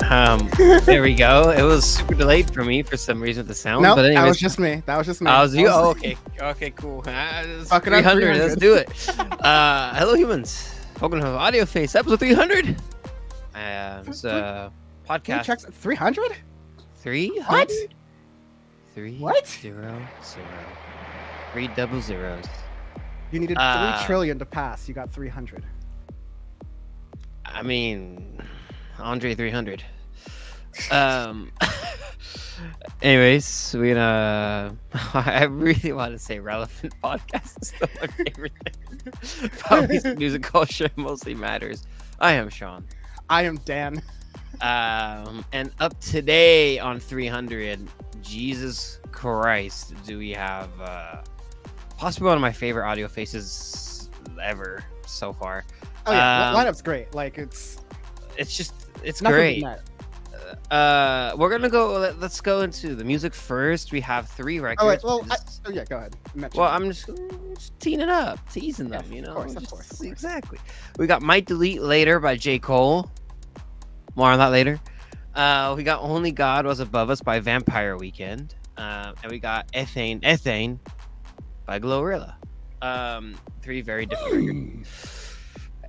There we go. It was super delayed for me for some reason with the sound. No, but anyways, that was just me. I was you. Oh, okay. Okay, cool. Fucking up 300. Let's 300. do it. Hello, humans. Welcome to Audio Face, episode 300. It's a podcast. 300? 300? What? 3 What? 0 0. 3 double zeros. You needed 3 trillion to pass. You got 300. I mean, Andre 300. Anyways, I really want to say relevant podcast is still my favorite thing. Probably music culture mostly matters. I am Sean. I am Dan. And up today on 300, Jesus Christ, do we have possibly one of my favorite audio faces ever so far. Oh yeah, lineup's great. Like it's great. We're gonna go. Let's go into the music first. We have 3 records. Oh yeah, go ahead. I'm just teeing it up, teasing them. Yes, you know, of course. Exactly. We got "Might Delete Later" by J. Cole. More on that later. We got "Only God Was Above Us" by Vampire Weekend, and we got "Ethane" by GloRilla. 3 very different records.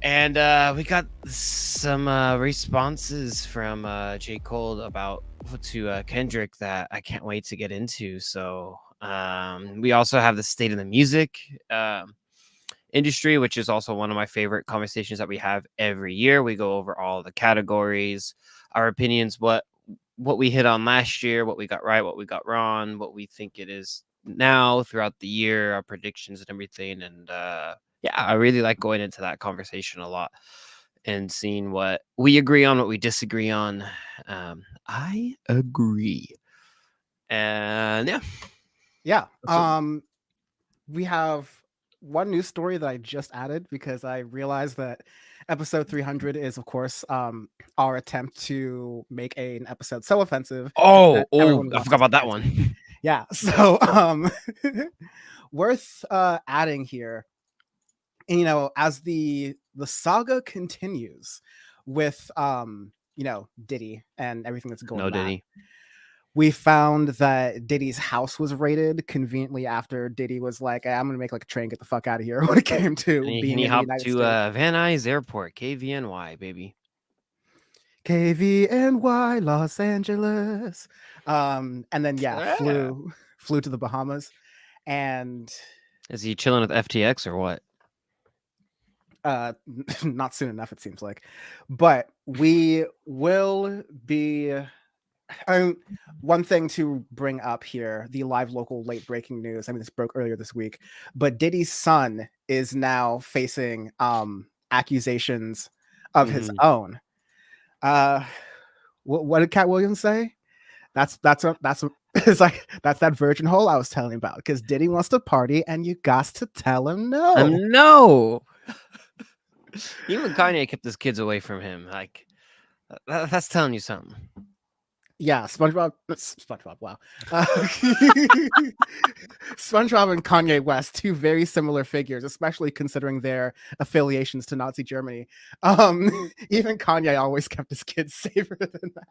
And we got some responses from J. Cole to Kendrick that I can't wait to get into. So we also have the state of the music industry, which is also one of my favorite conversations that we have every year. We go over all the categories, our opinions, what we hit on last year, what we got right, what we got wrong, what we think it is now throughout the year, our predictions and everything. And yeah, I really like going into that conversation a lot and seeing what we agree on, what we disagree on. I agree. And yeah. We have one news story that I just added because I realized that episode 300 is, of course, our attempt to make an episode so offensive. I forgot about that one. Yeah. So worth adding here. And, you know, as the saga continues with Diddy and everything that's going on. Diddy. We found that Diddy's house was raided conveniently after Diddy was like, I'm gonna make like a train, get the fuck out of here when it came to being he in hopped the United to States. Van Nuys Airport, KVNY, baby. KVNY, Los Angeles. And then flew to the Bahamas. And is he chilling with FTX or what? Not soon enough, it seems like. But we will be one thing to bring up here, the live local late breaking news. I mean, this broke earlier this week, but Diddy's son is now facing accusations of his own. What did Cat Williams say? That's it's like that's that virgin hole I was telling you about, because Diddy wants to party and you got to tell him no. No. Even Kanye kept his kids away from him. Like that's telling you something. Yeah, SpongeBob. Wow. SpongeBob and Kanye West, 2 very similar figures, especially considering their affiliations to Nazi Germany. Even Kanye always kept his kids safer than that.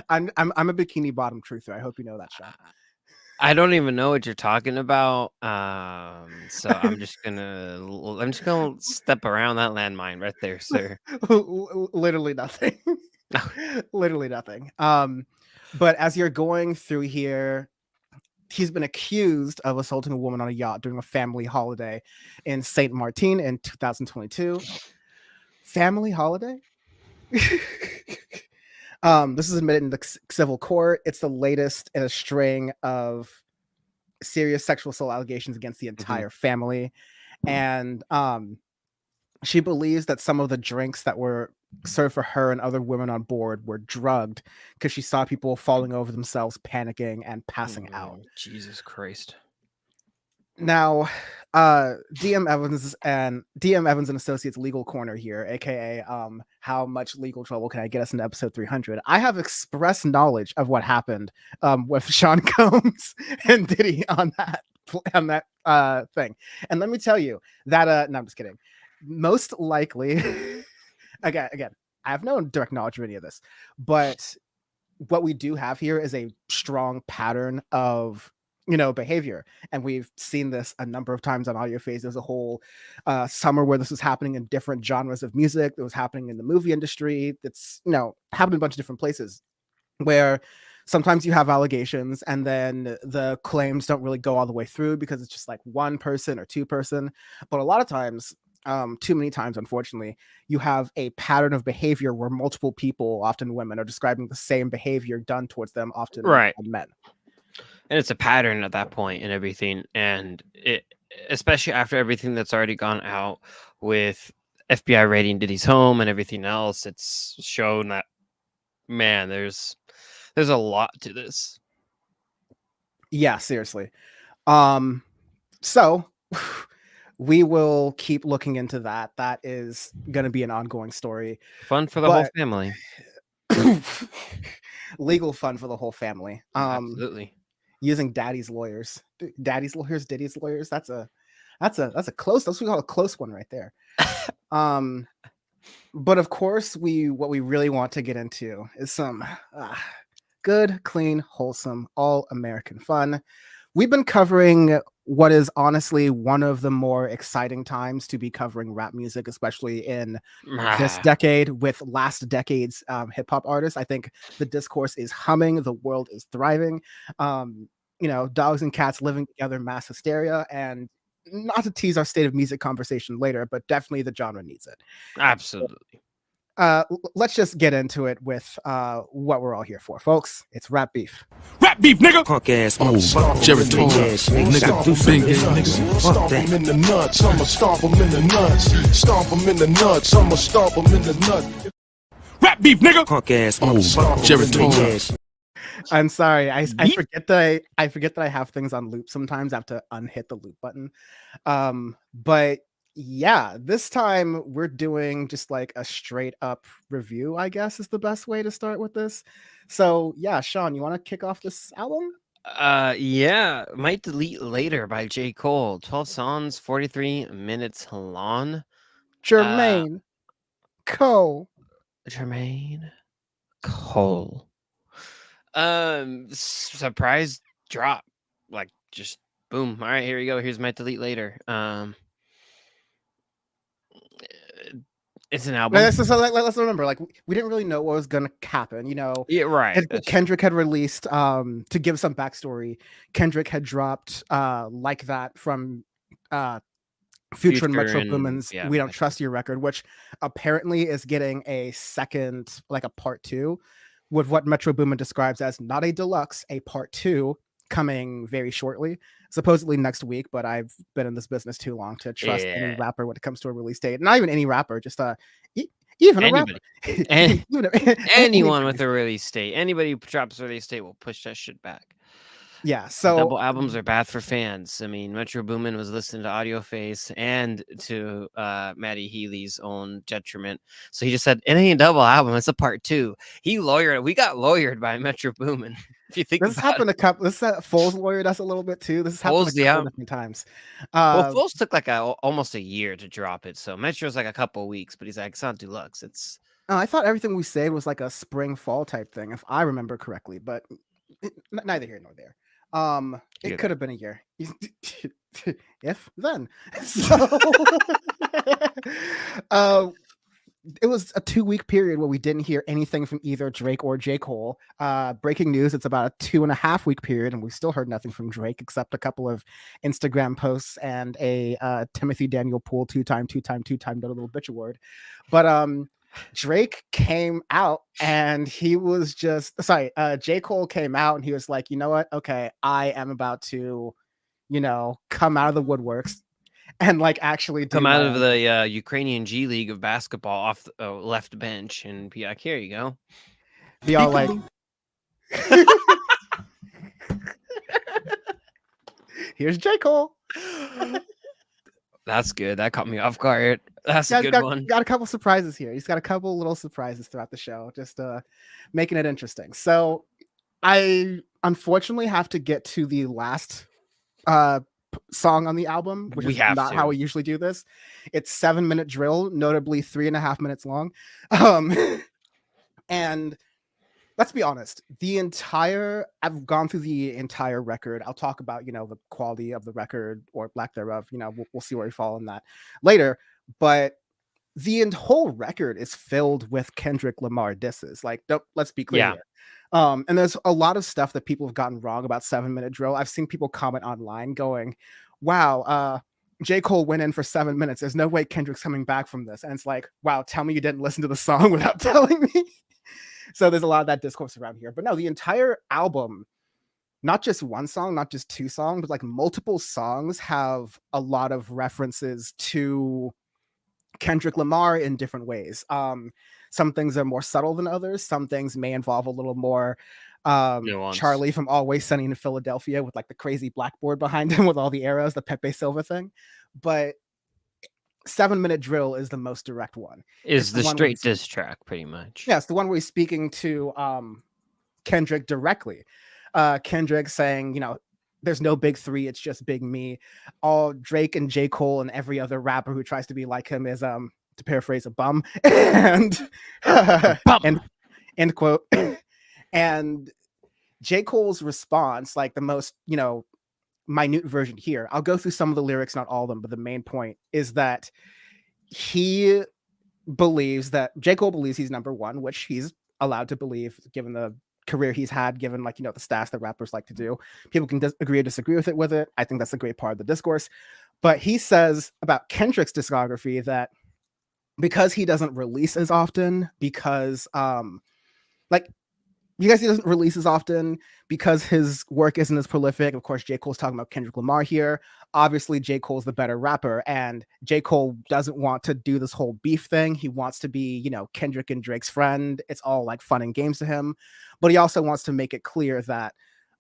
I'm a bikini bottom truther. I hope you know that, Sean. I don't even know what you're talking about. So I'm just gonna step around that landmine right there, sir. Literally nothing. Literally nothing. But as you're going through here, he's been accused of assaulting a woman on a yacht during a family holiday in Saint Martin in 2022. Family holiday? This is admitted in the civil court. It's the latest in a string of serious sexual assault allegations against the entire family. And she believes that some of the drinks that were served for her and other women on board were drugged because she saw people falling over themselves, panicking and passing out. Jesus Christ. Now, DM Evans and Associates Legal Corner here, aka how much legal trouble can I get us into episode 300? I have express knowledge of what happened with Sean Combs and Diddy on that thing. And let me tell you that no, I'm just kidding. Most likely again, I have no direct knowledge of any of this, but what we do have here is a strong pattern of behavior, and we've seen this a number of times on Audio Phase. There's a whole summer where this was happening in different genres of music. It was happening in the movie industry. It's happened in a bunch of different places where sometimes you have allegations and then the claims don't really go all the way through because it's just like one person or two person. But a lot of times, too many times, unfortunately, you have a pattern of behavior where multiple people, often women, are describing the same behavior done towards them, often Right. men. And it's a pattern at that point and everything. And it, especially after everything that's already gone out with FBI raiding Diddy's home and everything else, it's shown that, man, there's a lot to this. Yeah, seriously. So we will keep looking into that. That is going to be an ongoing story. Fun for the whole family. Legal fun for the whole family. Absolutely. Using Diddy's lawyers. That's a close, that's what we call a close one right there. But of course, what we really want to get into is some good, clean, wholesome, all American fun. We've been covering what is honestly one of the more exciting times to be covering rap music, especially in this decade with last decade's hip hop artists. I think the discourse is humming, the world is thriving. Dogs and cats living together, mass hysteria, and not to tease our state of music conversation later, but definitely the genre needs it. Absolutely. Let's just get into it with what we're all here for, folks. It's Rap Beef. Rap beef, nigga! Punk ass, Jerry nigga, do big niggas. Stomp them in the nuts, I'ma stomp them in the nuts. Stomp them in the nuts, I'ma stomp them in the nuts. Rap beef, nigga! Punk ass, Jerry I'm sorry, I forget that I have things on loop sometimes. I have to unhit the loop button. But yeah, this time we're doing just like a straight up review, I guess is the best way to start with this. So yeah, Sean, you want to kick off this album? Yeah, Might Delete Later by J. Cole. 12 songs, 43 minutes long. Jermaine Cole. Surprise drop. Like, just boom. All right, here we go. Here's Might Delete Later. It's an album. Let's remember, like, we didn't really know what was gonna happen. Yeah, right. Kendrick had released, to give some backstory. Kendrick had dropped Like That from Future and Metro Boomin's We Don't Trust You record, which apparently is getting a second, like a part 2, with what Metro Boomin describes as not a deluxe, a part 2 coming very shortly, supposedly next week. But I've been in this business too long to trust any rapper when it comes to a release date. Not even any rapper, just even anybody. A rapper. Anyone with a release date. Anybody who drops a release date will push that shit back. Yeah, so double albums are bad for fans. I mean, Metro Boomin was listening to Audio Face and to Matty Healy's own detriment. So he just said, it ain't a double album, it's a part 2. We got lawyered by Metro Boomin. If you think this happened a couple, Foles lawyered us a little bit too. This has happened a couple different times. Well, Foles took like almost a year to drop it. So Metro's like a couple weeks, but he's like, it's not deluxe. It's I thought everything we said was like a spring fall type thing, if I remember correctly, but neither here nor there. It could have been a year. If then. So it was a 2-week period where we didn't hear anything from either Drake or J. Cole. Breaking news, it's about a 2.5-week period, and we still heard nothing from Drake except a couple of Instagram posts and a Timothy Daniel Poole two-time little bitch award. But Drake came out and he was J. Cole came out and he was like, you know what? Okay, I am about to, come out of the woodworks and like actually come out of the Ukrainian G League of basketball off the left bench and be like, here you go. Be all like, here's J. Cole. That's good. That caught me off guard. That's a good one. Got a couple surprises here. He's got a couple little surprises throughout the show, just making it interesting. So I unfortunately have to get to the last song on the album, which We is have not to. how we usually do this. It's 7-minute drill, notably 3.5 minutes long. Um, and let's be honest, I've gone through the entire record. I'll talk about, the quality of the record or lack thereof. We'll see where we fall in that later. But the whole record is filled with Kendrick Lamar disses. Like, let's be clear Yeah. here. And there's a lot of stuff that people have gotten wrong about 7-minute drill. I've seen people comment online going, wow, J. Cole went in for 7 minutes. There's no way Kendrick's coming back from this. And it's like, wow, tell me you didn't listen to the song without telling me. So there's a lot of that discourse around here. But no, the entire album, not just one song, not just two songs, but like multiple songs have a lot of references to Kendrick Lamar in different ways. Some things are more subtle than others. Some things may involve a little more Nuance. Charlie from Always Sunny in Philadelphia with like the crazy blackboard behind him with all the arrows, the Pepe Silva thing. But 7-minute drill is the most direct one. Is the the one where straight diss track, pretty much. Yeah, it's the one where he's speaking to Kendrick directly. Kendrick saying, there's no big three, it's just big me. All Drake and J. Cole and every other rapper who tries to be like him is, to paraphrase, a bum. And end quote. And J. Cole's response, like the most, minute version here. I'll go through some of the lyrics, not all of them, but the main point is that J. Cole believes he's number one, which he's allowed to believe given the career he's had, given the stats that rappers like to do. People can agree or disagree with it. I think that's a great part of the discourse. But he says about Kendrick's discography that because he doesn't release as often, because he doesn't release as often, because his work isn't as prolific. Of course, J. Cole's talking about Kendrick Lamar here. Obviously, J. Cole's the better rapper, and J. Cole doesn't want to do this whole beef thing. He wants to be, Kendrick and Drake's friend. It's all like fun and games to him. But he also wants to make it clear that,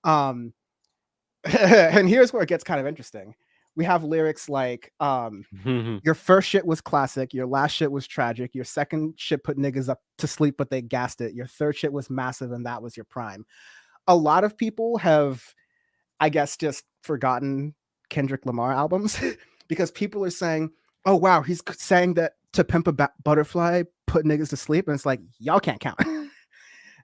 and here's where it gets kind of interesting. We have lyrics like, your first shit was classic, your last shit was tragic, your second shit put niggas up to sleep, but they gassed it, your third shit was massive, and that was your prime. A lot of people have, I guess, just forgotten Kendrick Lamar albums because people are saying, oh, wow, he's saying that To Pimp a Butterfly put niggas to sleep. And it's like, y'all can't count.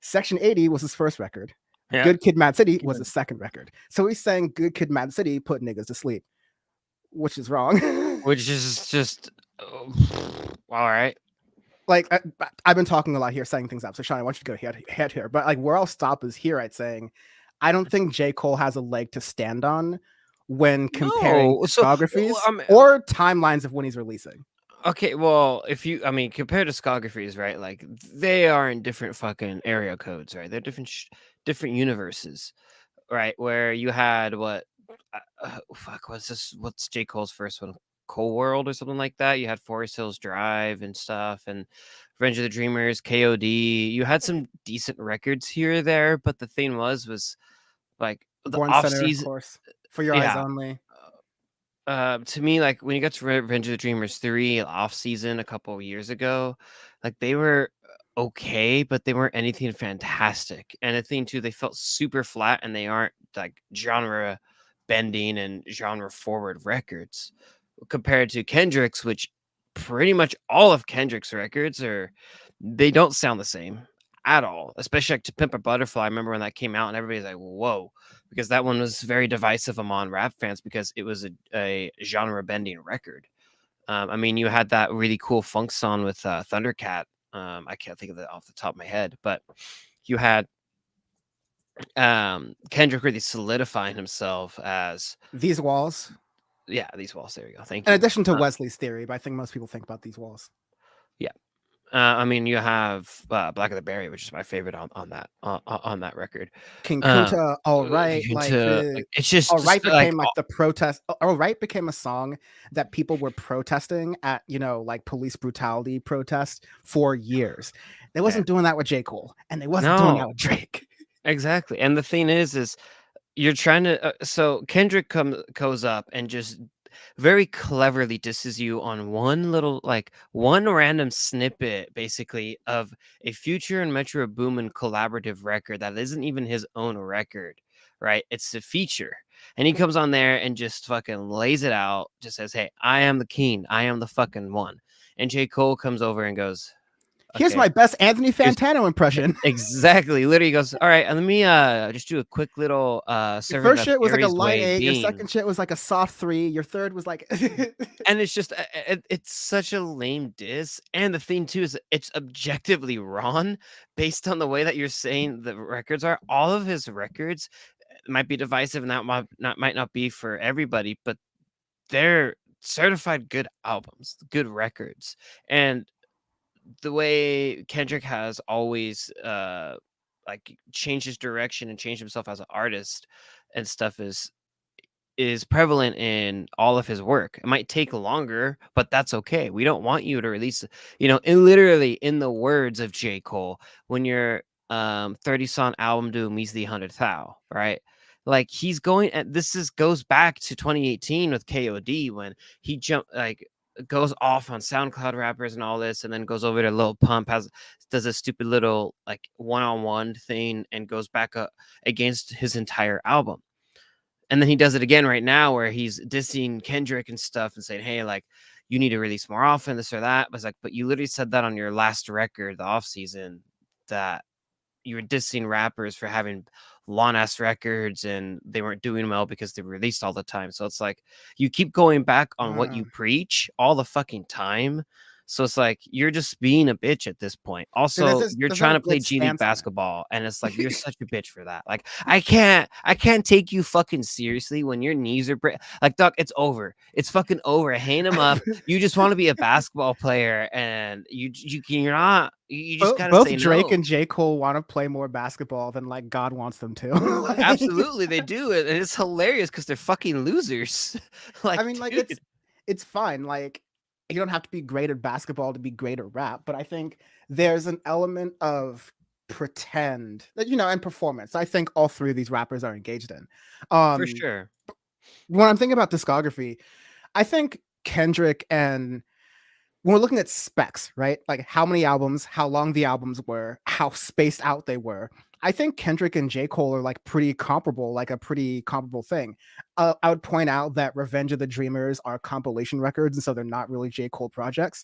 Section 80 was his first record. Yeah. Good Kid, Mad City was his second record. So he's saying Good Kid, Mad City put niggas to sleep, which is wrong. Which is just, all right. Like, I've been talking a lot here, setting things up. So, Sean, I want you to go ahead here. But like, where I'll stop is here at saying, I don't think J. Cole has a leg to stand on when comparing discographies or timelines of when he's releasing. Okay, well, compare discographies, right? Like, they are in different fucking area codes, right? They're different universes, right? Where you had what's J. Cole's first one? Cold World or something like that. You had Forest Hills Drive and stuff, and Revenge of the Dreamers, KOD. You had some decent records here or there, but the thing was like the off season, of course, For Your Eyes Only. To me, like when you got to Revenge of the Dreamers 3 off season a couple of years ago, like they were okay, but they weren't anything fantastic. And the thing too, they felt super flat, and they aren't like genre bending and genre forward records compared to Kendrick's, which pretty much all of Kendrick's records they don't sound the same at all, especially like To Pimp a Butterfly. I remember when that came out and everybody's like, whoa, because that one was very divisive among rap fans because it was a genre bending record. You had that really cool funk song with Thundercat. I can't think of it off the top of my head, but you had Kendrick really solidifying himself as These Walls. Yeah, These Walls. There you go. Thank you. In addition to Wesley's Theory, but I think most people think about These Walls. Yeah. You have Black of the Berry, which is my favorite on that record. King Kunta, All Right, it's just All Right became like the protest. All Right became a song that people were protesting at, like police brutality protest for years. They wasn't doing that with J. Cole, and they wasn't doing that with Drake. Exactly, and the thing is you're trying to. So Kendrick goes up and just very cleverly disses you on one random snippet, basically, of a Future and Metro Boomin collaborative record that isn't even his own record, right? It's a feature. And he comes on there and just fucking lays it out, just says, "Hey, I am the king. I am the fucking one." And J. Cole comes over and goes, Here's "Okay, my best Anthony Fantano impression. exactly." Literally goes, "All right, let me just do a quick little Your serving first of shit was like a Harry's light Way 8, your beans." second shit was like a soft 3, your third was like And it's just it's such a lame diss. And the thing too is it's objectively wrong based on the way that you're saying the records are. All of his records might be divisive, and that might not be for everybody, but they're certified good albums, good records. And the way Kendrick has always like changed his direction and changed himself as an artist and stuff is prevalent in all of his work. It might take longer, but that's okay. We don't want you to release, literally in the words of J. Cole, when your 30 song album do measly 100,000, right? Like he's going at goes back to 2018 with KOD when he goes off on SoundCloud rappers and all this, and then goes over to Lil Pump, does a stupid little like one-on-one thing and goes back up against his entire album. And then he does it again right now where he's dissing Kendrick and stuff and saying, "Hey, like you need to release more often, this or that." But it's like, but you literally said that on your last record, the off season, that you were dissing rappers for having long ass records and they weren't doing well because they were released all the time. So it's like you keep going back on what you preach all the fucking time. So it's like you're just being a bitch at this point. Also, you're there's trying not to a play good G League stance on it. basketball, and it's like you're such a bitch for that. Like I can't take you fucking seriously when your knees are like, Doc, it's over. It's fucking over. Hang him up. You just want to be a basketball player, and you're not. You just gotta Both say Drake no. and J. Cole want to play more basketball than like God wants them to. Like, Absolutely, they do it, and it's hilarious because they're fucking losers. Like, I mean, like dude. it's fine. Like you don't have to be great at basketball to be great at rap, but I think there's an element of pretend that and performance. I think all three of these rappers are engaged in. For Um, sure. when I'm thinking about discography, I think Kendrick and when we're looking at specs, right? Like how many albums, how long the albums were, how spaced out they were. I think Kendrick and J. Cole are like pretty comparable, like a pretty comparable thing. I would point out that Revenge of the Dreamers are compilation records, and so they're not really J. Cole projects.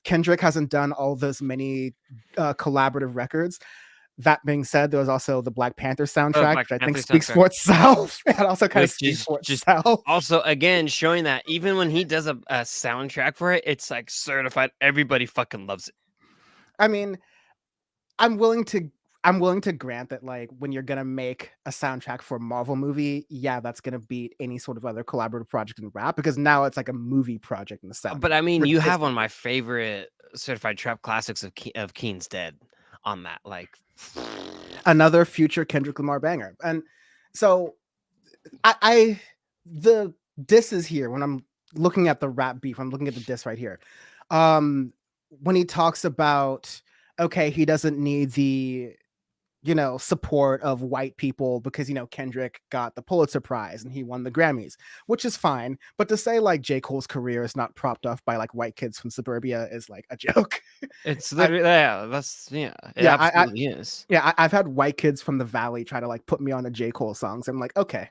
Kendrick hasn't done all those many collaborative records. That being said, there was also the Black Panther soundtrack, Black which I think Panther speaks soundtrack. for itself. It also kind of Which speaks is for just itself. also again showing that even when he does a soundtrack for it, it's like certified. Everybody fucking loves it. I mean, I'm willing to grant that like when you're gonna make a soundtrack for a Marvel movie, yeah, that's gonna beat any sort of other collaborative project in rap because now it's like a movie project in the sound. But I mean, For you have Disney. one of my favorite certified trap classics of Keen's Dead on that. Like Another future Kendrick Lamar banger. And so I the diss is here when I'm looking at the rap beef, I'm looking at the diss right here. When he talks about okay, he doesn't need the support of white people because Kendrick got the Pulitzer Prize and he won the Grammys, which is fine. But to say like J. Cole's career is not propped up by like white kids from suburbia is like a joke. it's literally it Yeah, absolutely is. Yeah, I've had white kids from the Valley try to like put me on a J. Cole songs. I'm like, okay.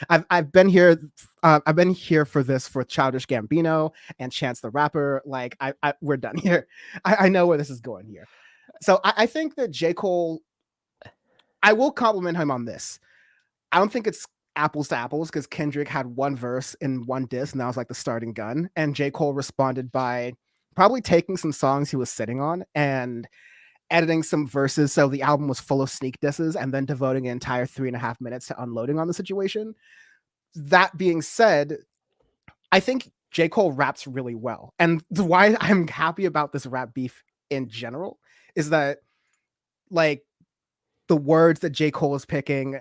I've been here. I've been here for this for Childish Gambino and Chance the Rapper. Like, we're done here. I know where this is going here. So I think that J. Cole. I will compliment him on this. I don't think it's apples to apples because Kendrick had one verse in one diss, and that was like the starting gun. And J. Cole responded by probably taking some songs he was sitting on and editing some verses so the album was full of sneak disses and then devoting an entire 3.5 minutes to unloading on the situation. That being said, I think J. Cole raps really well. And why I'm happy about this rap beef in general is that like the words that J. Cole is picking,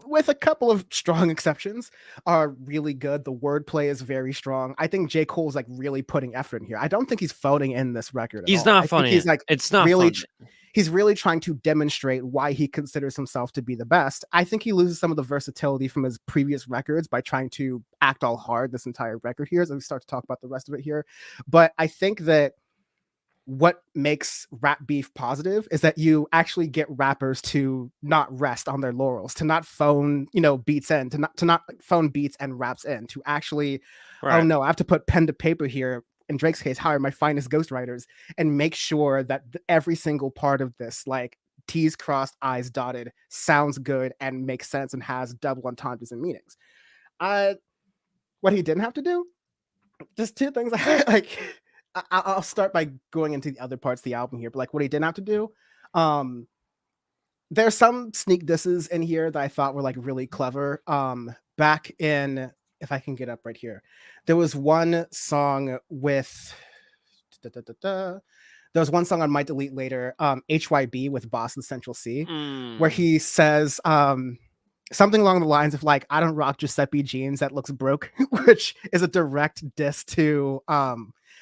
with a couple of strong exceptions, are really good. The wordplay is very strong. I think J. Cole's like really putting effort in here. I don't think he's phoning in this record at He's all. not funny. He's like it's not really funny. He's really trying to demonstrate why he considers himself to be the best. I think he loses some of the versatility from his previous records by trying to act all hard this entire record here as we start to talk about the rest of it here. But I think that what makes rap beef positive is that you actually get rappers to not rest on their laurels, to not phone, beats in, to not like, phone beats and raps in, to actually, oh Right. no, I have to put pen to paper here. In Drake's case, hire my finest ghostwriters and make sure that every single part of this, like T's crossed, I's dotted, sounds good and makes sense and has double entendres and meanings. What he didn't have to do, just two things. Like I'll start by going into the other parts of the album here, but like what he didn't have to do, um, there's some sneak disses in here that I thought were like really clever. Back in, if I can get up right here, there was one song with there was one song on Might Delete Later, HYB with Boston Central C, where he says something along the lines of like, I don't rock Giuseppe jeans that looks broke, which is a direct diss to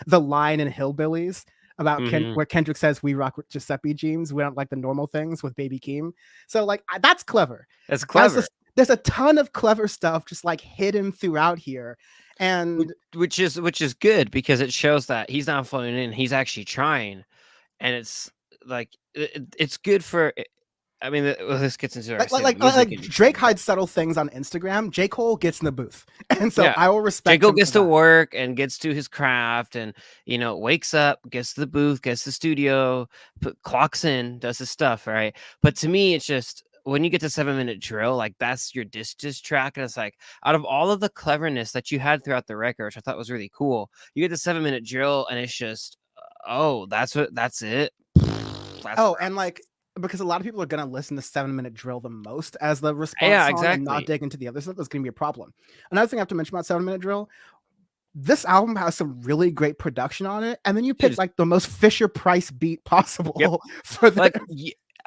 the line in Hillbillies about where Kendrick says we rock Giuseppe jeans, we don't like the normal things with Baby Keem. So like that's clever. That's clever. There's a ton of clever stuff just like hidden throughout here. And which is good because it shows that he's not floating in, he's actually trying. And it's like it's good for, I mean, this gets into our like Drake hides subtle things on Instagram. J. Cole gets in the booth, and so I will respect. J. Cole gets to work and gets to his craft, and wakes up, gets to the booth, gets to the studio, clocks in, does his stuff, right? But to me, it's just when you get to 7 Minute Drill, like that's your diss track, and it's like out of all of the cleverness that you had throughout the record, which I thought was really cool, you get the 7 Minute Drill, and it's just that's it. And like, because a lot of people are gonna listen to 7 Minute Drill the most as the response song exactly. and not dig into the other stuff. That's gonna be a problem. Another thing I have to mention about 7 Minute Drill, this album has some really great production on it, and then you pick like the most Fisher Price beat possible for the like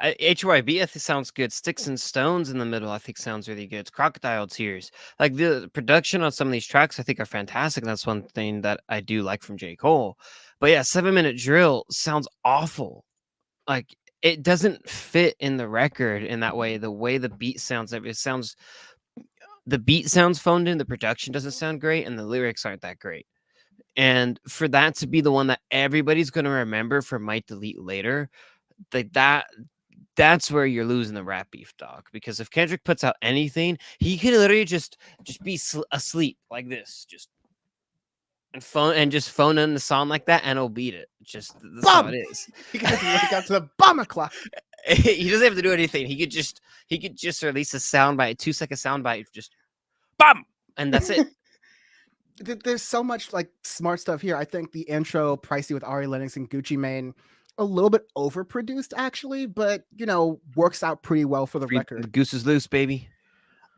HYB. I think sounds good. Sticks and Stones in the middle, I think sounds really good. It's Crocodile Tears. Like the production on some of these tracks, I think are fantastic. That's one thing that I do like from J. Cole. But yeah, 7 Minute Drill sounds awful. Like it doesn't fit in the record in that way. The way the beat sounds, the beat sounds phoned in. The production doesn't sound great, and the lyrics aren't that great. And for that to be the one that everybody's going to remember for Might Delete Later, like that's where you're losing the rap beef, dog. Because if Kendrick puts out anything, he could literally just be asleep like this, and just phone in the song like that, and he'll beat it. Just that's how it is. He can just wake up to the bomb o'clock. He doesn't have to do anything. He could just release a soundbite, 2-second soundbite, just bam, and that's it. There's so much like smart stuff here. I think the intro, Pricey with Ari Lennox and Gucci Mane, a little bit overproduced actually, but works out pretty well for the record. The goose is loose, baby.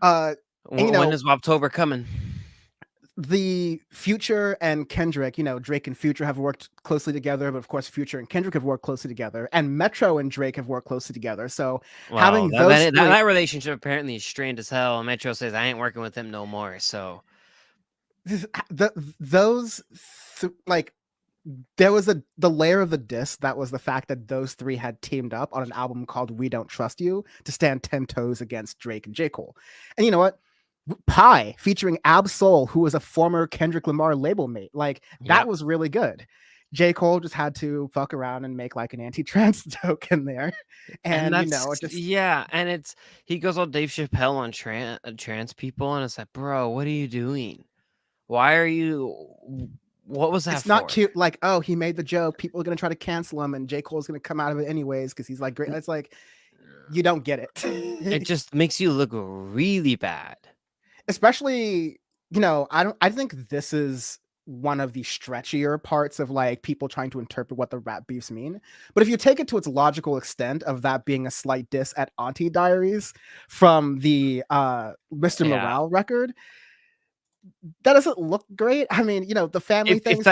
When is Woptober coming? The Future and Kendrick, Drake and Future have worked closely together, but of course Future and Kendrick have worked closely together, and Metro and Drake have worked closely together. So having that relationship apparently is strained as hell. Metro says I ain't working with him no more. So there was the layer of the diss that was the fact that those three had teamed up on an album called We Don't Trust You to stand 10 toes against Drake and J. Cole. And you know what? Pie featuring Ab Soul, who was a former Kendrick Lamar label mate. Like that was really good. J. Cole just had to fuck around and make like an anti-trans joke in there. And he goes all Dave Chappelle on trans people, and it's like, bro, what are you doing? Why are you? What was that? It's not cute. Like, oh, he made the joke. People are gonna try to cancel him, and J. Cole's gonna come out of it anyways because he's like great. It's like you don't get it. It just makes you look really bad. Especially, I think this is one of the stretchier parts of like people trying to interpret what the rap beefs mean. But if you take it to its logical extent of that being a slight diss at Auntie Diaries from the Mr. Morale record, that doesn't look great. I mean, the family things.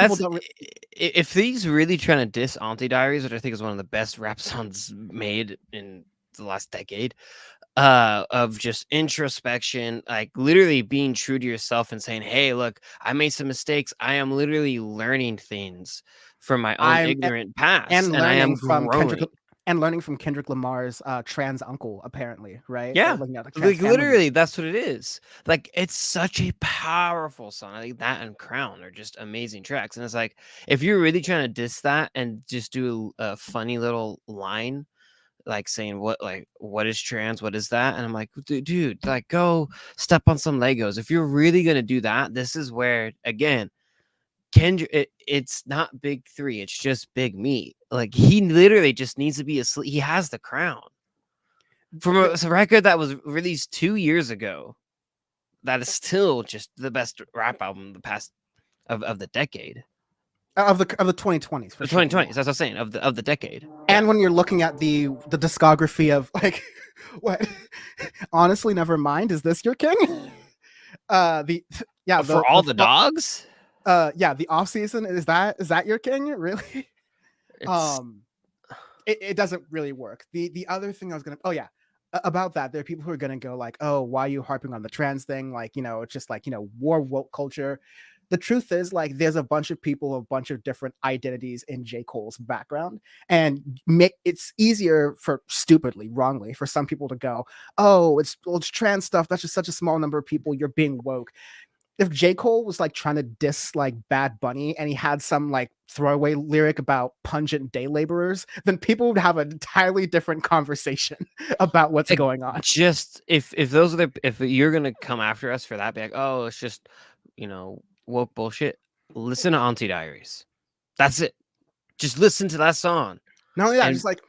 If he's really trying to diss Auntie Diaries, which I think is one of the best rap songs made in the last decade, of just introspection, like literally being true to yourself and saying, hey, look, I made some mistakes. I am literally learning things from my own ignorant past, and I am from and learning from Kendrick Lamar's trans uncle, apparently, right? Yeah, Looking at the trans like family. literally, that's what it is. Like it's such a powerful song. I think that and Crown are just amazing tracks. And it's like if you're really trying to diss that and just do a funny little line, like saying what is trans, what is that? And I'm like, dude, like go step on some Legos. If you're really gonna do that, this is where again. Kendrick, it's not Big Three. It's just Big Meat. Like he literally just needs to be asleep. He has the crown from a record that was released 2 years ago. That is still just the best rap album the of the decade Of the 2020s for the sure. 2020s. That's what I'm saying of the decade. And when you're looking at the discography of like what honestly never mind, is this your king? For all the dogs. The off season, is that your king? Really? It's, It doesn't really work. The other thing I was gonna about that, there are people who are gonna go like, oh, why are you harping on the trans thing? Like, it's just like, war woke culture. The truth is, like, there's a bunch of people, a bunch of different identities in J. Cole's background, and it's easier wrongly, for some people to go, oh, it's trans stuff. That's just such a small number of people. You're being woke. If J. Cole was like trying to diss like Bad Bunny and he had some like throwaway lyric about pungent day laborers, then people would have an entirely different conversation about what's going on. Just if those are if you're gonna come after us for that, be like, oh, it's just woke bullshit. Listen to Auntie Diaries. That's it. Just listen to that song. Not only that,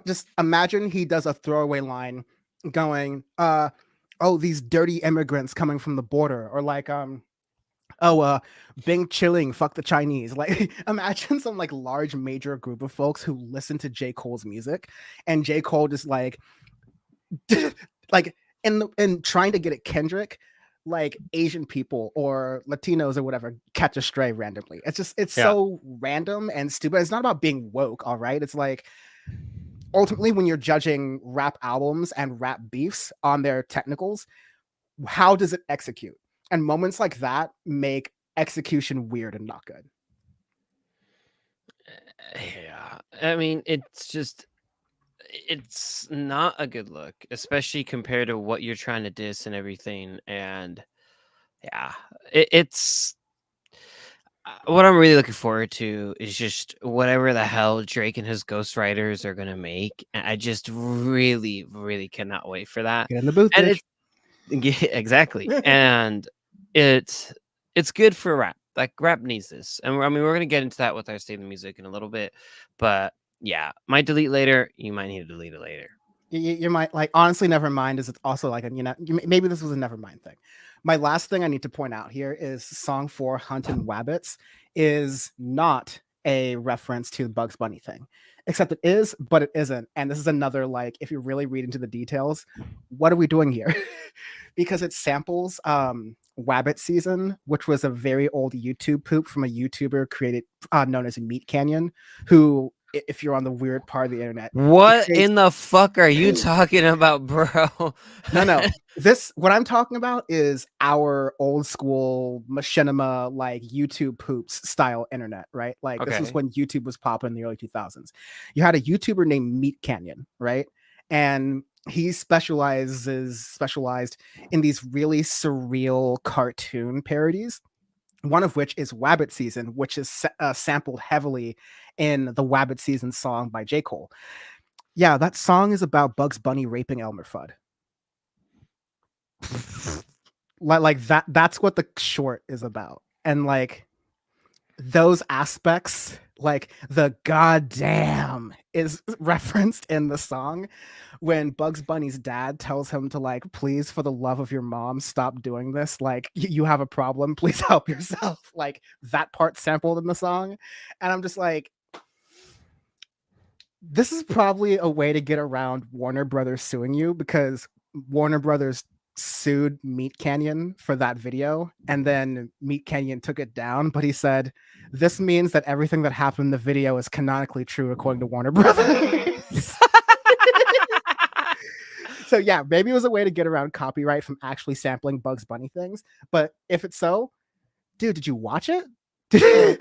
just imagine he does a throwaway line going, oh, these dirty immigrants coming from the border, or like, Bing chilling, fuck the Chinese. Like, imagine some like large major group of folks who listen to J. Cole's music, and J. Cole just like, like in trying to get at Kendrick, like Asian people or Latinos or whatever catch a stray randomly. It's so random and stupid. It's not about being woke, all right? It's like, ultimately, when you're judging rap albums and rap beefs on their technicals, how does it execute? And moments like that make execution weird and not good. Yeah, I mean, it's not a good look, especially compared to what you're trying to diss and everything. And yeah, it's what I'm really looking forward to is just whatever the hell Drake and his ghostwriters are gonna make. And I just really, really cannot wait for that. Get in the booth, and exactly. And it's good for rap. Like rap needs this. And I mean, we're gonna get into that with our state of the music in a little bit. But yeah, might delete later. You might need to delete it later. You might like, honestly, never mind is also like maybe this was a never mind thing. My last thing I need to point out here is song 4, Huntin' Wabbits, is not a reference to the Bugs Bunny thing, except it is, but it isn't. And this is another, like, if you really read into the details, what are we doing here? Because it samples Wabbit Season, which was a very old YouTube poop from a YouTuber created known as Meat Canyon, who, if you're on the weird part of the internet, what in the fuck are you talking about, bro? No. What I'm talking about is our old school machinima, like YouTube poops style internet, right? Like, This was when YouTube was popping in the early 2000s. You had a YouTuber named Meat Canyon, right? And he specialized in these really surreal cartoon parodies. One of which is Wabbit Season, which is sampled heavily in the Wabbit Season song by J. Cole. Yeah, that song is about Bugs Bunny raping Elmer Fudd. like that's what the short is about. And like those aspects, like the goddamn is referenced in the song when Bugs Bunny's dad tells him to, like, please, for the love of your mom, stop doing this. Like, you have a problem. Please help yourself. Like, that part sampled in the song. And I'm just like, this is probably a way to get around Warner Brothers suing you, because Warner Brothers sued Meat Canyon for that video, and then Meat Canyon took it down, but he said, this means that everything that happened in the video is canonically true according to Warner Brothers. So yeah, maybe it was a way to get around copyright from actually sampling Bugs Bunny things. But if it's so, dude, did you watch it?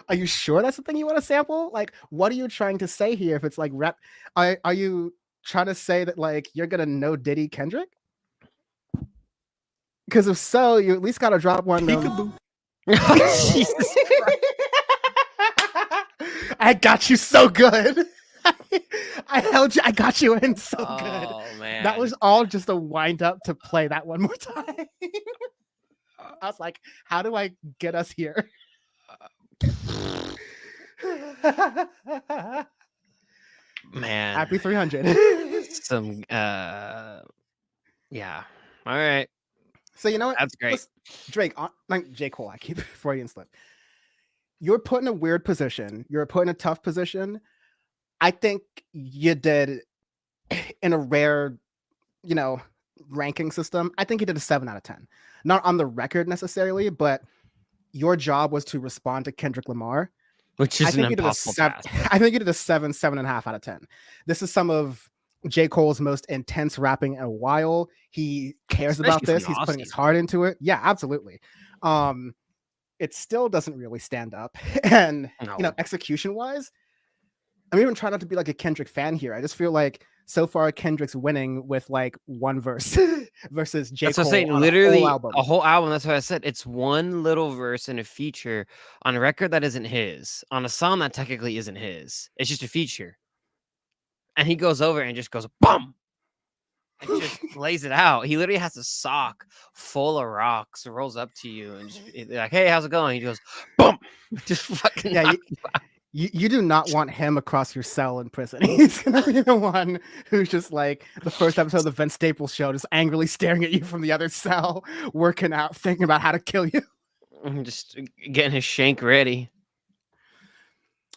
Are you sure that's the thing you want to sample? Like, what are you trying to say here? If it's like rap, are you trying to say that like you're gonna know Diddy Kendrick? Because if so, you at least gotta drop one. Peekaboo. Jesus. I got you so good. I held you. I got you in so good. Oh man, That was all just a wind up to play that one more time. I was like, how do I get us here? man. Happy 300. Some yeah. All right. So you know what? That's great. Drake, like J. Cole, I keep Freudian slip. You're put in a weird position. You're put in a tough position. I think you did in a rare, ranking system. I think you did a 7 out of 10. Not on the record necessarily, but your job was to respond to Kendrick Lamar. Which is an impossible task. I think you did a 7.5 out of 10. This is some of J. Cole's most intense rapping in a while. He cares about this. He's putting his heart into it. Yeah, absolutely. It still doesn't really stand up. And, execution wise, I'm even trying not to be like a Kendrick fan here. I just feel like so far Kendrick's winning with like one verse versus J. Cole. That's what I'm saying. Literally a whole album. That's what I said. It's one little verse and a feature on a record that isn't his, on a song that technically isn't his. It's just a feature. And he goes over and just goes bum. And just lays it out. He literally has a sock full of rocks, rolls up to you and just like, hey, how's it going? He goes, boom. Just fucking You do not want him across your cell in prison. He's gonna be the one who's just like the first episode of the Vince Staples show, just angrily staring at you from the other cell, working out, thinking about how to kill you. Just getting his shank ready.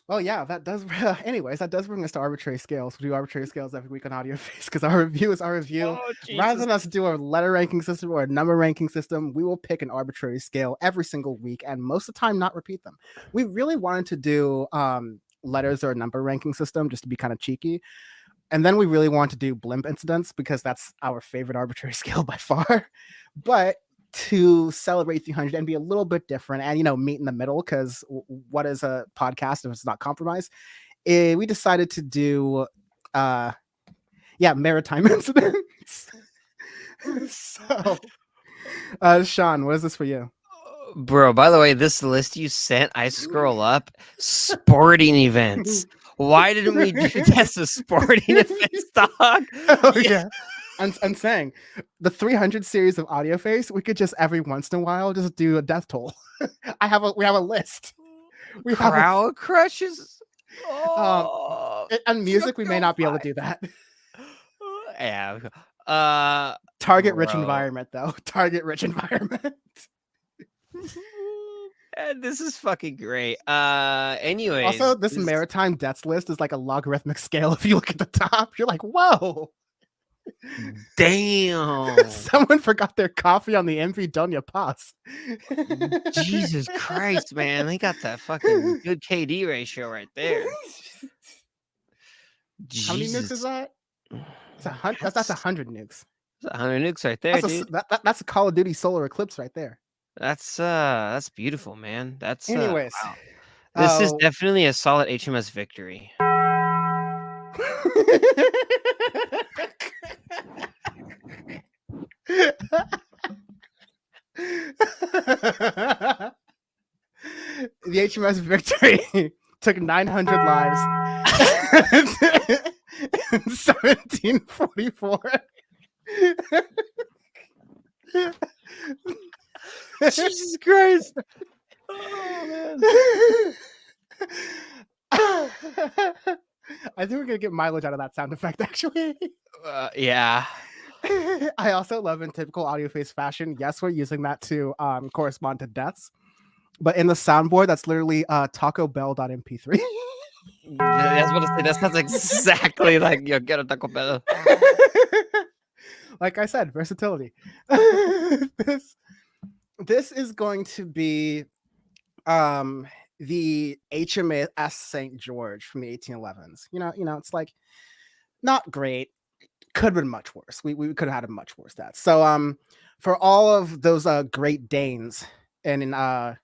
Oh yeah, that does. Anyways, that does bring us to arbitrary scales. We do arbitrary scales every week on Audio Face because our review is our review. Rather than us do a letter ranking system or a number ranking system, we will pick an arbitrary scale every single week, and most of the time not repeat them. We really wanted to do letters or a number ranking system just to be kind of cheeky, and then we really want to do blimp incidents because that's our favorite arbitrary scale by far. But to celebrate 300 and be a little bit different and meet in the middle, because what is a podcast if it's not compromise? We decided to do maritime incidents. So Sean, what is this for you? Bro, by the way, this list you sent, I scroll up sporting events. Why didn't we do this as sporting events, dog? Oh yeah. I'm saying the 300 series of Audio Face, we could just every once in a while just do a death toll. We have a list. We have crowd crushes. And music, we may not be able to do that. Yeah. Target rich environment though. Target rich environment. This is fucking great. Anyways. Also, this maritime deaths list is like a logarithmic scale. If you look at the top, you're like, whoa. Damn. Someone forgot their coffee on the MV Doña Paz. Jesus Christ, man. They got that fucking good KD ratio right there. Jesus. How many nukes is that? That's 100 nukes. That's 100 nukes right there, dude. That's a Call of Duty solar eclipse right there. That's beautiful, man. That's anyways. Wow. This is definitely a solid HMS victory. The HMS Victory took 900 lives in 1744. Jesus Christ. Oh, man. I think we're gonna get mileage out of that sound effect, actually. Yeah. I also love in typical Audio Face fashion. Yes, we're using that to correspond to deaths, but in the soundboard, that's literally Taco Bell.mp3. That's what I say. That sounds exactly like you get a Taco Bell. Like I said, versatility. This is going to be the HMS St. George from the 1811s. You know, it's like not great. Could have been much worse. We could have had a much worse stats. So for all of those Great Danes and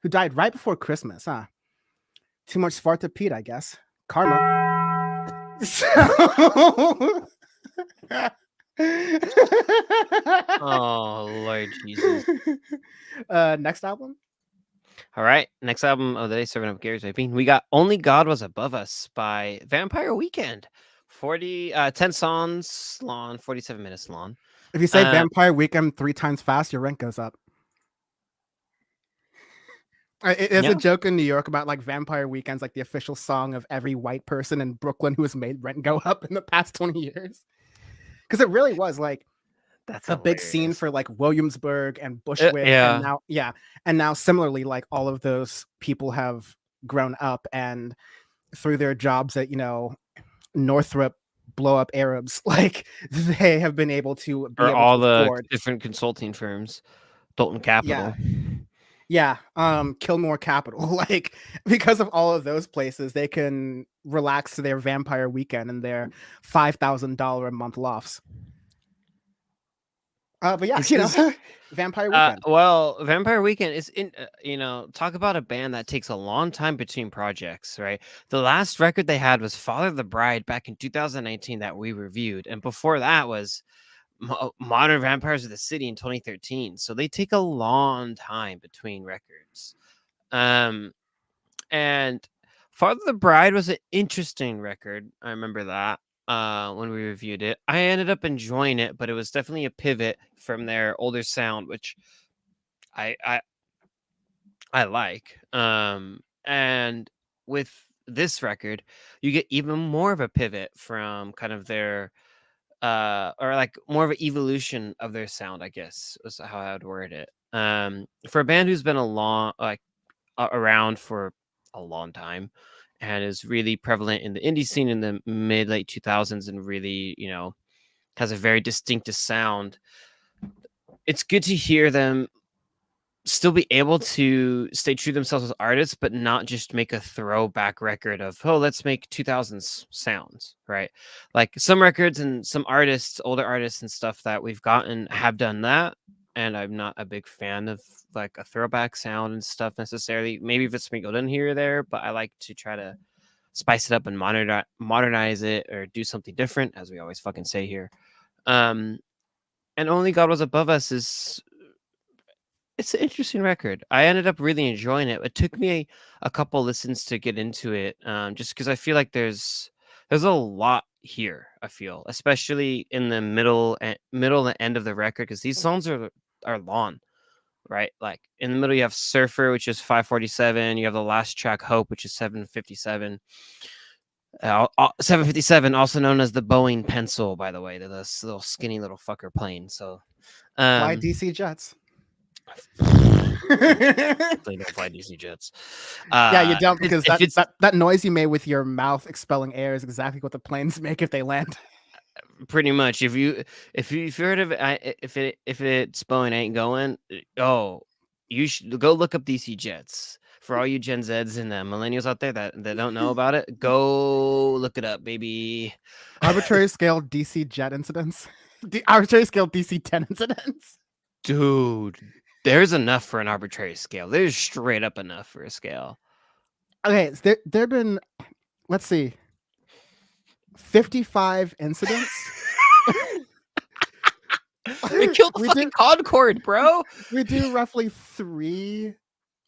who died right before Christmas, huh? Too much fart to Pete, I guess. Karma. So... Oh Lord Jesus. Next album. All right, next album of the day, serving up Gary's Vaping. We got "Only God Was Above Us" by Vampire Weekend. 10 songs long, 47 minutes long. If you say Vampire Weekend 3 times fast, your rent goes up. There's a joke in New York about like Vampire Weekend's like the official song of every white person in Brooklyn who has made rent go up in the past 20 years. Because it really was like that's a big scene for like Williamsburg and Bushwick. And now similarly, like all of those people have grown up and through their jobs at, Northrop blow up Arabs, like they have been able to be or able all to the afford different consulting firms, Dalton Capital. Kill more capital. Like because of all of those places, they can relax to their Vampire Weekend and their $5,000 a month lofts. But yeah, Vampire Weekend. Well, Vampire Weekend is in. Talk about a band that takes a long time between projects, right? The last record they had was "Father of the Bride" back in 2019 that we reviewed, and before that was Modern Vampires of the City in 2013. So they take a long time between records. And Father of the Bride was an interesting record. I remember that when we reviewed it. I ended up enjoying it, but it was definitely a pivot from their older sound, which I like. And with this record, you get even more of a pivot from kind of their or like more of an evolution of their sound, I guess is how I would word it. For a band who's been around for a long time and is really prevalent in the indie scene in the mid late 2000s and really, has a very distinctive sound. It's good to hear them still be able to stay true to themselves as artists, but not just make a throwback record of, oh, let's make 2000s sounds, right? Like some records and some artists, older artists and stuff that we've gotten have done that. And I'm not a big fan of like a throwback sound and stuff necessarily. Maybe if it's sprinkled in here or there, but I like to try to spice it up and modernize it or do something different, as we always fucking say here. And Only God Was Above Us it's an interesting record. I ended up really enjoying it. It took me a couple listens to get into it, just because I feel like there's a lot here. I feel, especially in the middle and end of the record, because these songs are long, right? Like in the middle, you have Surfer, which is 5:47. You have the last track, Hope, which is 7:57. 7:57, also known as the Boeing pencil, by the way. They're this little skinny little fucker plane. So, fly DC jets. They don't fly DC jets. Yeah, you don't, because that noise you made with your mouth expelling air is exactly what the planes make if they land. Pretty much. If you've heard of it, if it's Boeing ain't going, you should go look up DC jets. For all you Gen Zs and millennials out there that don't know about it, go look it up, baby. Arbitrary scale DC jet incidents. Arbitrary scale DC 10 incidents. Dude, there's enough for an arbitrary scale. There's straight up enough for a scale. Okay, so there have been, let's see, 55 incidents. They killed the fucking Concorde, bro. We do roughly 3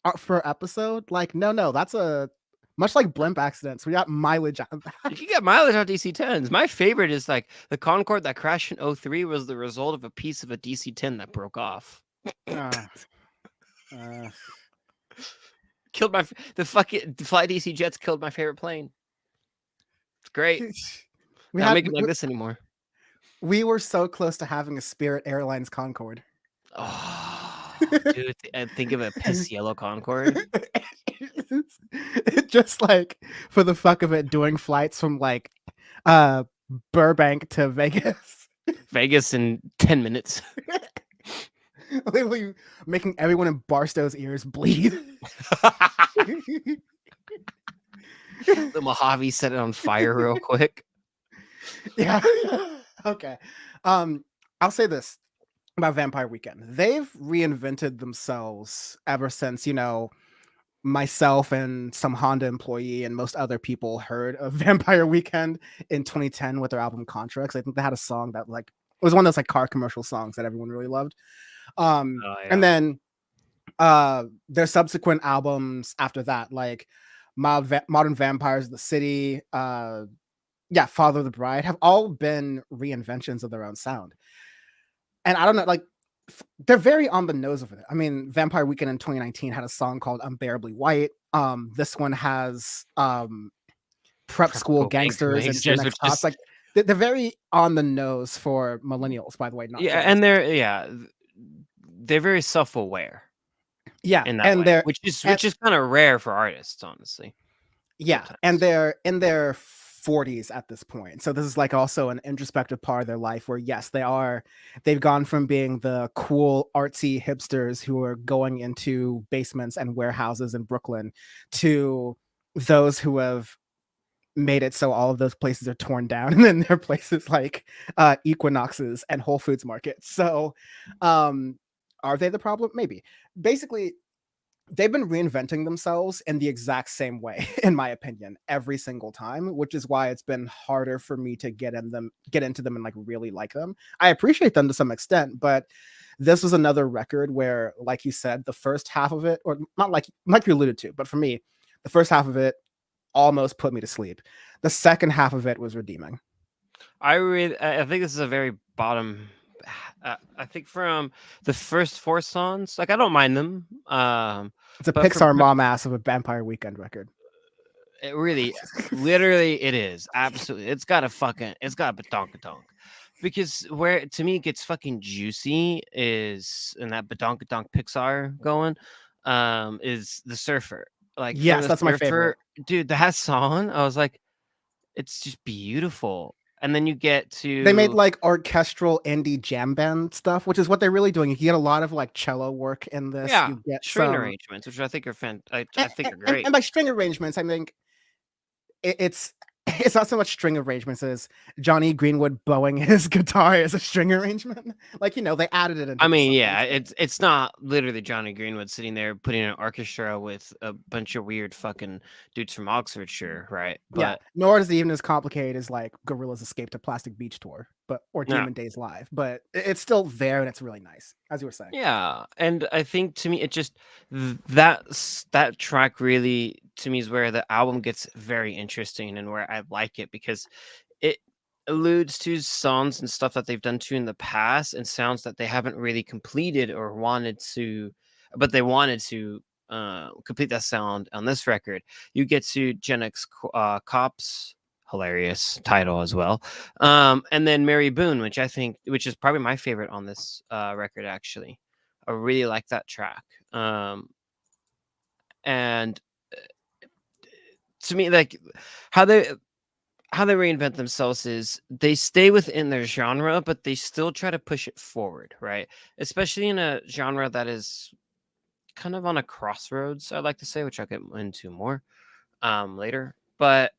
per episode. Like, no, that's a much like blimp accidents. We got mileage out of that. You can get mileage on DC-10s. My favorite is like the Concorde that crashed in 2003 was the result of a piece of a DC-10 that broke off. Killed the fly DC jets killed my favorite plane. It's great. We're not making like this anymore. We were so close to having a Spirit Airlines Concorde. Oh, dude, think of a piss yellow Concorde. Just like for the fuck of it, doing flights from like Burbank to Vegas. Vegas in 10 minutes. Literally making everyone in Barstow's ears bleed. The Mojave set it on fire real quick. Yeah. Okay. I'll say this about Vampire Weekend. They've reinvented themselves ever since, myself and some Honda employee and most other people heard of Vampire Weekend in 2010 with their album Contra. I think they had a song that like it was one of those like car commercial songs that everyone really loved. Oh, yeah. And then their subsequent albums after that, like Modern Vampires of the City, Father of the Bride, have all been reinventions of their own sound. And I don't know, like they're very on the nose of it. I mean, Vampire Weekend in 2019 had a song called Unbearably White. This one has Prep School Gangsters and Gen X Tots. Like they're very on the nose for millennials, by the way. Not and they're very self-aware. Yeah, in that and way, they're which is kind of rare for artists, honestly. Yeah, sometimes. And they're in their 40s at this point, so this is like also an introspective part of their life where yes, they've gone from being the cool artsy hipsters who are going into basements and warehouses in Brooklyn to those who have made it so all of those places are torn down and then there are places like Equinoxes and Whole Foods markets. So are they the problem? Maybe. Basically, they've been reinventing themselves in the exact same way, in my opinion, every single time, which is why it's been harder for me to get into them and like really like them. I appreciate them to some extent, but this was another record where, like you said, the first half of it, or not like you alluded to, but for me, the first half of it almost put me to sleep. The second half of it was redeeming. I think this is a very bottom. I think from the first 4 songs, like I don't mind them. It's a Pixar mom ass of a Vampire Weekend record. It really, literally, it is absolutely. It's got a badonkadonk. Because where to me it gets fucking juicy is in that badonkadonk Pixar going, is the Surfer. Like yes, that's my favorite. Dude, that song, I was like, it's just beautiful. And then you get to they made like orchestral indie jam band stuff, which is what they're really doing. You get a lot of like cello work in this. Yeah, you get string arrangements, which I think are I think are great. And by string arrangements, I think it's not so much string arrangements as Johnny Greenwood bowing his guitar as a string arrangement. Like, they added it into it's not literally Johnny Greenwood sitting there putting an orchestra with a bunch of weird fucking dudes from Oxfordshire, right? But nor is it even as complicated as like GloRilla's Escape to Plastic Beach tour, or Demon Days Live. But it's still there and it's really nice, as you were saying. Yeah, and I think to me it just that track really to me is where the album gets very interesting and where I like it, because it alludes to songs and stuff that they've done to in the past and sounds that they haven't really completed or wanted to complete that sound on this record. You get to Gen X Cops, hilarious title as well, and then Mary Boone, which is probably my favorite on this record. Actually, I really like that track, and to me, like how they reinvent themselves is they stay within their genre, but they still try to push it forward, right? Especially in a genre that is kind of on a crossroads, I'd like to say, which I'll get into more later. But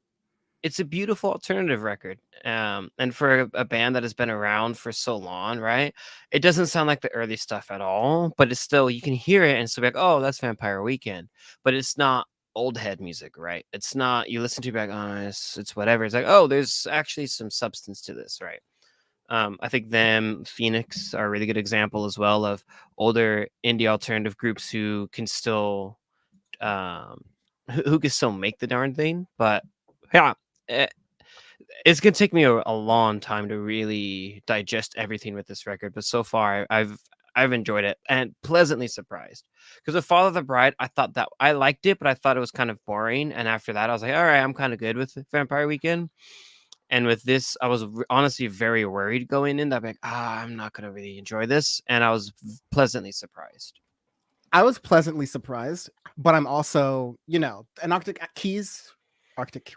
it's a beautiful alternative record. And for a band that has been around for so long, right? It doesn't sound like the early stuff at all, but it's still, you can hear it and still be like, oh, that's Vampire Weekend. But it's not old head music, right? It's not, you listen to it, be like, oh, it's whatever. It's like, oh, there's actually some substance to this, right? I think Phoenix are a really good example as well of older indie alternative groups who can still make the darn thing. But yeah, it's gonna take me a long time to really digest everything with this record. But so far, I've enjoyed it and pleasantly surprised. Because with Father of the Bride, I thought that I liked it, but I thought it was kind of boring. And after that, I was like, all right, I'm kind of good with Vampire Weekend. And with this, I was honestly very worried going in that I'm like, I'm not going to really enjoy this. And I was pleasantly surprised. I was pleasantly surprised, but I'm also, an Arctic Keys.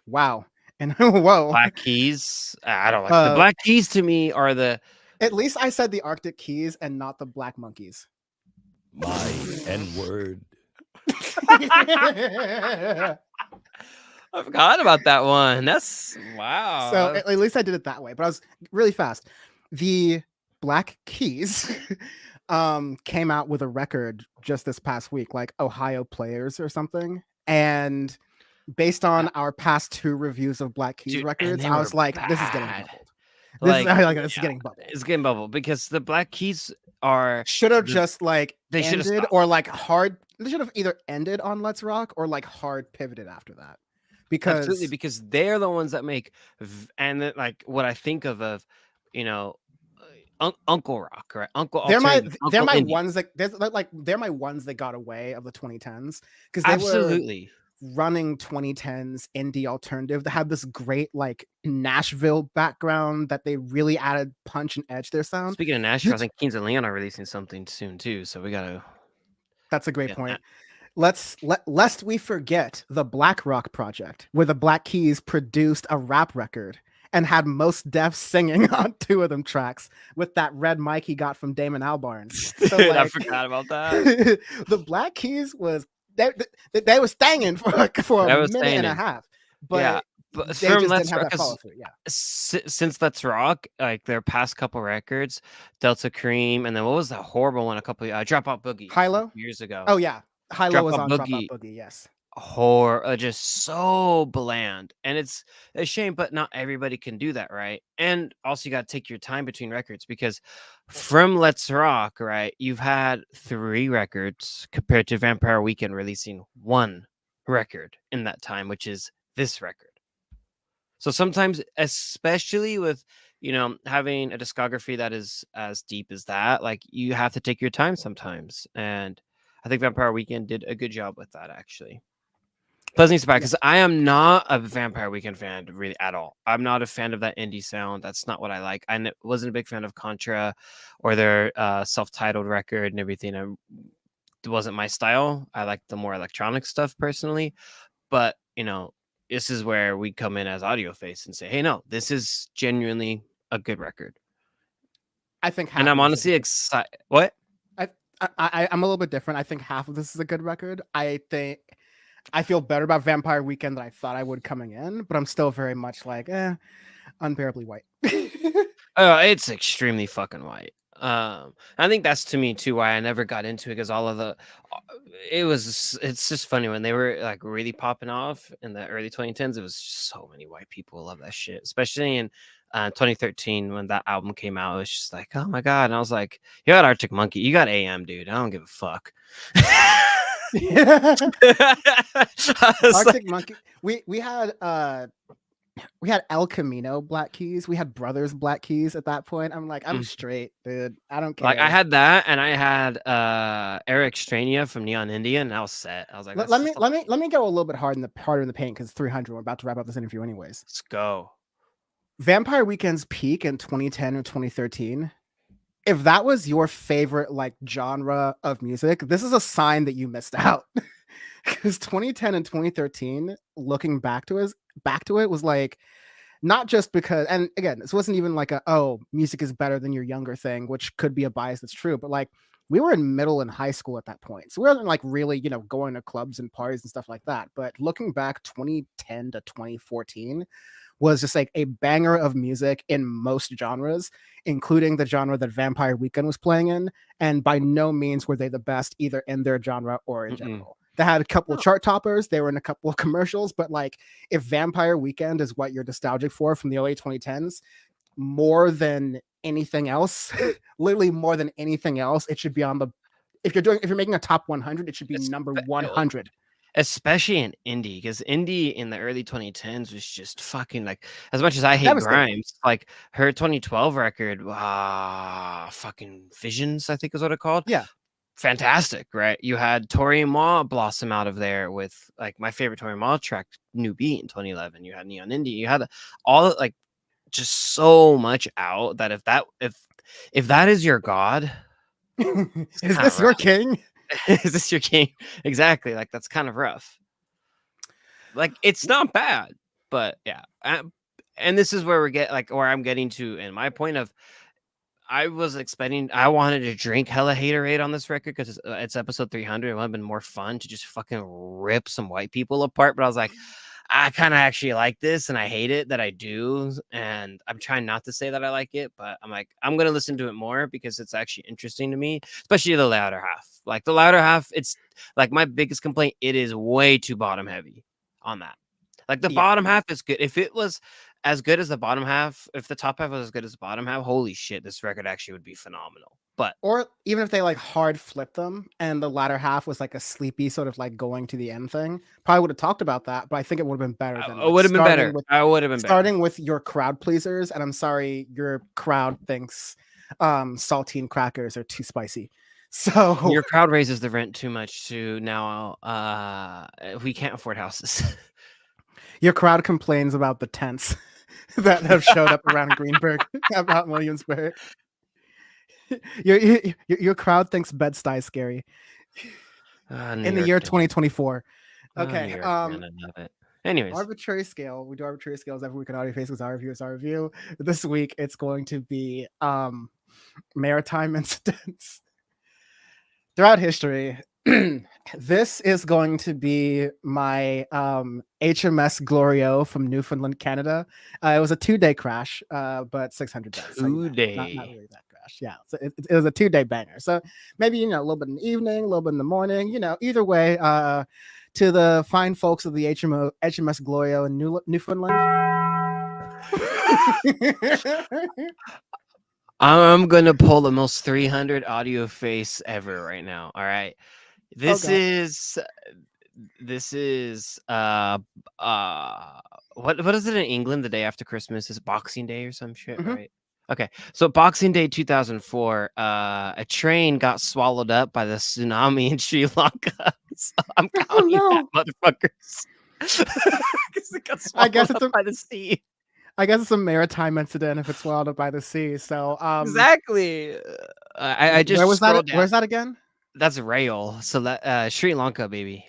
Wow. And whoa. Black Keys. I don't like the Black Keys to me are the. At least I said the Arctic Keys and not the Black Monkeys. My N-word. I forgot about that one. That's wow. So at least I did it that way, but I was really fast. The Black Keys came out with a record just this past week, like Ohio Players or something. And based on our past 2 reviews of Black Keys Dude, and records, they I were was like, this is getting bad. bubbled. This is Like, like this is yeah, getting bubbled. it's getting bubbled because the Black Keys are Should have the- just like they should have ended stopped. or like hard. They should have either ended on Let's Rock or like hard pivoted after that. Absolutely, Because because they're the ones that make, and then, like what I think of, you know, Uncle Rock, right? Uncle they're my Alternative, they're Uncle my Indie. ones that they're my ones that got away of the 2010s because they were Absolutely. running 2010s indie alternative that had this great like Nashville background that they really added punch and edge to their sound. Speaking of Nashville, I think Kings of Leon are releasing something soon too, so we gotta That's a great get point. that. Lest we forget the Black Rock Project, where the Black Keys produced a rap record and had Most Def singing on 2 of them tracks with that red mic he got from Damon Albarn. So Dude, I like, forgot about that. the Black Keys was they was stanging for That a was minute and a stanging. half, Yeah, but but they from just Let's didn't have Rock, that follow through. Yeah, since Let's Rock, like their past couple records, Delta Cream, and then what was that horrible one? A couple Dropout Boogie from Hilo. years ago. Oh yeah, Hilo was Dropout on Dropout Boogie, Boogie. Yes. just so bland, and it's a shame, but not everybody can do that, right? And also, you got to take your time between records because from Let's Rock, right, you've had 3 records compared to Vampire Weekend releasing 1 record in that time, which is this record. So sometimes, especially with, having a discography that is as deep as that, like you have to take your time sometimes. And I think Vampire Weekend did a good job with that, actually. Pleasantly surprised because I am not a Vampire Weekend fan really at all. I'm not a fan of that indie sound. That's not what I like. I wasn't a big fan of Contra or their self-titled record and everything. It wasn't my style. I like the more electronic stuff personally. But, this is where we come in as Audio Face and say, hey, no, this is genuinely a good record. I think, and I'm honestly excited. What? I'm a little bit different. I think half of this is a good record. I think I feel better about Vampire Weekend than I thought I would coming in, but I'm still very much like, unbearably white. Oh, it's extremely fucking white. I think that's to me too why I never got into it, because all of it's just funny when they were like really popping off in the early 2010s. It was just so many white people love that shit, especially in 2013 when that album came out. It was just like, oh my god. And I was like, you got Arctic Monkey, you got AM, dude. I don't give a fuck. Arctic Monkey. We had El Camino Black Keys. We had Brothers Black Keys at that point. I'm like, I'm straight, dude. I don't care. Like I had that, and I had Eric Strania from Neon Indian, and I was set. I was like, let me go a little bit harder in the paint because 300. We're about to wrap up this interview, anyways. Let's go. Vampire Weekend's peak in 2010 or 2013. If that was your favorite like genre of music, this is a sign that you missed out. Because 2010 and 2013, looking back to it was like, not just because, and again, this wasn't even like music is better than your younger thing, which could be a bias that's true, but like we were in middle and high school at that point. So we weren't like really, going to clubs and parties and stuff like that. But looking back 2010 to 2014 was just like a banger of music in most genres, including the genre that Vampire Weekend was playing in. And by no means were they the best either in their genre or in general. They had a couple of chart toppers. They were in a couple of commercials, but like if Vampire Weekend is what you're nostalgic for from the early 2010s, more than anything else, literally more than anything else, it should be on the, if you're making a top 100, it should be number 100. Especially in indie, because indie in the early 2010s was just fucking like, as much as I hate Grimes, like her 2012 record, fucking Visions, I think is what it called. Yeah. Fantastic, right? You had Tori Ma blossom out of there with like my favorite Tori Ma track, New Beat in 2011. You had Neon Indie. You had all like just so much out that if that is your god, is this your king? Is this your king? Exactly. Like that's kind of rough. Like it's not bad, but yeah. And this is where where I'm getting to in my point of, I wanted to drink hella haterade on this record because it's episode 300. It would have been more fun to just fucking rip some white people apart. But I was like, I kind of actually like this, and I hate it that I do, and I'm trying not to say that I like it, but I'm like, I'm gonna listen to it more because it's actually interesting to me, especially the latter half. Like the latter half, it's like my biggest complaint. It is way too bottom heavy on that. Like the Yeah. bottom half is good. If it was as good as the bottom half, if the top half was as good as the bottom half, holy shit, this record actually would be phenomenal. But Or even if they like hard flip them and the latter half was like a sleepy sort of like going to the end thing, probably would have talked about that, but I think it would have been better than it like would have been better. I would have been better. starting with your crowd pleasers. And I'm sorry, your crowd thinks saltine crackers are too spicy. So Your crowd raises the rent too much to now. We can't afford houses. your crowd complains about the tents that have showed up around Greenberg, about Williamsburg. Your crowd thinks Bed-Stuy is scary in the year 2024. Okay. I love it. Anyways, Arbitrary scale. We do arbitrary scales every week on Audio Face. Our review is our review. This week it's going to be maritime incidents throughout history. This is going to be my HMS Glorio from Newfoundland, Canada. It was a 2-day crash, but 600 deaths. So, not really that crash. Yeah, so it was a 2-day banger. So maybe a little bit in the evening, a little bit in the morning. Either way. To the fine folks of the HMS Glorio in Newfoundland. I'm gonna pull the most 300 audio face ever right now. All right. This is what is it in England the day after Christmas? Is it Boxing Day or some shit, right? Okay. So Boxing Day 2004, a train got swallowed up by the tsunami in Sri Lanka. So I'm counting that, motherfuckers. It got swallowed up by the sea. I guess it's a maritime incident if it's swallowed up by the sea. So exactly. I just where was that? Where's that again? That's rail. So that Sri Lanka, baby.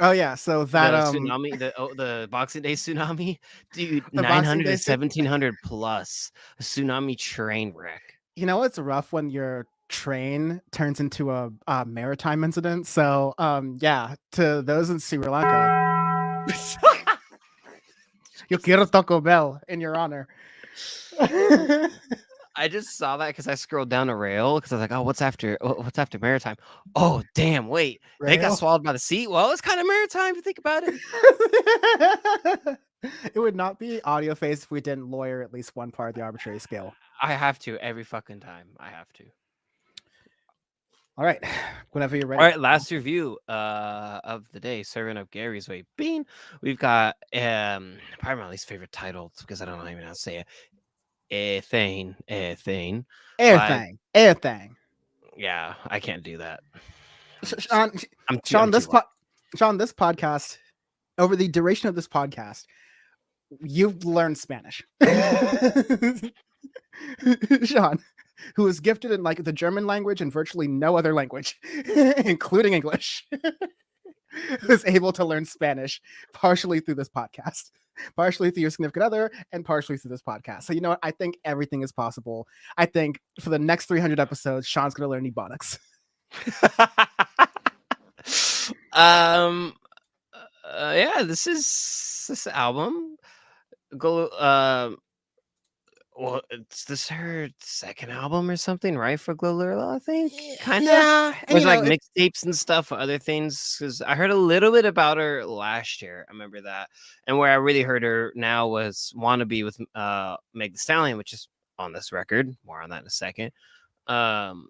Oh yeah, so that tsunami, the Boxing Day tsunami, dude, 900 to 1700 plus a tsunami train wreck. It's rough when your train turns into a maritime incident. So yeah, to those in Sri Lanka, yo quiero Taco Bell in your honor. I just saw that because I scrolled down a rail because I was like, oh, what's after maritime? Oh, damn, wait. Rail? They got swallowed by the sea? Well, it's kind of maritime if you think about it. It would not be audio phase if we didn't lawyer at least one part of the arbitrary scale. I have to every fucking time. I have to. All right. Whenever you're ready. All right, last review of the day, serving up Gary's Way Bean. We've got probably my least favorite title because I don't even know how to say it. Airthane. Yeah, I can't do that. Sean, this podcast, over the duration of this podcast, you've learned Spanish. Sean, who is gifted in like the German language and virtually no other language, including English, is able to learn Spanish partially through this podcast. Partially through your significant other and partially through this podcast. So you know what? I think everything is possible. I think for the next 300 episodes, Sean's going to learn Ebonics. Yeah, this album. Well, it's this her second album or something, right? For GloRilla, I think. Kind of. Yeah. There's like mixtapes and stuff, other things. Because I heard a little bit about her last year. I remember that. And where I really heard her now was Wannabe with Meg Thee Stallion, which is on this record. More on that in a second. One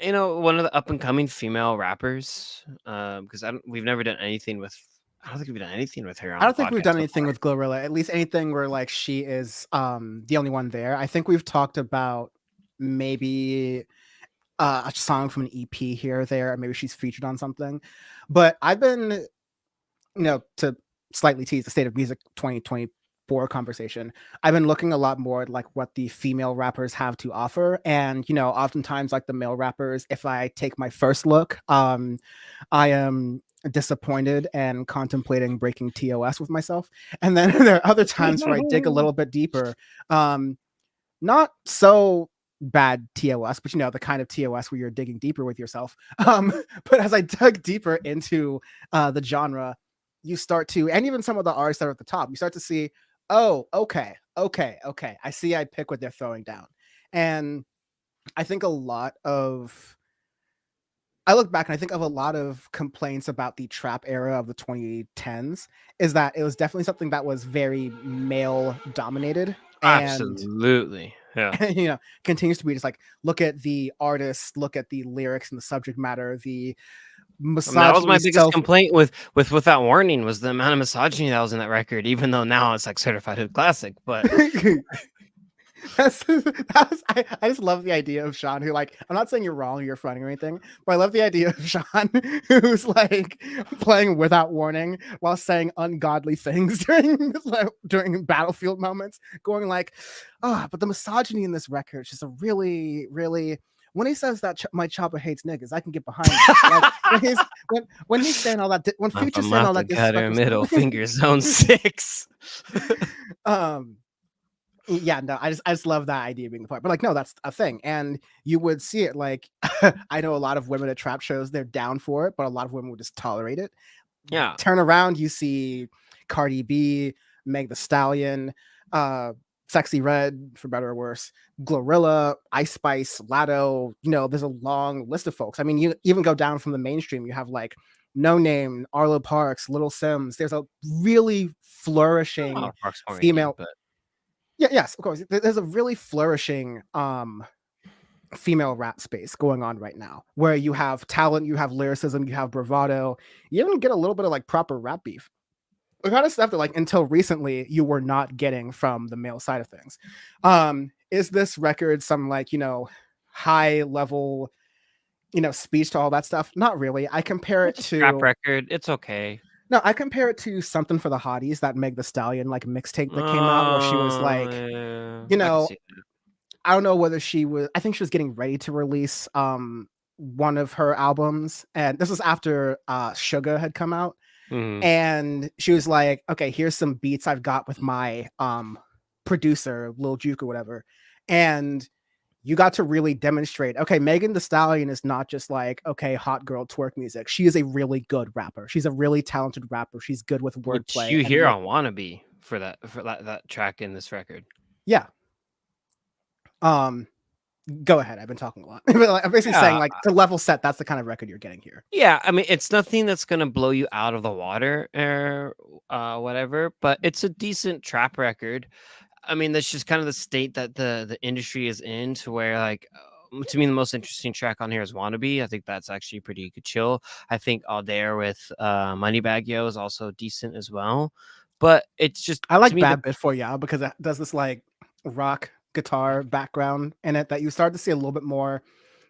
of the up and coming female rappers. Because we've never done anything with. I don't think we've done anything with her. I don't think we've done anything with GloRilla. At least anything where like she is the only one there. I think we've talked about maybe a song from an EP here or there. Or maybe she's featured on something. But I've been, to slightly tease the State of Music 2024 conversation, I've been looking a lot more at like what the female rappers have to offer. And, oftentimes like the male rappers, if I take my first look, I am disappointed and contemplating breaking TOS with myself. And then there are other times where I dig a little bit deeper. Not so bad TOS, but the kind of TOS where you're digging deeper with yourself. But as I dug deeper into the genre, you start to, and even some of the artists that are at the top, you start to see, oh, okay, I see, I pick what they're throwing down. And I think I look back and I think of a lot of complaints about the trap era of the 2010s is that it was definitely something that was very male dominated, and Absolutely. Yeah. continues to be just like, look at the artists, look at the lyrics and the subject matter, the misogyny. That was my biggest complaint with Without Warning, was the amount of misogyny that was in that record, even though now it's like certified hood classic. But I just love the idea of Sean, who, like, I'm not saying you're wrong or you're fronting or anything, but I love the idea of Sean who's like playing Without Warning while saying ungodly things during battlefield moments, going like, but the misogyny in this record is just a really, really. When he says that my chopper hates niggas, I can get behind it. Like, when he's saying all that, when Future's saying all that, cut her middle finger zone 6. Yeah, no, I just love that idea being the part. But like, no, that's a thing. And you would see it like, I know a lot of women at trap shows, they're down for it, but a lot of women would just tolerate it. Yeah. Turn around, you see Cardi B, Meg the Stallion, Sexy Red, for better or worse, GloRilla, Ice Spice, Latto. There's a long list of folks. I mean, you even go down from the mainstream, you have like No Name, Arlo Parks, Little Sims. There's a really flourishing female. Yes, of course. There's a really flourishing female rap space going on right now, where you have talent, you have lyricism, you have bravado, you even get a little bit of like proper rap beef. The kind of stuff that, like, until recently you were not getting from the male side of things. Is this record some like, high level, speech to all that stuff? Not really. I compare it to rap record. It's okay. No, I compare it to Something for the Hotties, that Meg the Stallion like mixtape that came out, where she was like, I don't know whether I think she was getting ready to release one of her albums, and this was after Sugar had come out. And she was like, okay, here's some beats I've got with my producer, Lil Juke or whatever. And you got to really demonstrate, okay, Megan Thee Stallion is not just like, okay, hot girl twerk music. She is a really good rapper. She's a really talented rapper. She's good with wordplay. Which you hear on Wannabe for that track in this record. Yeah. Go ahead. I've been talking a lot. But I'm basically saying, like, to level set, that's the kind of record you're getting here. Yeah, I mean, it's nothing that's gonna blow you out of the water or whatever, but it's a decent trap record. I mean, that's just kind of the state that the industry is in, to where, like, to me, the most interesting track on here is Wannabe. I think that's actually pretty good chill. I think All Dare with Moneybag Yo is also decent as well. But it's just, I like Bad Bit for Ya because it does this like rock guitar background in it that you start to see a little bit more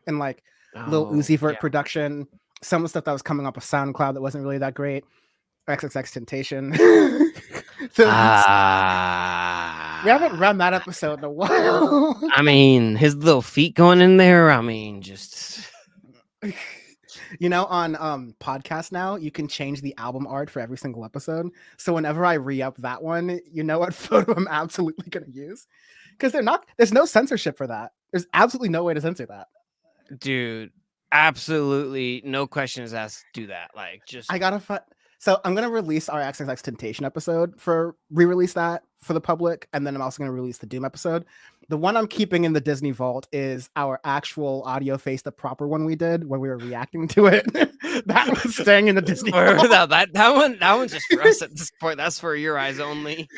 in like Lil Uzi Vert production. Some of the stuff that was coming up with SoundCloud that wasn't really that great. XXXTentacion. We haven't run that episode in a while. I mean, his little feet going in there. I mean, just on podcast now, you can change the album art for every single episode. So whenever I re-up that one, you know what photo I'm absolutely gonna use? Because there's no censorship for that. There's absolutely no way to censor that. Dude, absolutely no questions asked. Do that. Like, just So I'm gonna release our XXXTentacion episode re-release that for the public, and then I'm also gonna release the Doom episode. The one I'm keeping in the Disney vault is our actual audio face, the proper one we did when we were reacting to it. That was staying in the Disney vault. that one's just for us at this point. That's for your eyes only.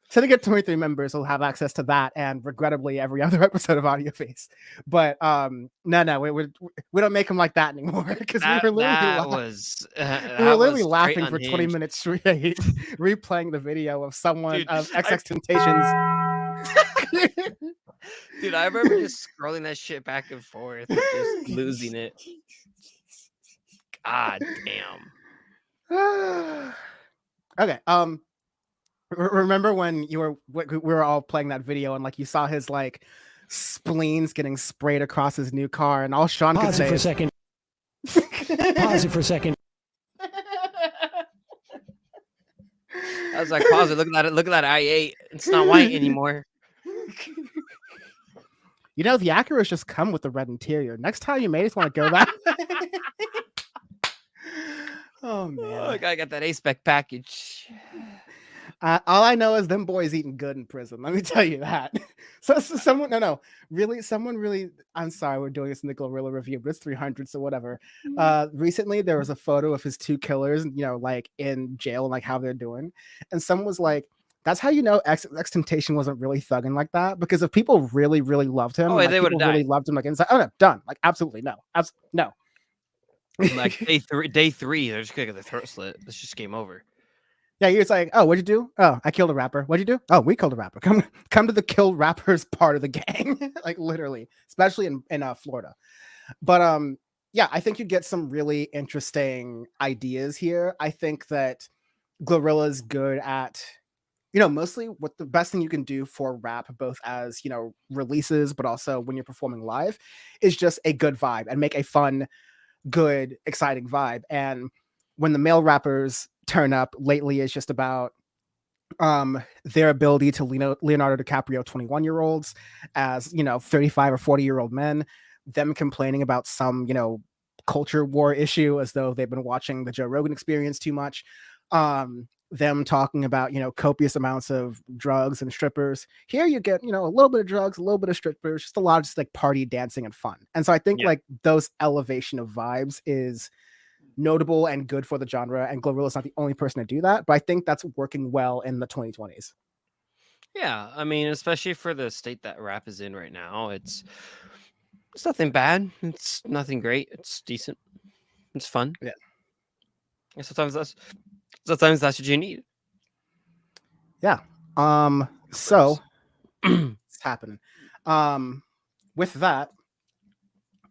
Syndicate 23 members will have access to that, and regrettably every other episode of Audio Face. But no, we don't make them like that anymore, because we were literally laughing for 20 minutes straight, replaying the video of someone of XXXTentacion's. Dude, I remember just scrolling that shit back and forth, just losing it. God damn. Okay. Remember when we were all playing that video and like you saw his like spleens getting sprayed across his new car, and all Sean could say Pause it for a second. I was like, pause it. Look at that i8. It's not white anymore. The Acuras just come with the red interior. Next time you may just want to go that way. Oh man. I got that A-spec package. All I know is them boys eating good in prison. Let me tell you that. So someone, someone really. I'm sorry, we're doing this in the GloRilla review, but it's 300, so whatever. Recently there was a photo of his two killers, like in jail, and like how they're doing, and someone was like, "That's how you know X-Temptation wasn't really thugging like that, because if people really, really loved him, Oh, like they would've people really died. loved him, like inside, oh no, done, like absolutely no, no." Like day three, they're just gonna get their throat slit. It's just game over. Yeah, you're just like, oh, what'd you do? Oh, I killed a rapper. What'd you do? Oh, we killed a rapper. Come to the kill rappers part of the gang, like literally, especially in Florida. But yeah, I think you get some really interesting ideas here. I think that GloRilla is good at, mostly what the best thing you can do for rap, both as releases, but also when you're performing live, is just a good vibe and make a fun, good, exciting vibe. And when the male rappers turn up lately, is just about their ability to Leonardo DiCaprio 21-year-olds as 35 or 40-year-old men, them complaining about some culture war issue as though they've been watching the Joe Rogan Experience too much, them talking about copious amounts of drugs and strippers. Here you get a little bit of drugs, a little bit of strippers, just a lot of just like party dancing and fun. And so I think like those elevation of vibes is notable and good for the genre, and GloRilla's not the only person to do that, but I think that's working well in the 2020s. Yeah, I mean, especially for the state that rap is in right now, it's nothing bad. It's nothing great. It's decent. It's fun. Yeah. And sometimes that's what you need. Yeah. So it's happening. With that,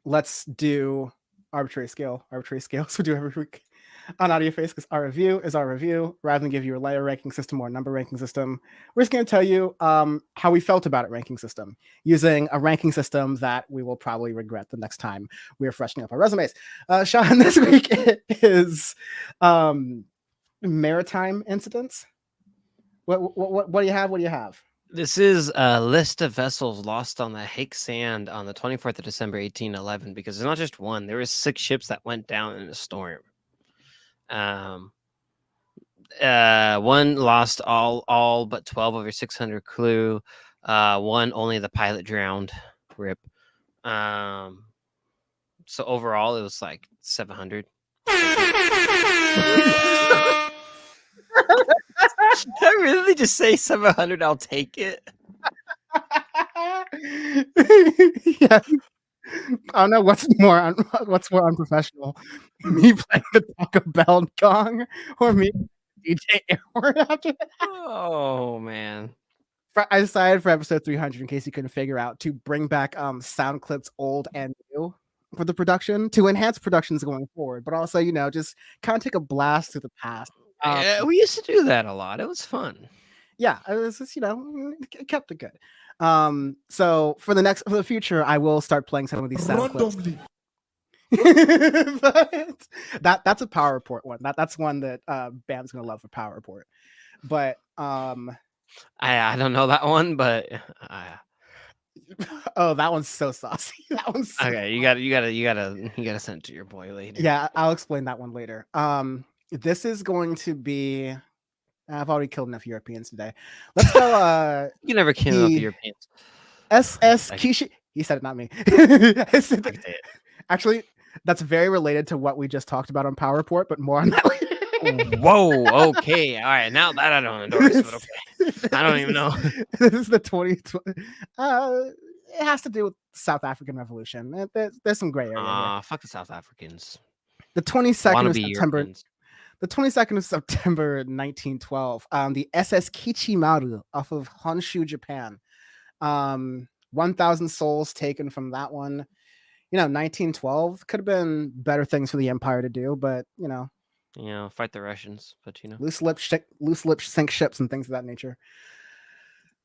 let's do arbitrary scale. Arbitrary scales we do every week on Audio Face, because our review is our review. Rather than give you a layer ranking system or a number ranking system, we're just going to tell you how we felt about it ranking system, using a ranking system that we will probably regret the next time we're freshening up our resumes. Sean, this week it is maritime incidents. What do you have? What do you have? This is a list of vessels lost on the Hake Sand on the 24th of December, 1811, because there's not just one. There was 6 ships that went down in a storm. One lost all but 12 over 600 crew. One, only the pilot drowned. Rip. So overall, it was like 700. Did I really just say 700? I'll take it. Yeah. I don't know what's more unprofessional, me playing the Taco Bell gong or me DJ Airword after that. Oh man. I decided for episode 300, in case you couldn't figure out, to bring back sound clips old and new for the production to enhance productions going forward, but also just kind of take a blast through the past. We used to do that a lot. It was fun. Yeah, it was just it kept it good. So for the future, I will start playing some of these sound clips. But that's a Power Report one. That's one that Bam's gonna love for Power Report. But I don't know that one, but oh, that one's so saucy. That one's so okay. You gotta send it to your boy later. Yeah, I'll explain that one later. This is going to be. I've already killed enough Europeans today. Let's go. You can never kill enough Europeans. SS Kishi. He said it, not me. Actually, that's very related to what we just talked about on Power Report, but more on that later. Whoa, okay. All right. Now that I don't endorse, but okay. I don't even know. This is the 2020. It has to do with South African Revolution. There's some gray area. Fuck the South Africans. The 22nd of September. Europeans. The 22nd of September 1912, the SS Kichimaru off of Honshu, Japan. 1,000 souls taken from that one. 1912 could have been better things for the Empire to do, but fight the Russians, but loose lips sink ships and things of that nature.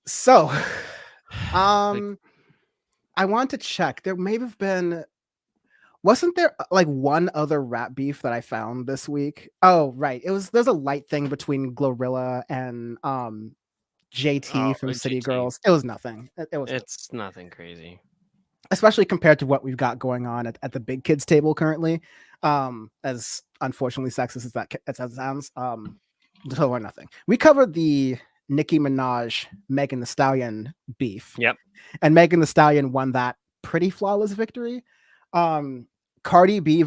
So, I want to check. There may have been. Wasn't there like one other rap beef that I found this week? Oh, right. There's a light thing between GloRilla and JT from City JT. Girls. It was nothing. It's nothing crazy. especially compared to what we've got going on at the big kids table currently. As unfortunately sexist as that sounds, little or nothing. We covered the Nicki Minaj, Megan Thee Stallion beef. Yep. And Megan Thee Stallion won that pretty flawless victory. Cardi B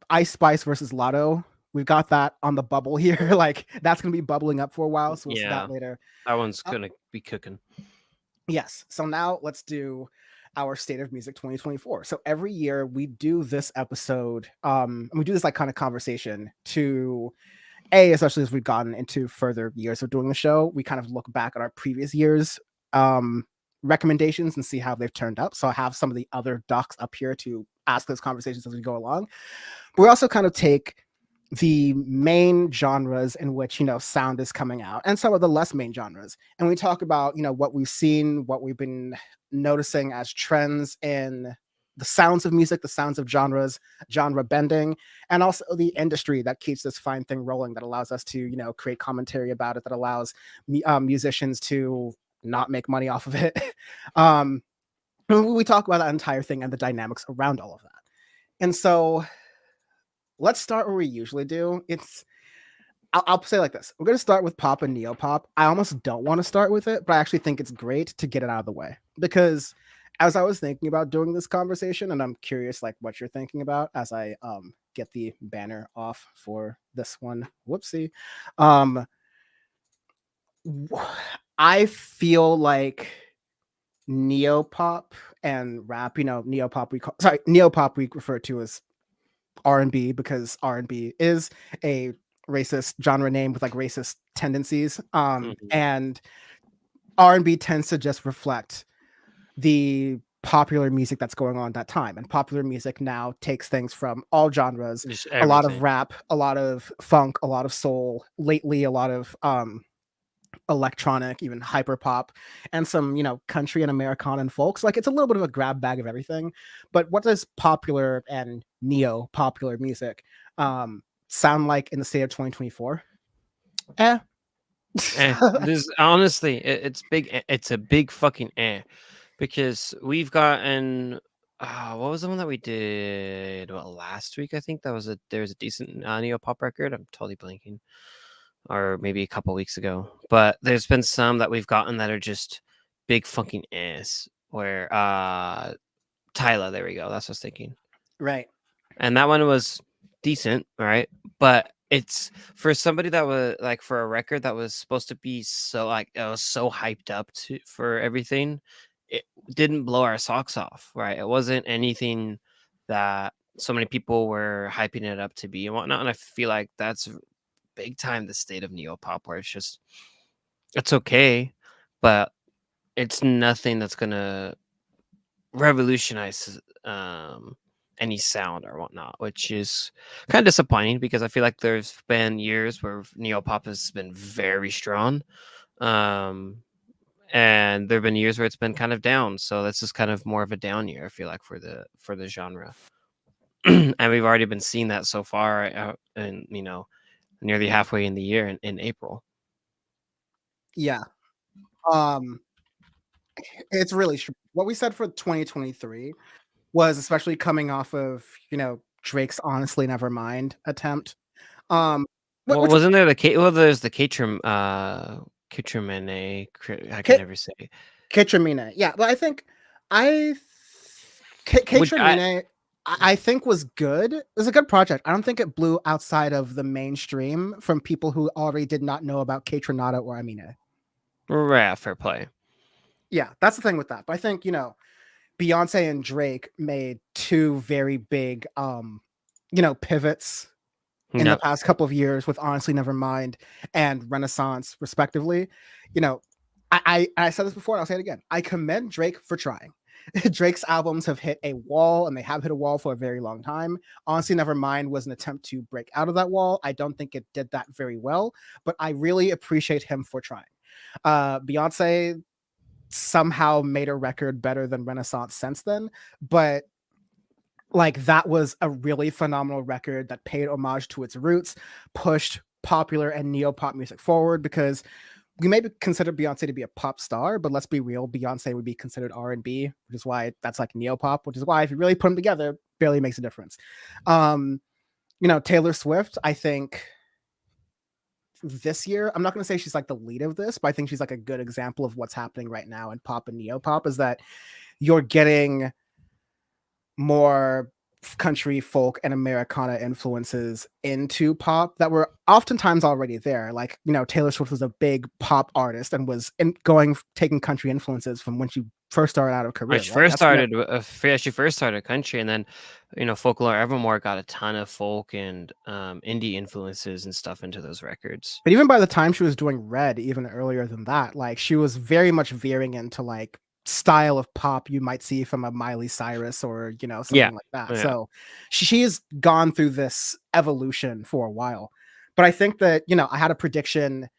Ice Spice versus Lotto. We've got that on the bubble here. Like that's gonna be bubbling up for a while, so we'll see that later. That one's gonna be cooking. Yes. So now let's do our State of Music 2024. So every year we do this episode, and we do this like kind of conversation to especially as we've gotten into further years of doing the show, we kind of look back at our previous years recommendations and see how they've turned up. So I have some of the other docs up here to ask those conversations as we go along. But we also kind of take the main genres in which, sound is coming out and some of the less main genres. And we talk about, what we've seen, what we've been noticing as trends in the sounds of music, the sounds of genres, genre bending, and also the industry that keeps this fine thing rolling, that allows us to, create commentary about it, that allows musicians to not make money off of it. We talk about that entire thing and the dynamics around all of that. And so let's start where we usually do. I'll say like this. We're going to start with pop and neo-pop. I almost don't want to start with it, but I actually think it's great to get it out of the way. Because as I was thinking about doing this conversation, and I'm curious like what you're thinking about as I get the banner off for this one. Whoopsie. I feel like neo-pop and rap, neo-pop we refer to as R&B, because R&B is a racist genre name with like racist tendencies. And R&B tends to just reflect the popular music that's going on at that time. And popular music now takes things from all genres, a lot of rap, a lot of funk, a lot of soul, lately a lot of electronic, even hyper pop, and some country and Americana and folks. Like it's a little bit of a grab bag of everything. But what does popular and neo popular music sound like in the state of 2024? This honestly, it's big. It's a big fucking because we've gotten what was the one that we did last week? I think there's a decent neo pop record. I'm totally blanking. Or maybe a couple weeks ago, but there's been some that we've gotten that are just big fucking ass. Where Tyla, there we go. That's what I was thinking. Right. And that one was decent, right? But it's for somebody that was like for a record that was supposed to be so like it was so hyped up for everything. It didn't blow our socks off, right? It wasn't anything that so many people were hyping it up to be and whatnot. And I feel like that's big time the state of neo-pop, where it's okay, but it's nothing that's gonna revolutionize any sound or whatnot, which is kind of disappointing because I feel like there's been years where neo-pop has been very strong, and there have been years where it's been kind of down, so this is kind of more of a down year, I feel like, for the genre. And we've already been seeing that so far, and nearly halfway in the year in April. Yeah. It's really true. What we said for 2023 was, especially coming off of, Drake's Honestly Nevermind attempt. Well, wasn't there there's the Katramine, I can never say. Katramine. Yeah, but I think Katramine I think was good. It was a good project. I don't think it blew outside of the mainstream from people who already did not know about Katranada or Amine. Right, fair play. Yeah, that's the thing with that. But I think, Beyonce and Drake made two very big pivots in the past couple of years with Honestly Nevermind and Renaissance, respectively. I said this before and I'll say it again. I commend Drake for trying. Drake's albums have hit a wall, and they have hit a wall for a very long time. Honestly Nevermind was an attempt to break out of that wall. I don't think it did that very well, but I really appreciate him for trying. Beyonce somehow made a record better than Renaissance since then, but like that was a really phenomenal record that paid homage to its roots, pushed popular and neo-pop music forward, because we may consider Beyonce to be a pop star, but let's be real, Beyonce would be considered R&B, which is why that's like neo-pop, which is why if you really put them together, barely makes a difference. Taylor Swift, I think this year, I'm not going to say she's like the lead of this, but I think she's like a good example of what's happening right now in pop and neo-pop, is that you're getting more country, folk, and Americana influences into pop that were oftentimes already there. Like, Taylor Swift was a big pop artist and was taking country influences from when she first started out of career. She Right? first started, she first started country, and then Folklore Evermore got a ton of folk and indie influences and stuff into those records. But even by the time she was doing Red, even earlier than that, like she was very much veering into like style of pop you might see from a Miley Cyrus or something like that. Yeah. So she's gone through this evolution for a while. But I think that I had a prediction,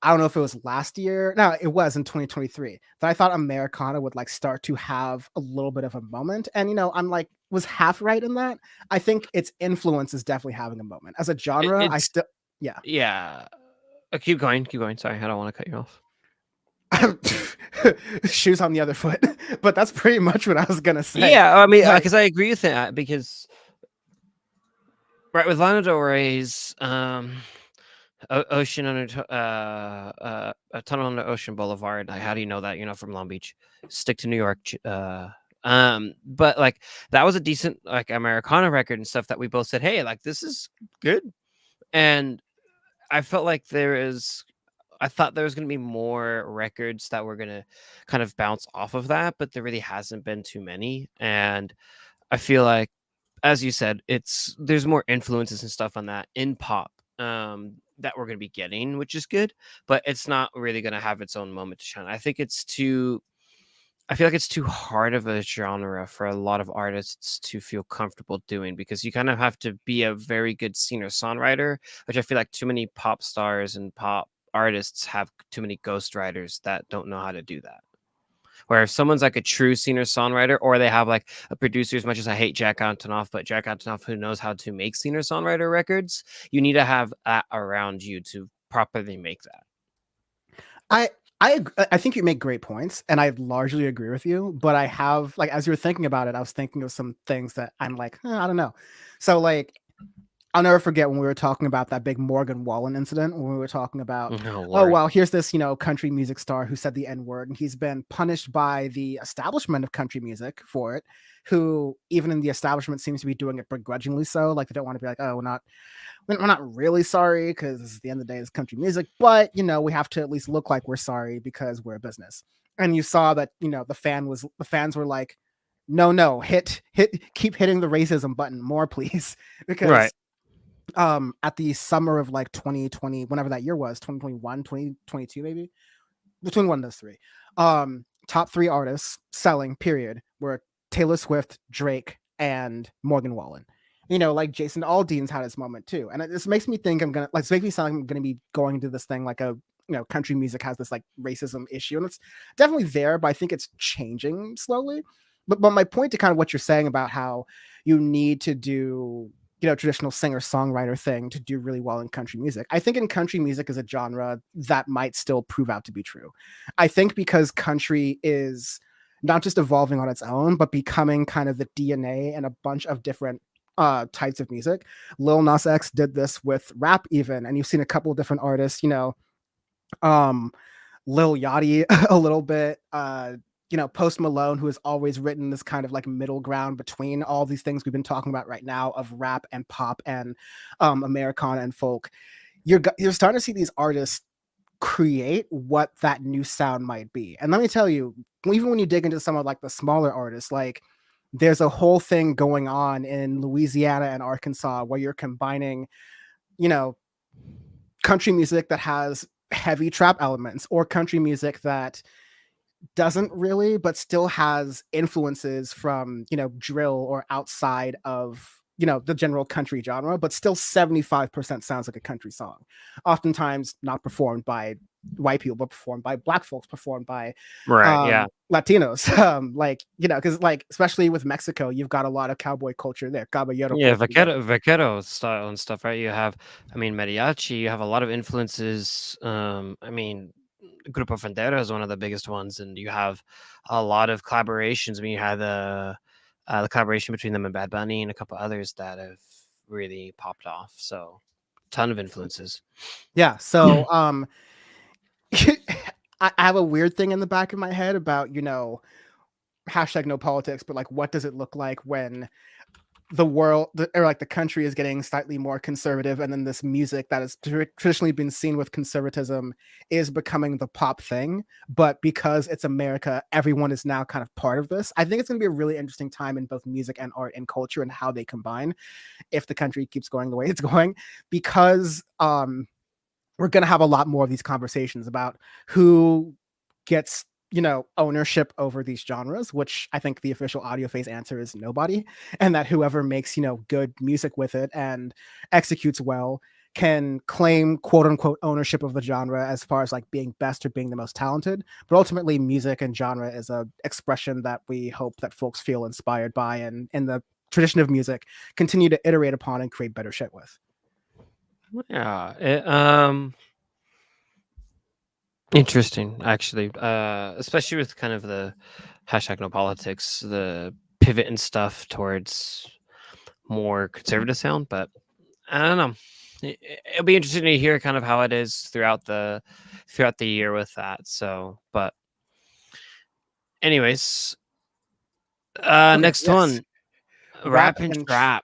I don't know if it was last year, no, it was in 2023, that I thought Americana would like start to have a little bit of a moment. And I'm like, was half right in that. I think its influence is definitely having a moment as a genre. I still keep going, sorry, I don't want to cut you off. Shoes on the other foot. But that's pretty much what I was gonna say. Yeah, I mean, because I agree with that, because right with Lana Del Rey's Ocean Under a Tunnel Under Ocean Boulevard. Like, how do you know that? From Long Beach. Stick to New York. But like that was a decent like Americana record and stuff that we both said, hey, like this is good. And I felt like I thought there was going to be more records that were going to kind of bounce off of that, but there really hasn't been too many. And I feel like, as you said, there's more influences and stuff on that in pop that we're going to be getting, which is good, but it's not really going to have its own moment to shine. I feel like it's too hard of a genre for a lot of artists to feel comfortable doing, because you kind of have to be a very good singer-songwriter, which I feel like too many pop stars and pop artists have too many ghostwriters that don't know how to do that. Where if someone's like a true singer-songwriter, or they have like a producer, as much as I hate Jack Antonoff, but Jack Antonoff who knows how to make singer-songwriter records, you need to have that around you to properly make that. I think you make great points, and I largely agree with you. But I have, like, as you were thinking about it, I was thinking of some things that I'm like, I don't know. So like, I'll never forget when we were talking about that big Morgan Wallen incident, when we were talking about, well, here's this, country music star who said the N-word, and he's been punished by the establishment of country music for it, who even in the establishment seems to be doing it begrudgingly so. Like, they don't want to be like, oh, we're not really sorry because at the end of the day it's country music, but we have to at least look like we're sorry because we're a business. And you saw that, the fans were like, no, keep hitting the racism button more, please. Because right. At the summer of like 2020, whenever that year was, 2021, 2022, maybe between one of those three, top three artists selling period were Taylor Swift, Drake, and Morgan Wallen. Like Jason Aldean's had his moment too. And this makes me think sound like I'm going to be going into this thing like country music has this like racism issue, and it's definitely there, but I think it's changing slowly. But my point to kind of what you're saying about how you need to do traditional singer-songwriter thing to do really well in country music. I think in country music as a genre, that might still prove out to be true. I think because country is not just evolving on its own, but becoming kind of the DNA and a bunch of different types of music. Lil Nas X did this with rap even, and you've seen a couple of different artists, Lil Yachty a little bit, Post Malone, who has always written this kind of like middle ground between all these things we've been talking about right now of rap and pop and Americana and folk. You're starting to see these artists create what that new sound might be. And let me tell you, even when you dig into some of like the smaller artists, like there's a whole thing going on in Louisiana and Arkansas where you're combining, country music that has heavy trap elements, or country music that doesn't really, but still has influences from, drill or outside of, the general country genre, but still 75% sounds like a country song. Oftentimes not performed by white people, but performed by black folks, performed by Right. Yeah. Latinos. Like, you know, because like especially with Mexico, you've got a lot of cowboy culture there, caballero Yeah, culture there. vaquero style and stuff, right? You have, I mean, mariachi. You have a lot of influences. I mean, Grupo Frontera is one of the biggest ones, and you have a lot of collaborations. I mean, you had the collaboration between them and Bad Bunny and a couple others that have really popped off. So, ton of influences. Yeah. So I have a weird thing in the back of my head about, you know, hashtag no politics, but like what does it look like when the world or like the country is getting slightly more conservative, and then this music that has traditionally been seen with conservatism is becoming the pop thing, but because it's America, everyone is now kind of part of this. I think it's going to be a really interesting time in both music and art and culture and how they combine if the country keeps going the way it's going, because we're going to have a lot more of these conversations about who gets, you know, ownership over these genres, which I think the official audio phase answer is nobody, and that whoever makes, you know, good music with it and executes well can claim quote unquote ownership of the genre as far as like being best or being the most talented. But ultimately music and genre is a expression that we hope that folks feel inspired by, and in the tradition of music continue to iterate upon and create better shit with. Yeah. Interesting, actually, especially with kind of the hashtag no politics, the pivot and stuff towards more conservative sound. But I don't know. It'll be interesting to hear kind of how it is throughout the year with that. So, but anyways, Okay, next yes. one, rap and and trap.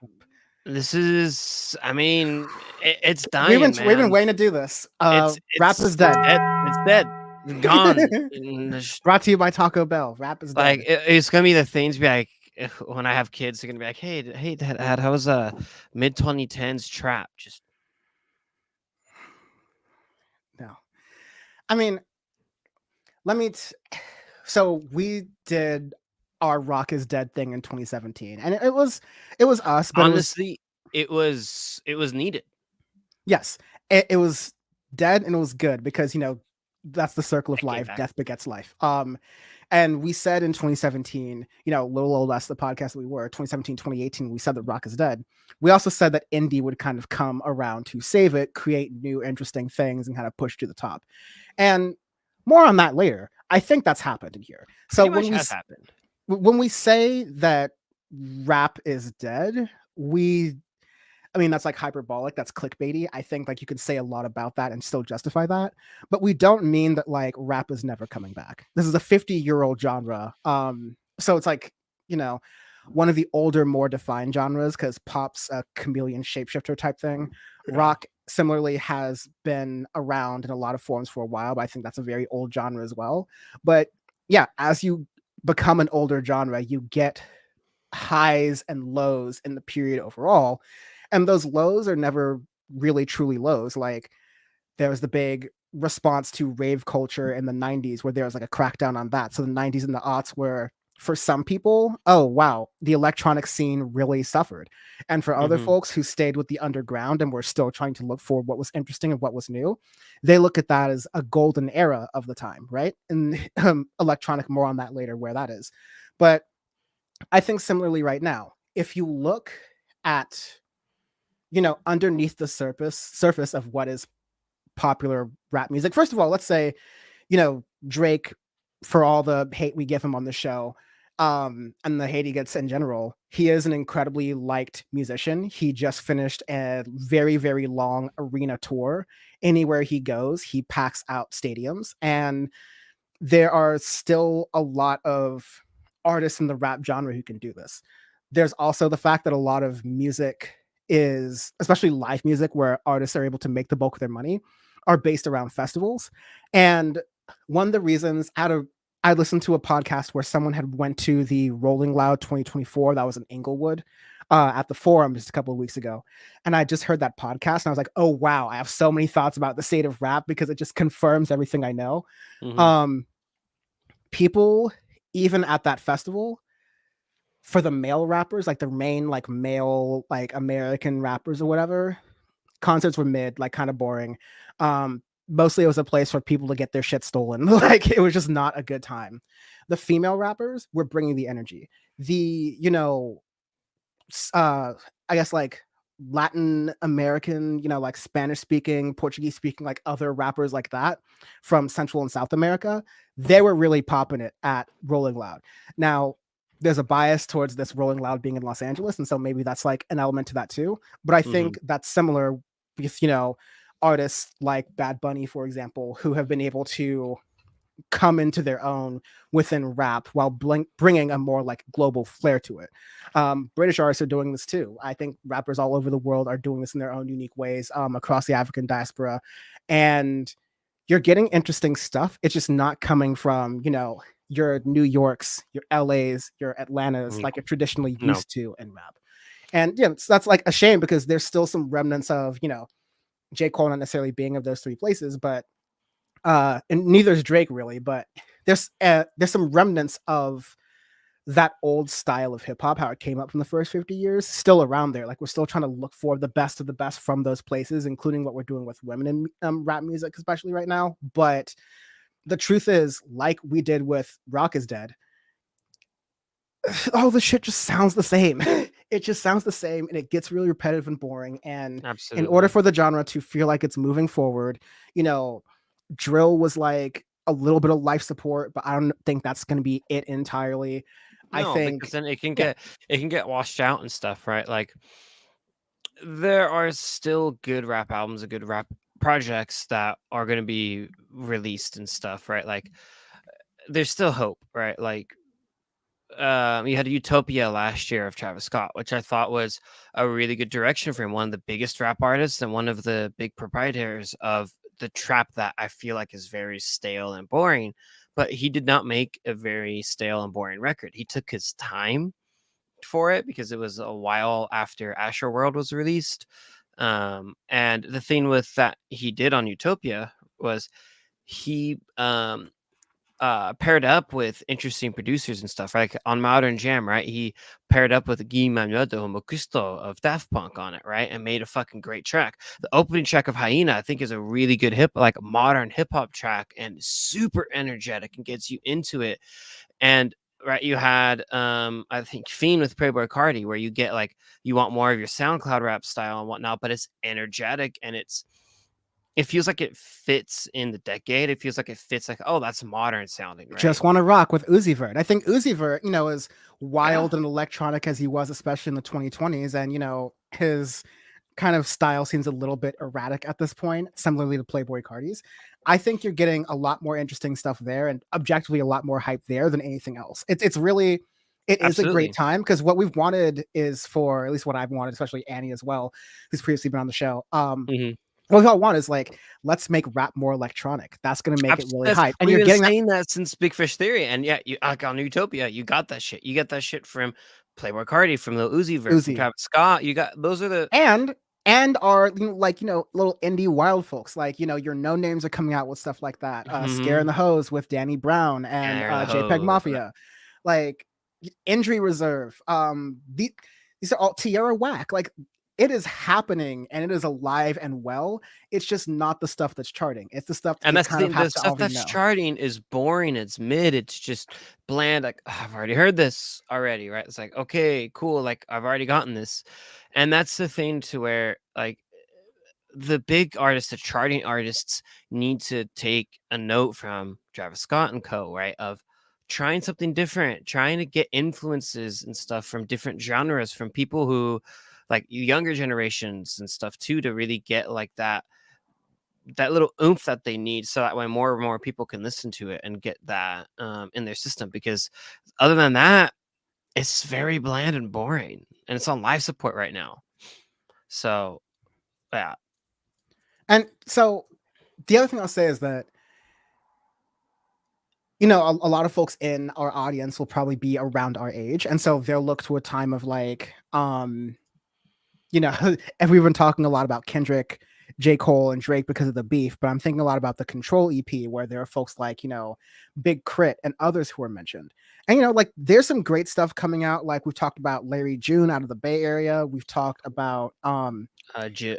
This is, I mean, it's we've dying, been man. waiting to do this. It's Rap is dead. It's dead. It's gone. And there's- Brought to you by Taco Bell. Rap is like dead. it's gonna be the things be like when I have kids, they're gonna be like, hey, Dad, how was mid 2010s trap? Just No, I mean, let me. So we did our Rock is Dead thing in 2017, and it was us, but honestly, it was needed. yes, it was dead and it was good because, you know, that's the circle of It came life. back. Death begets life. And we said in 2017, you know, little less the podcast that we were 2017, 2018, we said that Rock is dead. We also said that indie would kind of come around to save it, create new interesting things, and kind of push to the top. And more on that later. I think that's happened in here. So Pretty much has happened. when we say that rap is dead, I mean, that's like hyperbolic, that's clickbaity. I think like you could say a lot about that and still justify that, but we don't mean that like rap is never coming back. This is a 50-year-old genre. So it's like, you know, one of the older, more defined genres, because pop's a chameleon shapeshifter type thing. Rock similarly has been around in a lot of forms for a while, but I think that's a very old genre as well. But yeah, as you become an older genre, you get highs and lows in the period overall, and those lows are never really truly lows. Like there was the big response to rave culture in the 90s where there was like a crackdown on that. So the 90s and the aughts were, for some people, oh wow, the electronic scene really suffered. And for other Mhm. folks who stayed with the underground and were still trying to look for what was interesting and what was new, they look at that as a golden era of the time, right? And electronic, more on that later where that is. But I think similarly right now, if you look at, you know, underneath the surface of what is popular rap music. First of all, let's say, you know, Drake, for all the hate we give him on the show, and the hate he gets in general, he is an incredibly liked musician. He just finished a very, very long arena tour. Anywhere he goes, he packs out stadiums. And there are still a lot of artists in the rap genre who can do this. There's also the fact that a lot of music is, especially live music, where artists are able to make the bulk of their money, are based around festivals. And one of the reasons I listened to a podcast where someone had went to the Rolling Loud 2024 that was in Inglewood at the Forum just a couple of weeks ago, and I just heard that podcast and I was like, oh wow, I have so many thoughts about the state of rap because it just confirms everything I know. Mhm. People even at that festival, for the male rappers, like the main like male like American rappers or whatever, concerts were mid, like kind of boring. mostly it was a place for people to get their shit stolen. Like it was just not a good time. The female rappers were bringing the energy. The, I guess like Latin American, like Spanish speaking, Portuguese speaking, like other rappers like that from Central and South America, they were really popping it at Rolling Loud. Now, there's a bias towards this Rolling Loud being in Los Angeles, and so maybe that's like an element to that too. But I think that's similar with, artists like Bad Bunny, for example, who have been able to come into their own within rap while bringing a more like global flair to it. British artists are doing this too. I think rappers all over the world are doing this in their own unique ways across the African diaspora. And you're getting interesting stuff. It's just not coming from, your New Yorks, your LAs, your Atlantas, like you're traditionally used to in rap. And so that's like a shame because there's still some remnants of, J. Cole not necessarily being of those three places, but and neither is Drake really, but there's some remnants of that old style of hip hop, how it came up from the first 50 years, still around there. Like we're still trying to look for the best of the best from those places, including what we're doing with women in rap music, especially right now. But the truth is, like we did with Rock is Dead, all the shit just sounds the same. It just sounds the same and it gets really repetitive and boring. And in order for the genre to feel like it's moving forward, drill was like a little bit of life support, but I don't think that's going to be it entirely. No, I think because then it can get washed out and stuff, right? Like there are still good rap albums and good rap projects that are going to be released and stuff, right? Like there's still hope, right? Like you had Utopia last year of Travis Scott, which I thought was a really good direction for him. One of the biggest rap artists and one of the big proprietors of the trap that I feel like is very stale and boring. But he did not make a very stale and boring record. He took his time for it because it was a while after Asher World was released. And the thing with that he did on Utopia was he paired up with interesting producers and stuff. Like on Modern Jam, right? He paired up with Guy Manuel de Homocristo of Daft Punk on it, right? And made a fucking great track. The opening track of Hyena, I think, is a really good modern hip hop track and super energetic and gets you into it. And right, you had I think Fiend with Playboy Cardi, where you get like you want more of your SoundCloud rap style and whatnot, but it's energetic and it feels like it fits in the decade. It feels like it fits like, oh, that's modern sounding, right? Just Want to Rock with Uzi Vert. I think Uzi Vert, is wild and electronic as he was, especially in the 2020s. And, his kind of style seems a little bit erratic at this point, similarly to Playboy Cardi's. I think you're getting a lot more interesting stuff there and objectively a lot more hype there than anything else. It's really, it is a great time because what we've wanted is for, at least what I've wanted, especially Annie as well, who's previously been on the show. What we all want is like, let's make rap more electronic. That's going to make it really hype. And you're getting that since Big Fish Theory. And yeah, you like on Utopia, you got that shit. You get that shit from Playboy Cardi, from the Uzi Vert, from Travis Scott. You got those are the and our little indie wild folks, like your no names are coming out with stuff like that. Scare in the Hose with Danny Brown and JPEG Mafia, like Injury Reserve. These are all Tierra Whack. Like it is happening and it is alive and well. It's just not the stuff that's charting. It's the stuff and that's the stuff that's charting is boring. It's mid. It's just bland. Like I've already heard this already, right? It's like, okay, cool. Like I've already gotten this. And that's the thing to where like the big artists, the charting artists need to take a note from Travis Scott and co, right? Of trying something different, trying to get influences and stuff from different genres, from people who like younger generations and stuff too, to really get like that little oomph that they need, so that way more and more people can listen to it and get that in their system. Because other than that, it's very bland and boring, and it's on life support right now. So, yeah. And so the other thing I'll say is that, a lot of folks in our audience will probably be around our age. And so they'll look to a time of like, and we've been talking a lot about Kendrick, J. Cole, and Drake because of the beef, but I'm thinking a lot about the Control EP, where there are folks like, Big Crit and others who are mentioned. And, like there's some great stuff coming out. Like we've talked about Larry June out of the Bay Area. We've talked about Jid.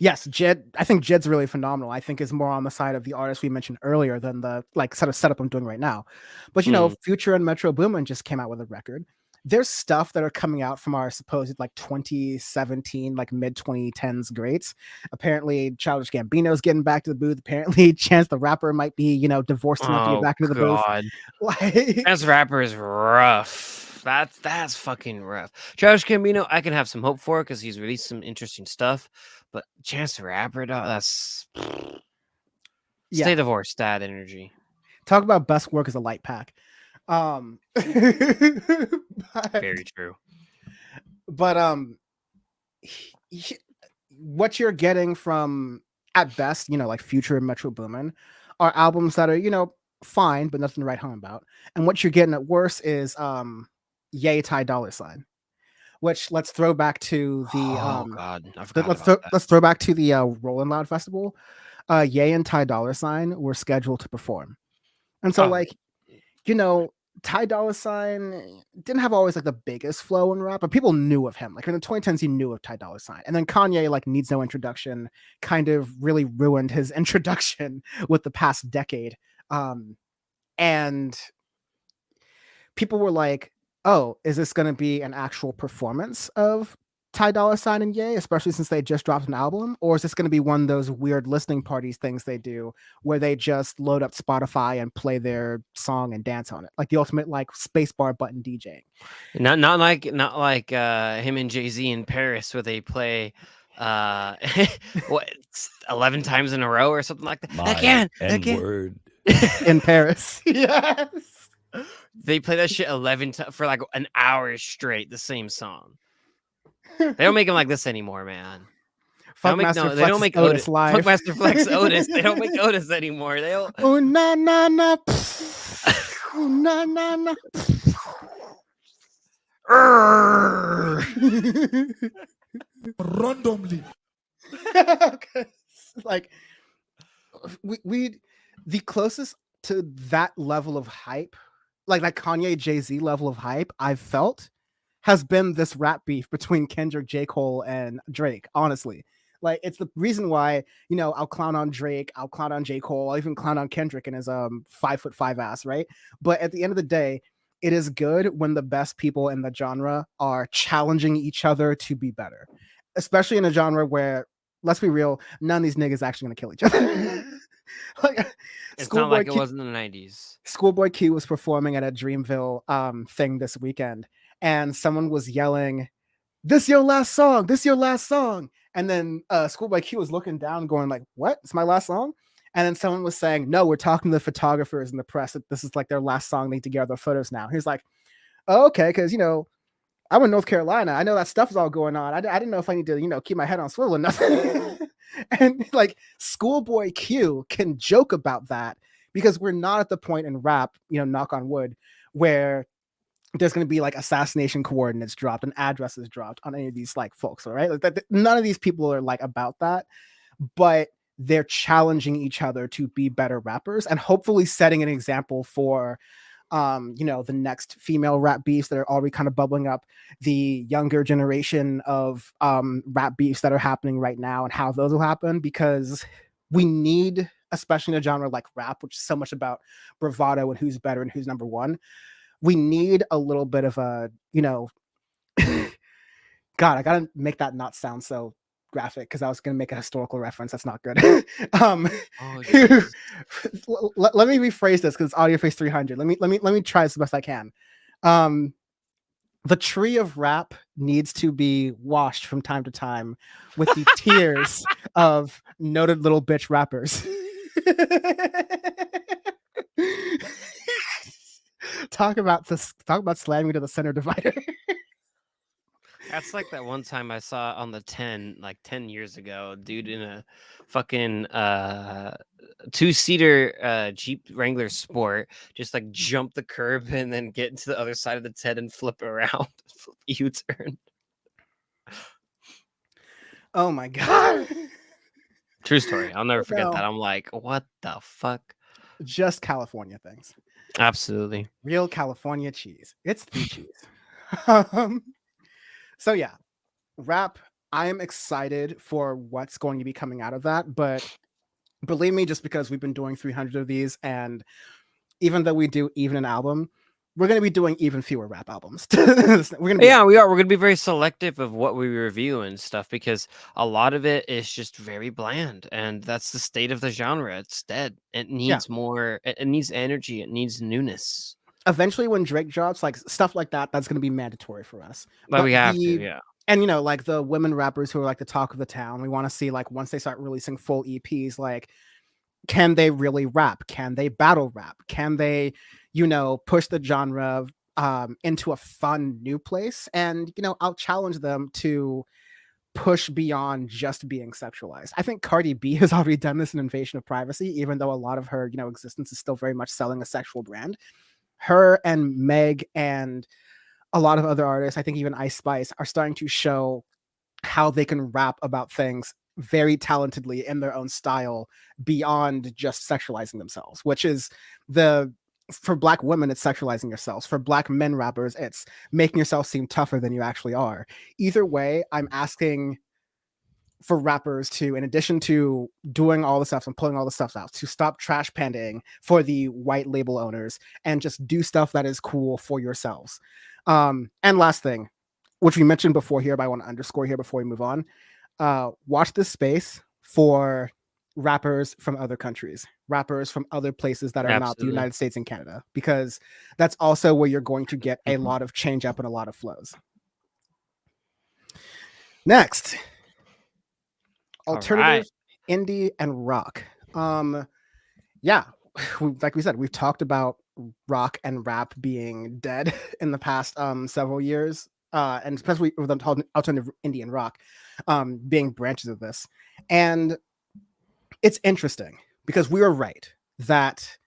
Yes, Jed. I think Jed's really phenomenal. I think is more on the side of the artist we mentioned earlier than the like sort of setup I'm doing right now. But Future and Metro Boomin just came out with a record. There's stuff that are coming out from our supposed like 2017, like mid 2010s greats. Apparently, Childish Gambino's getting back to the booth. Apparently, Chance the Rapper might be divorced enough to get back into the booth. Like, Chance the Rapper is rough. That's fucking rough. Childish Gambino, I can have some hope for because he's released some interesting stuff. But Chance the Rapper, dog, that's stay divorced. That energy. Talk about best work as a light pack. Very true. But what you're getting from at best, like Future and Metro Boomin, are albums that are fine, but nothing to write home about. And what you're getting at worst is Ye Ty Dolla $ign. Which let's throw back to the God, I forgot let's throw back to the Rollin' Loud Festival. Ye and Ty Dolla $ign were scheduled to perform, and so Ty Dolla $ign didn't have always like the biggest flow in rap, but people knew of him. Like in the 2010s, you knew of Ty Dolla $ign, and then Kanye like needs no introduction, kind of really ruined his introduction with the past decade, and people were like, oh, is this going to be an actual performance of Ty Dolla $ign and Ye, especially since they just dropped an album? Or is this going to be one of those weird listening parties things they do where they just load up Spotify and play their song and dance on it? Like the ultimate like spacebar button DJing. Not like him and Jay-Z in Paris where they play 11 times in a row or something like that. Again. Word. In Paris. Yes. They play that shit 11 times for like an hour straight, the same song. They don't make them like this anymore, man. They don't make Otis live. Funkmaster Flex Otis. They don't make Otis anymore. They'll. Oh na na na. Oh na na na. Randomly. Like we the closest to that level of hype, like that Kanye Jay-Z level of hype I've felt has been this rap beef between Kendrick, J. Cole, and Drake. Honestly, like it's the reason why I'll clown on Drake, I'll clown on J. Cole, I'll even clown on Kendrick and his 5'5" ass, right? But at the end of the day, it is good when the best people in the genre are challenging each other to be better, especially in a genre where, let's be real, none of these niggas actually gonna kill each other. Like, it's not like it was in the 90s. Schoolboy Q was performing at a Dreamville thing this weekend, and someone was yelling, "This your last song, this your last song." And then Schoolboy Q was looking down going like, "What? It's my last song?" And then someone was saying, "No, we're talking to the photographers and the press that this is like their last song. They need to get their photos now." He's like, "Oh, okay, because I'm in North Carolina. I know that stuff is all going on. I didn't know if I need to keep my head on swivel or nothing." And like Schoolboy Q can joke about that because we're not at the point in rap, knock on wood, where there's going to be like assassination coordinates dropped and addresses dropped on any of these like folks. All right. Like none of these people are like about that, but they're challenging each other to be better rappers and hopefully setting an example for the next female rap beefs that are already kind of bubbling up, the younger generation of rap beefs that are happening right now and how those will happen, because we need, especially in a genre like rap, which is so much about bravado and who's better and who's number one, we need a little bit of a, God, I gotta make that not sound so graphic because I was going to make a historical reference. That's not good. Let me rephrase this because it's Audio Face 300. Let me try as best I can. The tree of rap needs to be washed from time to time with the tears of noted little bitch rappers. Talk about slamming to the center divider. That's like that one time I saw on the 10 years ago, dude in a fucking two-seater Jeep Wrangler Sport just like jump the curb and then get into the other side of the 10 and flip around, flip U-turn. Oh my God. True story. I'll never forget that. I'm like, what the fuck? Just California things. Absolutely. Real California cheese. It's the cheese. So yeah, rap I am excited for what's going to be coming out of that, but believe me, just because we've been doing 300 of these, and even though we do even an album, we're going to be doing even fewer rap albums. We're going to be Yeah, we are. We're going to be very selective of what we review and stuff because a lot of it is just very bland, and that's the state of the genre. It's dead. It needs more. It needs energy. It needs newness. Eventually, when Drake drops, like stuff like that, that's going to be mandatory for us. But we have to, yeah. And you know, like the women rappers who are like the talk of the town, we want to see like once they start releasing full EPs, like can they really rap? Can they battle rap? Can they, you know, push the genre into a fun new place? And you know, I'll challenge them to push beyond just being sexualized. I think Cardi B has already done this in Invasion of Privacy, even though a lot of her, you know, existence is still very much selling a sexual brand. Her and Meg and a lot of other artists, I think even Ice Spice, are starting to show how they can rap about things very talentedly in their own style beyond just sexualizing themselves, which is for Black women, it's sexualizing yourselves. For Black men rappers, it's making yourself seem tougher than you actually are. Either way, I'm asking for rappers to, in addition to doing all the stuff and pulling all the stuff out, to stop trash pandaing for the white label owners and just do stuff that is cool for yourselves. And last thing, which we mentioned before here, but I want to underscore here before we move on. Watch this space for rappers from other countries, rappers from other places that are not the United States and Canada, because that's also where you're going to get a lot of change up and a lot of flows. Next, alternative, indie, and rock. Yeah, like we said, we've talked about rock and rap being dead in the past several years, and especially with alternative, indie, and rock being branches of this. And it's interesting because we were right that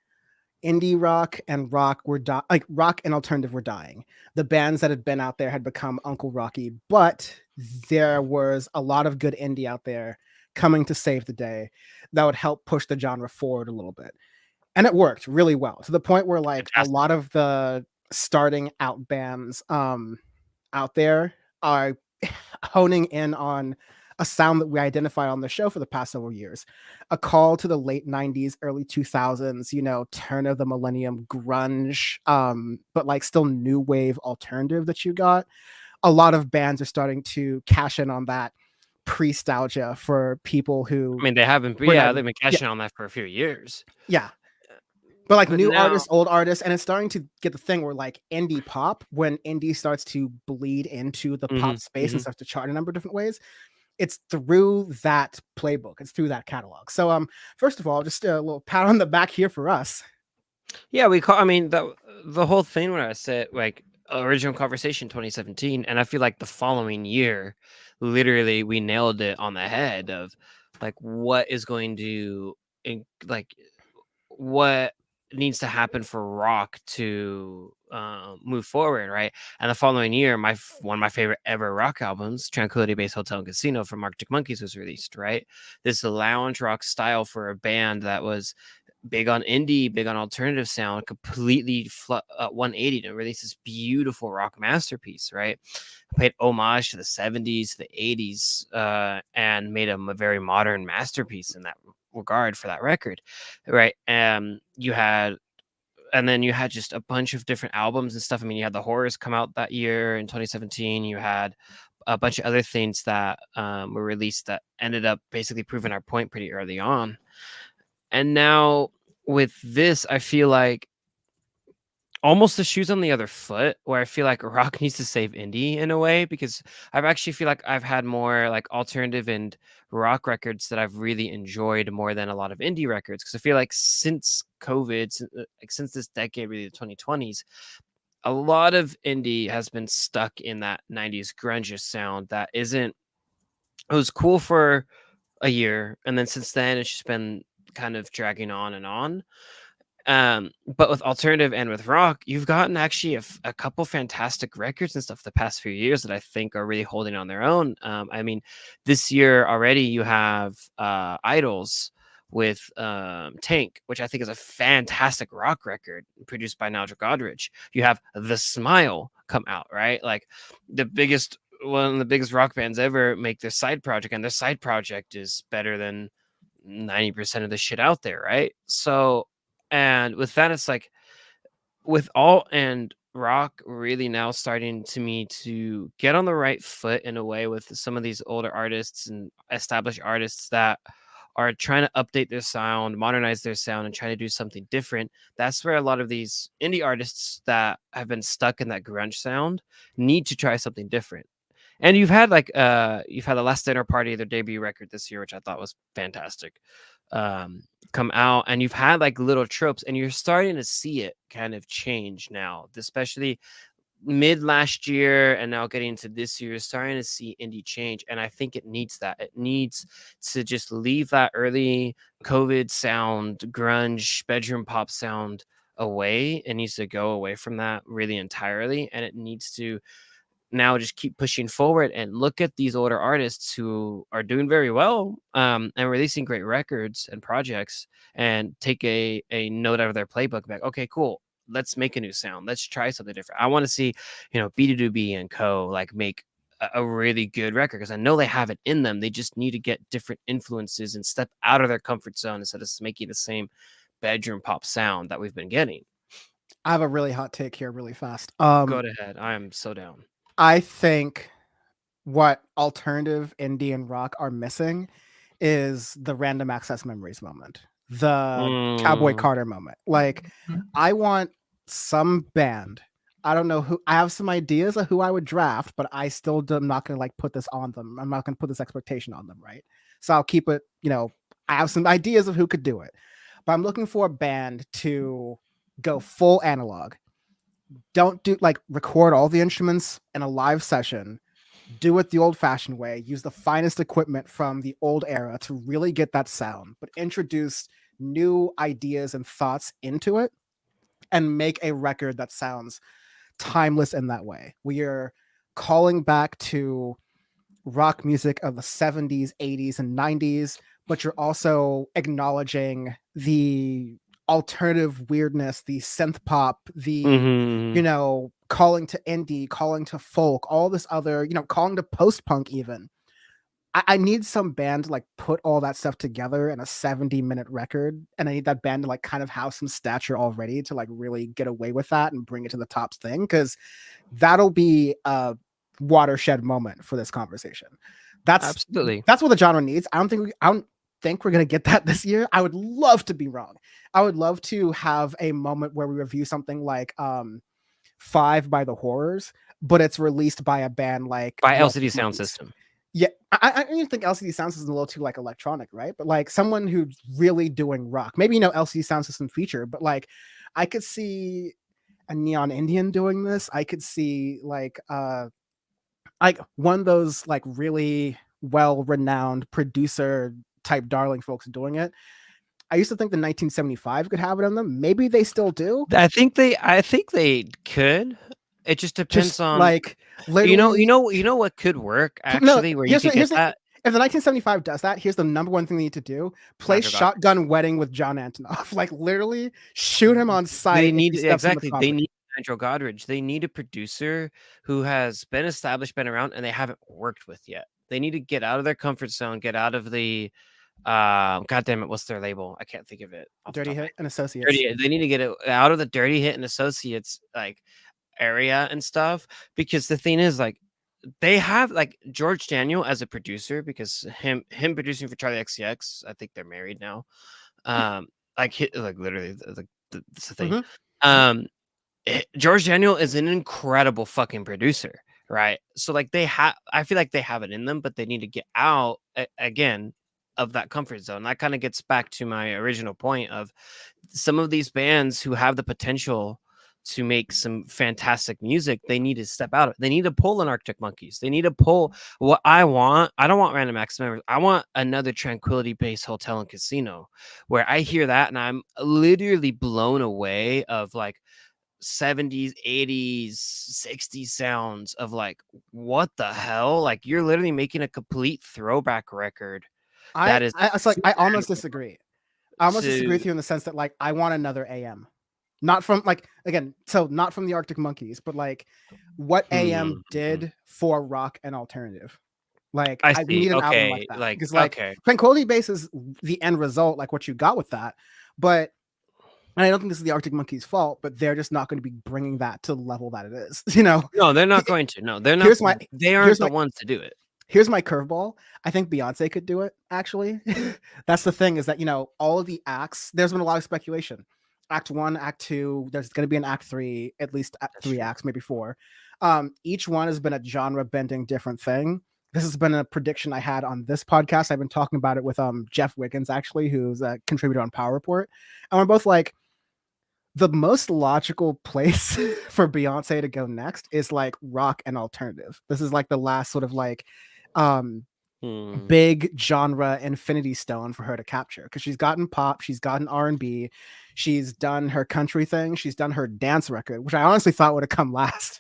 indie rock and rock were like rock and alternative were dying. The bands that had been out there had become Uncle Rocky, but there was a lot of good indie out there coming to save the day that would help push the genre forward a little bit. And it worked really well, to the point where like a lot of the starting out bands out there are honing in on a sound that we identified on the show for the past several years. A call to the late 90s, early 2000s, you know, turn of the millennium grunge, but like still new wave alternative that you got. A lot of bands are starting to cash in on that pre-nostalgia for people who, I mean, they haven't, they've been cashing on that for a few years. Yeah. But like new artists, old artists, and it's starting to get the thing where like indie pop, when indie starts to bleed into the pop space and starts to chart a number of different ways, it's through that playbook. It's through that catalog. So first of all, just a little pat on the back here for us. Yeah, I mean, the whole thing when I said like original conversation 2017, and I feel like the following year, literally we nailed it on the head of like what is going to like what needs to happen for rock to move forward, right? And the following year, one of my favorite ever rock albums, Tranquility Base Hotel and Casino from Arctic Monkeys, was released, right? This lounge rock style for a band that was big on indie, big on alternative sound, completely 180 to release this beautiful rock masterpiece, right? Paid homage to the 70s, the 80s, and made them a very modern masterpiece in that regard for that record, right? And then you had just a bunch of different albums and stuff. I mean, you had the Horrors come out that year in 2017. You had a bunch of other things that were released that ended up basically proving our point pretty early on. And now with this, I feel like almost the shoes on the other foot, where I feel like rock needs to save indie in a way, because I've actually feel like I've had more like alternative and rock records that I've really enjoyed more than a lot of indie records. Because I feel like since COVID, since this decade, really the 2020s, a lot of indie has been stuck in that 90s grunge sound that isn't. It was cool for a year, and then since then it's just been kind of dragging on and on. But with alternative and with rock, you've gotten actually a couple fantastic records and stuff the past few years that I think are really holding on their own. I mean, this year already you have Idols with Tank, which I think is a fantastic rock record produced by Nigel Godrich. You have The Smile come out, right? Like the biggest one of the biggest rock bands ever make their side project, and their side project is better than 90% of the shit out there, right? So, and with that, it's like with alt and rock really now starting to me to get on the right foot in a way with some of these older artists and established artists that are trying to update their sound, modernize their sound, and try to do something different. That's where a lot of these indie artists that have been stuck in that grunge sound need to try something different. And you've had the Last Dinner Party, their debut record this year, which I thought was fantastic, come out, and you've had like little tropes, and you're starting to see it kind of change now, especially mid last year and now getting into this year, starting to see indie change. And I think it needs that. It needs to just leave that early COVID sound, grunge, bedroom pop sound away. It needs to go away from that really entirely. And it needs to now just keep pushing forward and look at these older artists who are doing very well, and releasing great records and projects, and take a note out of their playbook back. Okay, cool. Let's make a new sound. Let's try something different. I want to see, B2B and Co. like make a really good record, because I know they have it in them. They just need to get different influences and step out of their comfort zone instead of making the same bedroom pop sound that we've been getting. I have a really hot take here, really fast. Go ahead. I am so down. I think what alternative indie and rock are missing is the random access memories moment, the Cowboy Carter moment. Like, I want some band. I don't know who. I have some ideas of who I would draft, but I still am not going to like put this on them. I'm not going to put this expectation on them, right? So I'll keep it. I have some ideas of who could do it, but I'm looking for a band to go full analog. Don't do like record all the instruments in a live session. Do it the old-fashioned way. Use the finest equipment from the old era to really get that sound, but introduce new ideas and thoughts into it and make a record that sounds timeless in that way. We are calling back to rock music of the 70s, 80s, and 90s, but you're also acknowledging the alternative weirdness, the synth pop, the calling to indie, calling to folk, all this other, calling to post-punk even. I need some band to like put all that stuff together in a 70-minute record, and I need that band to like kind of have some stature already to like really get away with that and bring it to the top thing, because that'll be a watershed moment for this conversation. Absolutely. That's what the genre needs. I don't think we're gonna get that this year. I would love to be wrong. I would love to have a moment where we review something like 5 by the Horrors, but it's released by a band like by LCD Sound System. Yeah, I even think LCD Sound System is a little too like electronic, right? But like someone who's really doing rock, maybe LCD Sound System feature, but like I could see a Neon Indian doing this. I could see like one of those like really well-renowned producer type darling folks doing it. I used to think the 1975 could have it on them. Maybe they still do. I think they could. It just depends on like you know what could work actually. No, where you can get that. If the 1975 does that, here's the number one thing they need to do: play Shotgun Wedding with John Antonoff. Like literally, shoot him on sight. They need They need Andrew Godridge. They need a producer who has been established, been around, and they haven't worked with yet. They need to get out of their comfort zone, get out of the God damn it, what's their label? I can't think of it. Dirty Hit and Associates. They need to get it out of the Dirty Hit and Associates like area and stuff, because the thing is like they have like George Daniel as a producer, because him producing for Charlie XCX. I think they're married now. Literally that's the thing. Mm-hmm. George Daniel is an incredible fucking producer, right? So like I feel like they have it in them, but they need to get out again of that comfort zone. That kind of gets back to my original point of some of these bands who have the potential to make some fantastic music. They need to step out. They need to pull an Arctic Monkeys. They need to pull what I want. I don't want Random Access Memories. I want another Tranquility Base Hotel and Casino, where I hear that and I'm literally blown away of like 70s, 80s, 60s sounds of like, what the hell? Like you're literally making a complete throwback record. I almost disagree. I almost disagree with you in the sense that like I want another AM. not from like again, so not from the Arctic Monkeys, but like what AM did for rock and alternative. Like I we need see. an album like Okay, that like because like okay, Tranquility Base is the end result, like what you got with that. But and I don't think this is the Arctic Monkeys' fault, but they're just not going to be bringing that to the level that it is. You know, no, they're not going to. No, they're not. here's my They aren't here's the my ones to do it. here's my curveball. I think Beyonce could do it. Actually, that's the thing is that you know all of the acts. There's been a lot of speculation. Act 1, Act 2. There's going to be an Act 3, at least three acts, maybe 4. Each one has been a genre bending different thing. This has been a prediction I had on this podcast. I've been talking about it with Jeff Wiggins, actually, who's a contributor on Power Report, and we're both like, the most logical place for Beyonce to go next is like rock and alternative. This is like the last sort of like big genre infinity stone for her to capture because she's gotten pop, she's gotten R&B, she's done her country thing, she's done her dance record, which I honestly thought would have come last.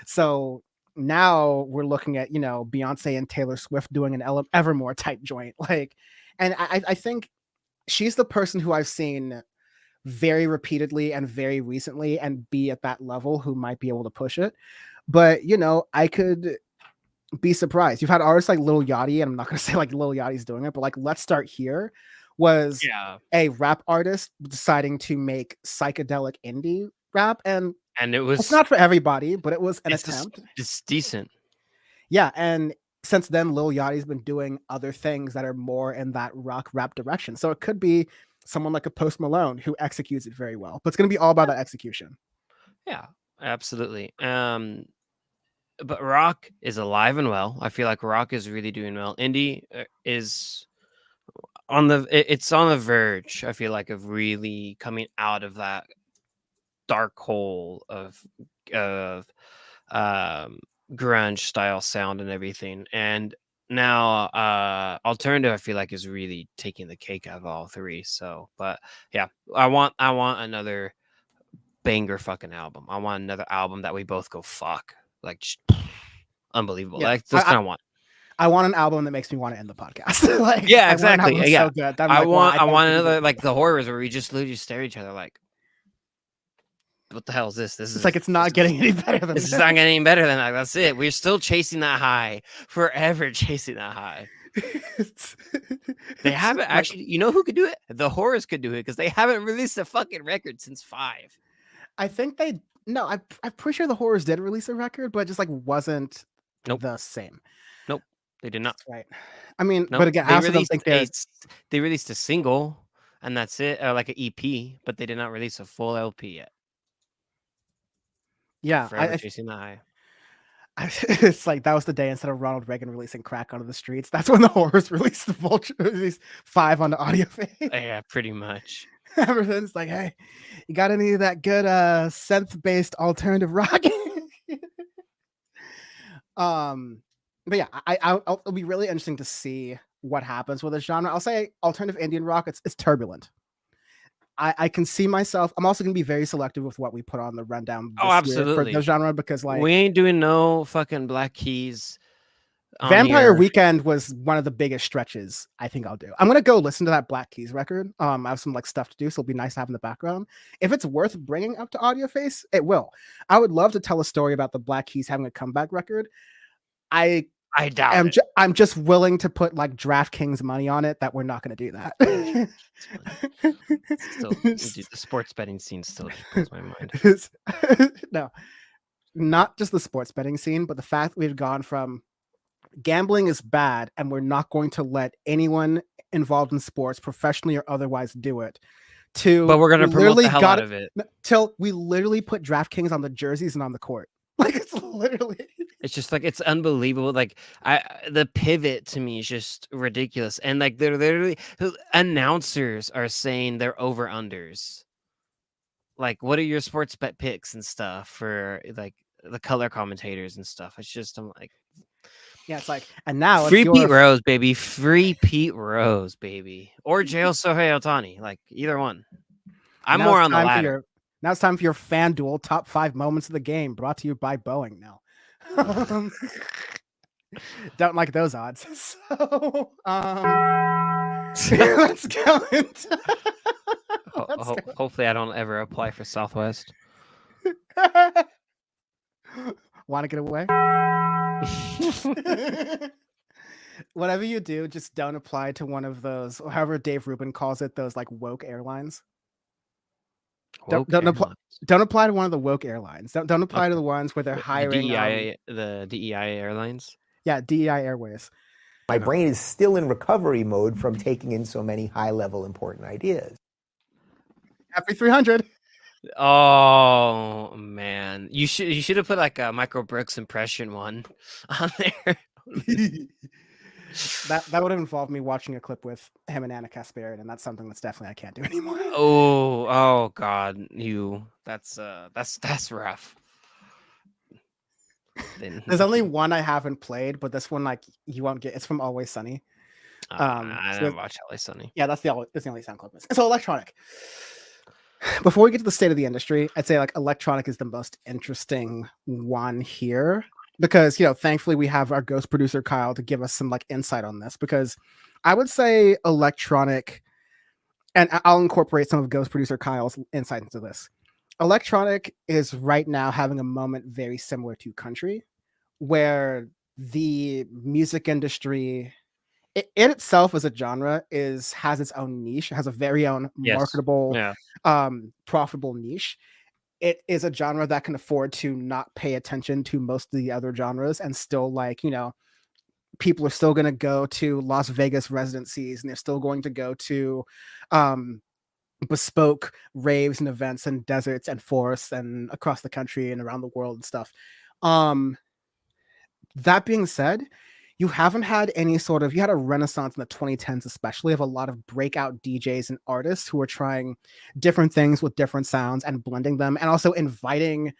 So now we're looking at, you know, Beyonce and Taylor Swift doing an Evermore type joint. Like, and I think she's the person who I've seen very repeatedly and very recently and be at that level who might be able to push it. But, you know, I could be surprised. You've had artists like Lil Yachty, and I'm not going to say like Lil Yachty's doing it, but like Let's Start Here was a rap artist deciding to make psychedelic indie rap. And it's not for everybody, but it was an attempt. It's decent. Yeah. And since then, Lil Yachty's been doing other things that are more in that rock rap direction. So it could be someone like a Post Malone who executes it very well, but it's going to be all about that execution. Yeah, absolutely. But rock is alive and well. I feel like rock is really doing well. Indie is it's on the verge, I feel like, of really coming out of that dark hole of grunge style sound and everything. And now alternative, I feel like, is really taking the cake out of all three. So, but yeah, I want another banger fucking album. I want another album that we both go fuck. Like, unbelievable. Yeah, Like, that's kind of want. I want an album that makes me want to end the podcast. Like, yeah, exactly. Yeah, so good. I want another like the horrors where we just literally stare at each other like, what the hell is this? This is like it's not getting any better than this. Is not getting any better than that. That's it. We're still chasing that high, forever chasing that high. They haven't actually. You know who could do it? The horrors could do it because they haven't released a fucking record since 5. I think I'm pretty sure the horrors did release a record, but it just like wasn't the same. Nope, they did not. That's right. I mean, but again, I also don't think they released a single and that's it, like an EP, but they did not release a full LP yet. Yeah, forever chasing the high. It's like that was the day instead of Ronald Reagan releasing crack onto the streets, that's when the horrors released the Vulture, these 5 on the audio fade. Yeah, pretty much. Everything's like, hey, you got any of that good synth-based alternative rock? But yeah, it'll be really interesting to see what happens with this genre. I'll say alternative Indian rock, it's turbulent. I can see myself. I'm also going to be very selective with what we put on the rundown this year for the genre because like we ain't doing no fucking Black Keys. Vampire Weekend was one of the biggest stretches I think I'll do. I'm going to go listen to that Black Keys record. I have some like stuff to do, so it'll be nice to have in the background. If it's worth bringing up to Audio Face, it will. I would love to tell a story about the Black Keys having a comeback record. I doubt it. I'm just willing to put like DraftKings money on it that we're not going to do that. Still, the sports betting scene still just blows my mind. No, not just the sports betting scene, but the fact that we've gone from gambling is bad and we're not going to let anyone involved in sports, professionally or otherwise, do it. But we're going to promote the hell out of it. Till we literally put DraftKings on the jerseys and on the court. Like it's literally, it's just like, it's unbelievable. Like the pivot to me is just ridiculous. And like they're literally, announcers are saying they're over unders. Like, what are your sports bet picks and stuff for like the color commentators and stuff? It's just, I'm like, yeah, it's like, and now free Pete Rose, baby, free Pete Rose, baby, or jail Shohei Ohtani, like either one. I'm more on the latter. Now it's time for your FanDuel top 5 moments of the game, brought to you by Boeing. Now, don't like those odds. So, let's go into. Hopefully, I don't ever apply for Southwest. Want to get away? Whatever you do, just don't apply to one of those, or however Dave Rubin calls it, those like woke airlines. Woke Don't apply. airlines. Don't apply to one of the woke airlines. Don't apply Okay. to the ones where they're The hiring the DEI airlines. Yeah, DEI Airways. My brain is still in recovery mode from taking in so many high-level important ideas. Happy 300. Oh man, you should have put like a Michael Brooks impression one on there. That would have involved me watching a clip with him and Anna Kasparian, and that's something that's definitely I can't do anymore. Oh God, that's rough. There's only one I haven't played, but this one like you won't get. It's from Always Sunny. I didn't watch Always Sunny. Yeah, that's the only sound clip. So electronic. Before we get to the state of the industry, I'd say like electronic is the most interesting one here because thankfully we have our ghost producer Kyle to give us some like insight on this, because I would say electronic, and I'll incorporate some of ghost producer Kyle's insight into this. Electronic is right now having a moment very similar to country, where the music industry it itself as a genre has its own niche, has a very own marketable, profitable niche. It is a genre that can afford to not pay attention to most of the other genres, and still people are still going to go to Las Vegas residencies, and they're still going to go to bespoke raves and events and deserts and forests and across the country and around the world and stuff. That being said, you haven't had you had a renaissance in the 2010s, especially, of a lot of breakout DJs and artists who are trying different things with different sounds and blending them, and also inviting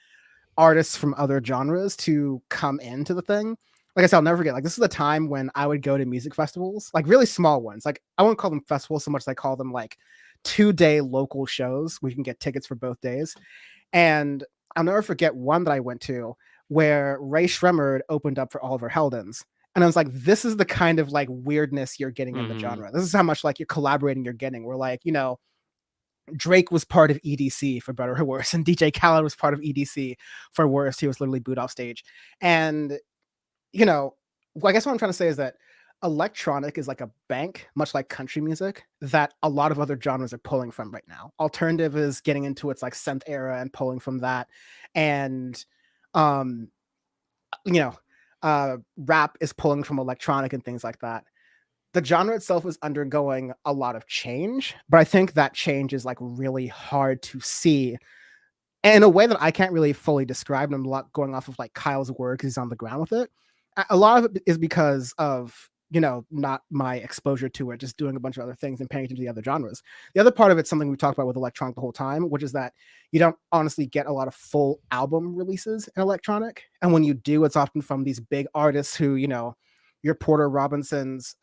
artists from other genres to come into the thing. Like I said, I'll never forget, this is the time when I would go to music festivals, really small ones. I won't call them festivals so much as I call them 2-day local shows where you can get tickets for both days. And I'll never forget one that I went to where Ray Shremmerd opened up for Oliver Heldens. And I was like, this is the kind of weirdness you're getting in the genre. This is how much you're collaborating you're getting. We're Drake was part of EDC for better or worse, and DJ Khaled was part of EDC for worse. He was literally booed off stage. And, I guess what I'm trying to say is that electronic is like a bank, much like country music, that a lot of other genres are pulling from right now. Alternative is getting into its synth era and pulling from that. And, rap is pulling from electronic and things like that. The genre itself is undergoing a lot of change, but I think that change is really hard to see in a way that I can't really fully describe. And I'm a lot going off of Kyle's word because he's on the ground with it. A lot of it is because of not my exposure to it, just doing a bunch of other things and paying attention to the other genres. The other part of it's something we talked about with electronic the whole time, which is that you don't honestly get a lot of full album releases in electronic. And when you do, it's often from these big artists who, your Porter Robinsons,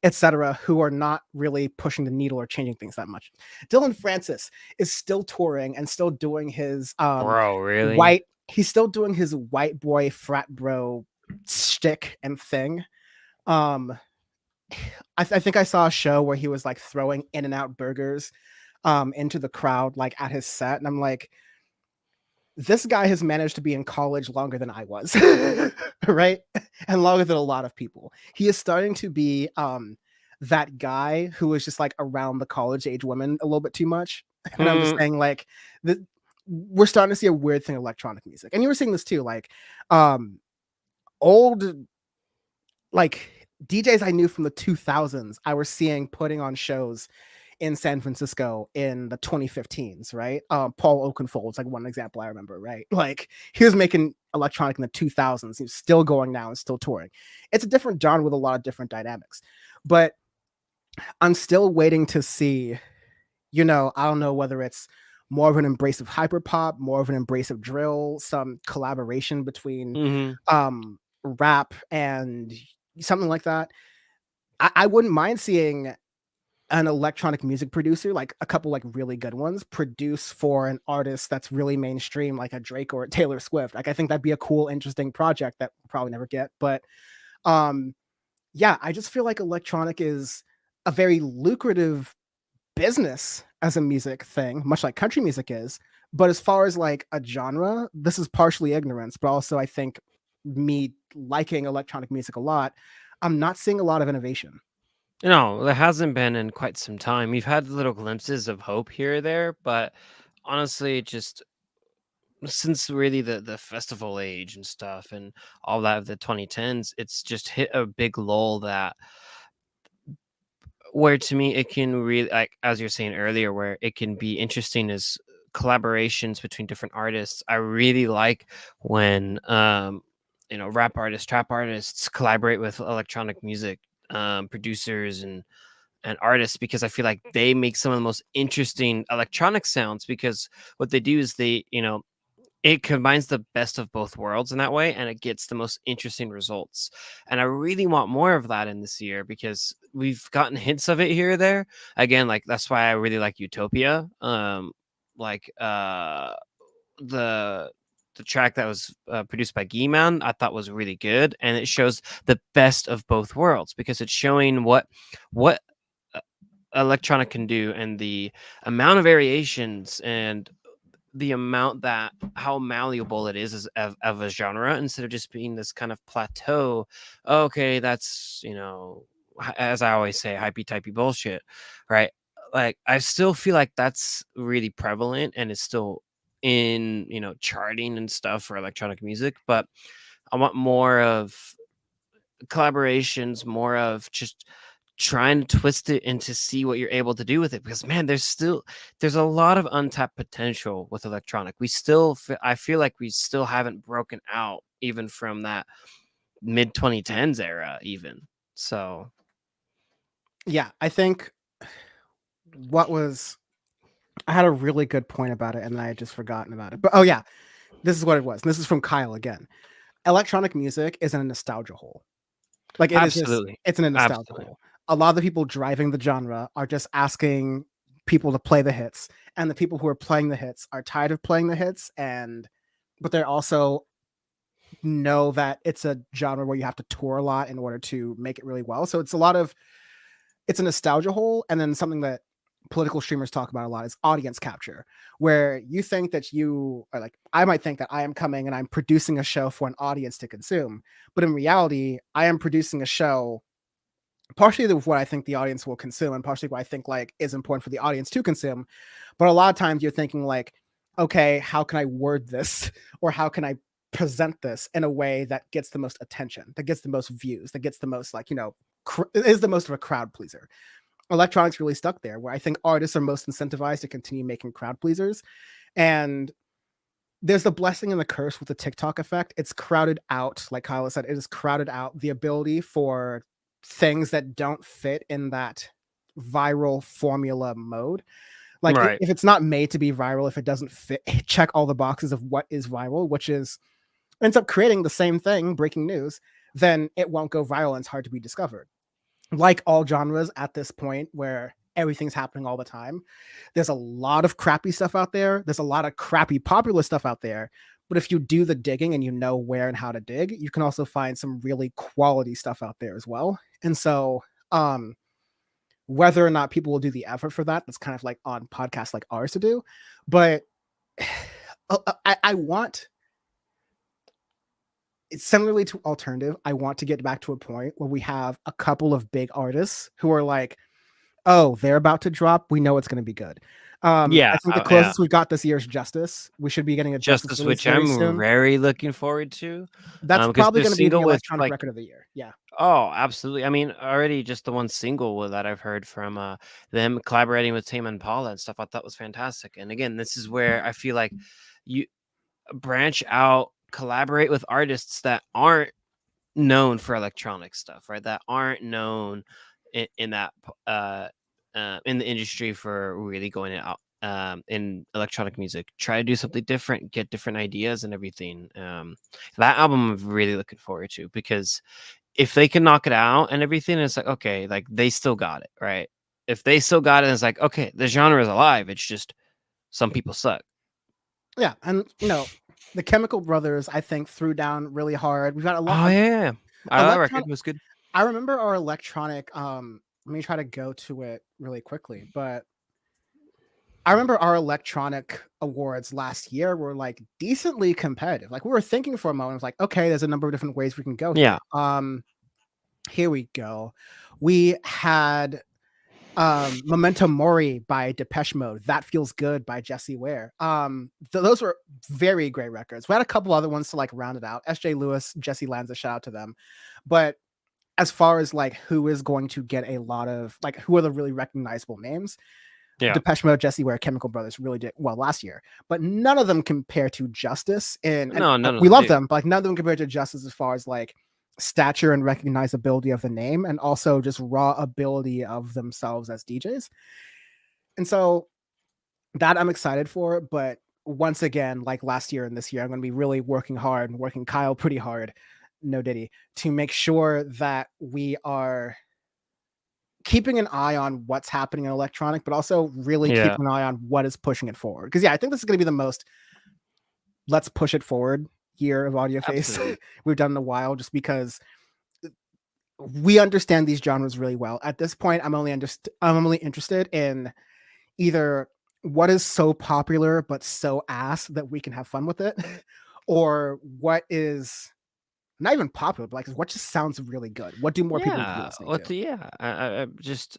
etc., who are not really pushing the needle or changing things that much. Dylan Francis is still touring and still doing his bro, really? He's still doing his white boy frat bro shtick and thing. I think I saw a show where he was throwing In-N-Out burgers into the crowd at his set, and I'm like, this guy has managed to be in college longer than I was, right? And longer than a lot of people. He is starting to be that guy who is just around the college age women a little bit too much. And I'm just saying we're starting to see a weird thing in electronic music. And you were seeing this too, old DJs I knew from the 2000s, I was seeing putting on shows in San Francisco in the 2015s, right? Paul Oakenfold's one example I remember, right? He was making electronic in the 2000s. He's still going now and still touring. It's a different genre with a lot of different dynamics. But I'm still waiting to see, I don't know whether it's more of an embrace of hyperpop, more of an embrace of drill, some collaboration between rap and something like that. I wouldn't mind seeing an electronic music producer, a couple really good ones, produce for an artist that's really mainstream, like a Drake or a Taylor Swift. I think that'd be a cool, interesting project that we'll probably never get. But I just feel like electronic is a very lucrative business as a music thing, much like country music is. But as far as like a genre, this is partially ignorance, but also I think me liking electronic music a lot, I'm not seeing a lot of innovation. No, there hasn't been in quite some time. We've had little glimpses of hope here or there, but honestly, just since really the festival age and stuff and all that of the 2010s, it's just hit a big lull that where to me it can really, like as you're saying earlier, where it can be interesting is collaborations between different artists. I really like when rap artists, trap artists collaborate with electronic music producers and artists, because I feel like they make some of the most interesting electronic sounds, because what they do is it combines the best of both worlds in that way, and it gets the most interesting results. And I really want more of that in this year, because we've gotten hints of it here or there. Again, like that's why I really like Utopia. Like the track that was produced by Geeman, I thought was really good, and it shows the best of both worlds, because it's showing what electronic can do, and the amount of variations, and the amount that how malleable it is of a genre, instead of just being this kind of plateau. Okay, that's as I always say, hypey typey bullshit, right? Like I still feel like that's really prevalent and is still in charting and stuff for electronic music, but I want more of collaborations, more of just trying to twist it and to see what you're able to do with it, because man, there's a lot of untapped potential with electronic. I feel like we still haven't broken out even from that mid 2010s era even. So Yeah, I think I had a really good point about it and I had just forgotten about it. But oh yeah, this is what it was. And this is from Kyle again. Electronic music is in a nostalgia hole. Like absolutely, it's in a nostalgia absolutely. hole. A lot of the people driving the genre are just asking people to play the hits, and the people who are playing the hits are tired of playing the hits, but they're also know that it's a genre where you have to tour a lot in order to make it really well. So it's a nostalgia hole, and then something that political streamers talk about a lot is audience capture, where you think that you are like, I might think that I am coming and I'm producing a show for an audience to consume, but in reality, I am producing a show partially of what I think the audience will consume and partially what I think like is important for the audience to consume. But a lot of times you're thinking like, okay, how can I word this or how can I present this in a way that gets the most attention, that gets the most views, that gets the most is the most of a crowd pleaser. Electronics really stuck there, where I think artists are most incentivized to continue making crowd pleasers. And there's the blessing and the curse with the TikTok effect. It's crowded out, like Kyle said, it has crowded out the ability for things that don't fit in that viral formula mode. Like Right. if it's not made to be viral, if it doesn't fit, check all the boxes of what is viral, which is ends up creating the same thing, breaking news, then it won't go viral and it's hard to be discovered. Like all genres at this point where everything's happening all the time, there's a lot of crappy stuff out there. There's a lot of crappy popular stuff out there. But if you do the digging and you know where and how to dig, you can also find some really quality stuff out there as well. And so, whether or not people will do the effort for that, that's kind of like on podcasts like ours to do. But I want, similarly to alternative, I want to get back to a point where we have a couple of big artists who are like, oh, they're about to drop. We know it's going to be good. Yeah, I think the yeah. closest we've got this year is Justice. We should be getting a Justice Justice, release which very I'm soon. very looking forward to, That's because probably the going to be the single with electronic like, record of the year. Yeah. oh, absolutely. I mean, already just the one single that I've heard from them collaborating with Tame Impala and stuff, I thought was fantastic. And again, this is where I feel like you branch out, collaborate with artists that aren't known for electronic stuff, right? That aren't known in that in the industry for really going out in electronic music. Try to do something different, get different ideas and everything. That album I'm really looking forward to, because if they can knock it out and everything, it's like, okay, like they still got it, right? If they still got it, it's like, okay, the genre is alive. It's just some people suck. Yeah. And, the Chemical Brothers, I think, threw down really hard. We've got a lot Oh of yeah, that record electronic. was good. I remember our electronic. Let me try to go to it really quickly, but I remember our electronic awards last year were like decently competitive. Like we were thinking for a moment, it was like, okay, there's a number of different ways we can go here. Yeah. Here we go. We had Memento Mori by Depeche Mode, That Feels Good by Jesse Ware. Those were very great records. We had a couple other ones to like round it out. SJ Lewis, Jesse Lanza, shout out to them. But as far as like who is going to get a lot of like who are the really recognizable names, Yeah. Depeche Mode, Jesse Ware, Chemical Brothers really did well last year, but none of them compare to Justice. And No, none of we them love do. them, but like none of them compare to Justice as far as like stature and recognizability of the name, and also just raw ability of themselves as DJs. And so that I'm excited for. But once again, like last year and this year, I'm going to be really working hard and working Kyle pretty hard, no Diddy, to make sure that we are keeping an eye on what's happening in electronic, but also really Yeah. keeping an eye on what is pushing it forward. Because yeah, I think this is going to be the most let's push it forward year of Audio Face we've done in a while, just because we understand these genres really well. At this point, I'm only interested in either what is so popular but so ass that we can have fun with it, or what is not even popular, but like what just sounds really good. What do more people need to be Yeah. listening What to? the, yeah. I just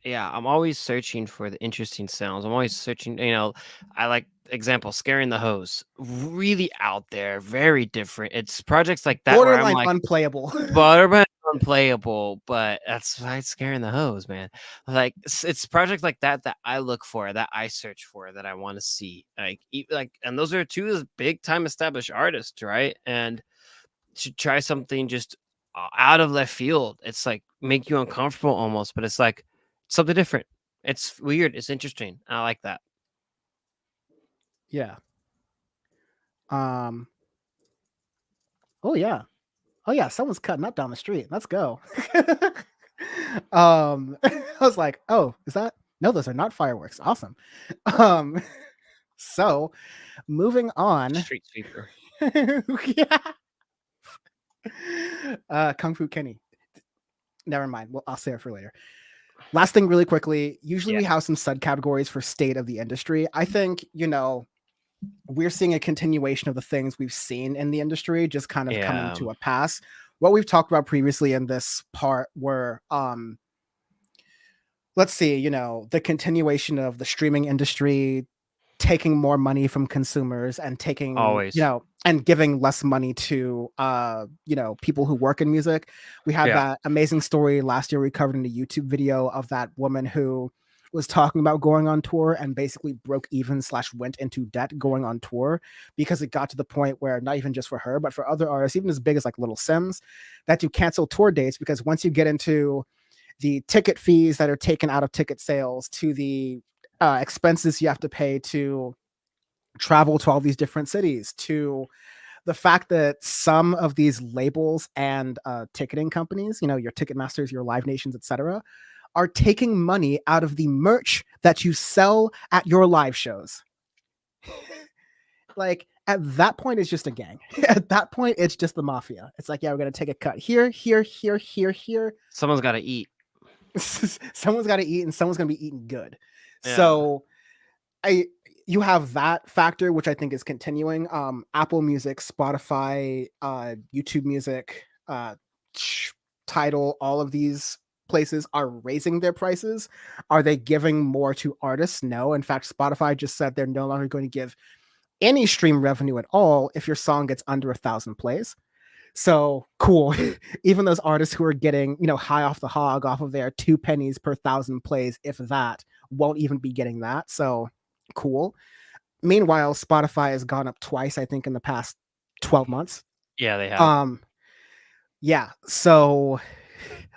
yeah, I'm always searching for the interesting sounds. I'm always searching, I like example scaring the hose. Really out there, very different. It's projects like that where I'm Borderline like unplayable. Butterman unplayable, but that's why it's scaring the hose, man. Like it's projects like that that I look for, that I search for, that I want to see. And those are two big time established artists, right? And to try something just out of left field, it's like make you uncomfortable almost, but it's like something different. It's weird. It's interesting. I like that. Yeah. Um. Oh yeah. Oh yeah. Someone's cutting up down the street. Let's go. I was like, oh, is that? No, those are not fireworks. Awesome. Um. So, moving on. Street sweeper. Yeah. Kung Fu Kenny. Never mind. Well, I'll say it for later. Last thing, really quickly. Usually, Yeah. we have some subcategories for state of the industry. I think we're seeing a continuation of the things we've seen in the industry just kind of coming Yeah. to a pass. What we've talked about previously in this part were let's see, the continuation of the streaming industry taking more money from consumers and taking, Always. and giving less money to people who work in music. We had Yeah. that amazing story last year we covered in a YouTube video of that woman who was talking about going on tour and basically broke even / went into debt going on tour, because it got to the point where not even just for her but for other artists, even as big as like Little Sims, that you cancel tour dates, because once you get into the ticket fees that are taken out of ticket sales, to the expenses you have to pay to travel to all these different cities, to the fact that some of these labels and ticketing companies, your Ticketmasters, your Live Nations, etc., are taking money out of the merch that you sell at your live shows. Like at that point, it's just a gang. At that point, it's just the mafia. It's like, yeah, we're gonna take a cut here, here, here, here, here. Someone's got to eat. Someone's got to eat, and someone's gonna be eating good. Yeah. So you have that factor, which I think is continuing. Apple Music, Spotify, YouTube Music, Tidal, all of these places are raising their prices. Are they giving more to artists? No. In fact, Spotify just said they're no longer going to give any stream revenue at all if your song gets under 1,000 plays. So cool. Even those artists who are getting, high off the hog off of their 2 pennies per 1,000 plays, if that, won't even be getting that. So cool. Meanwhile, Spotify has gone up twice, I think, in the past 12 months. Yeah, they have. Yeah. So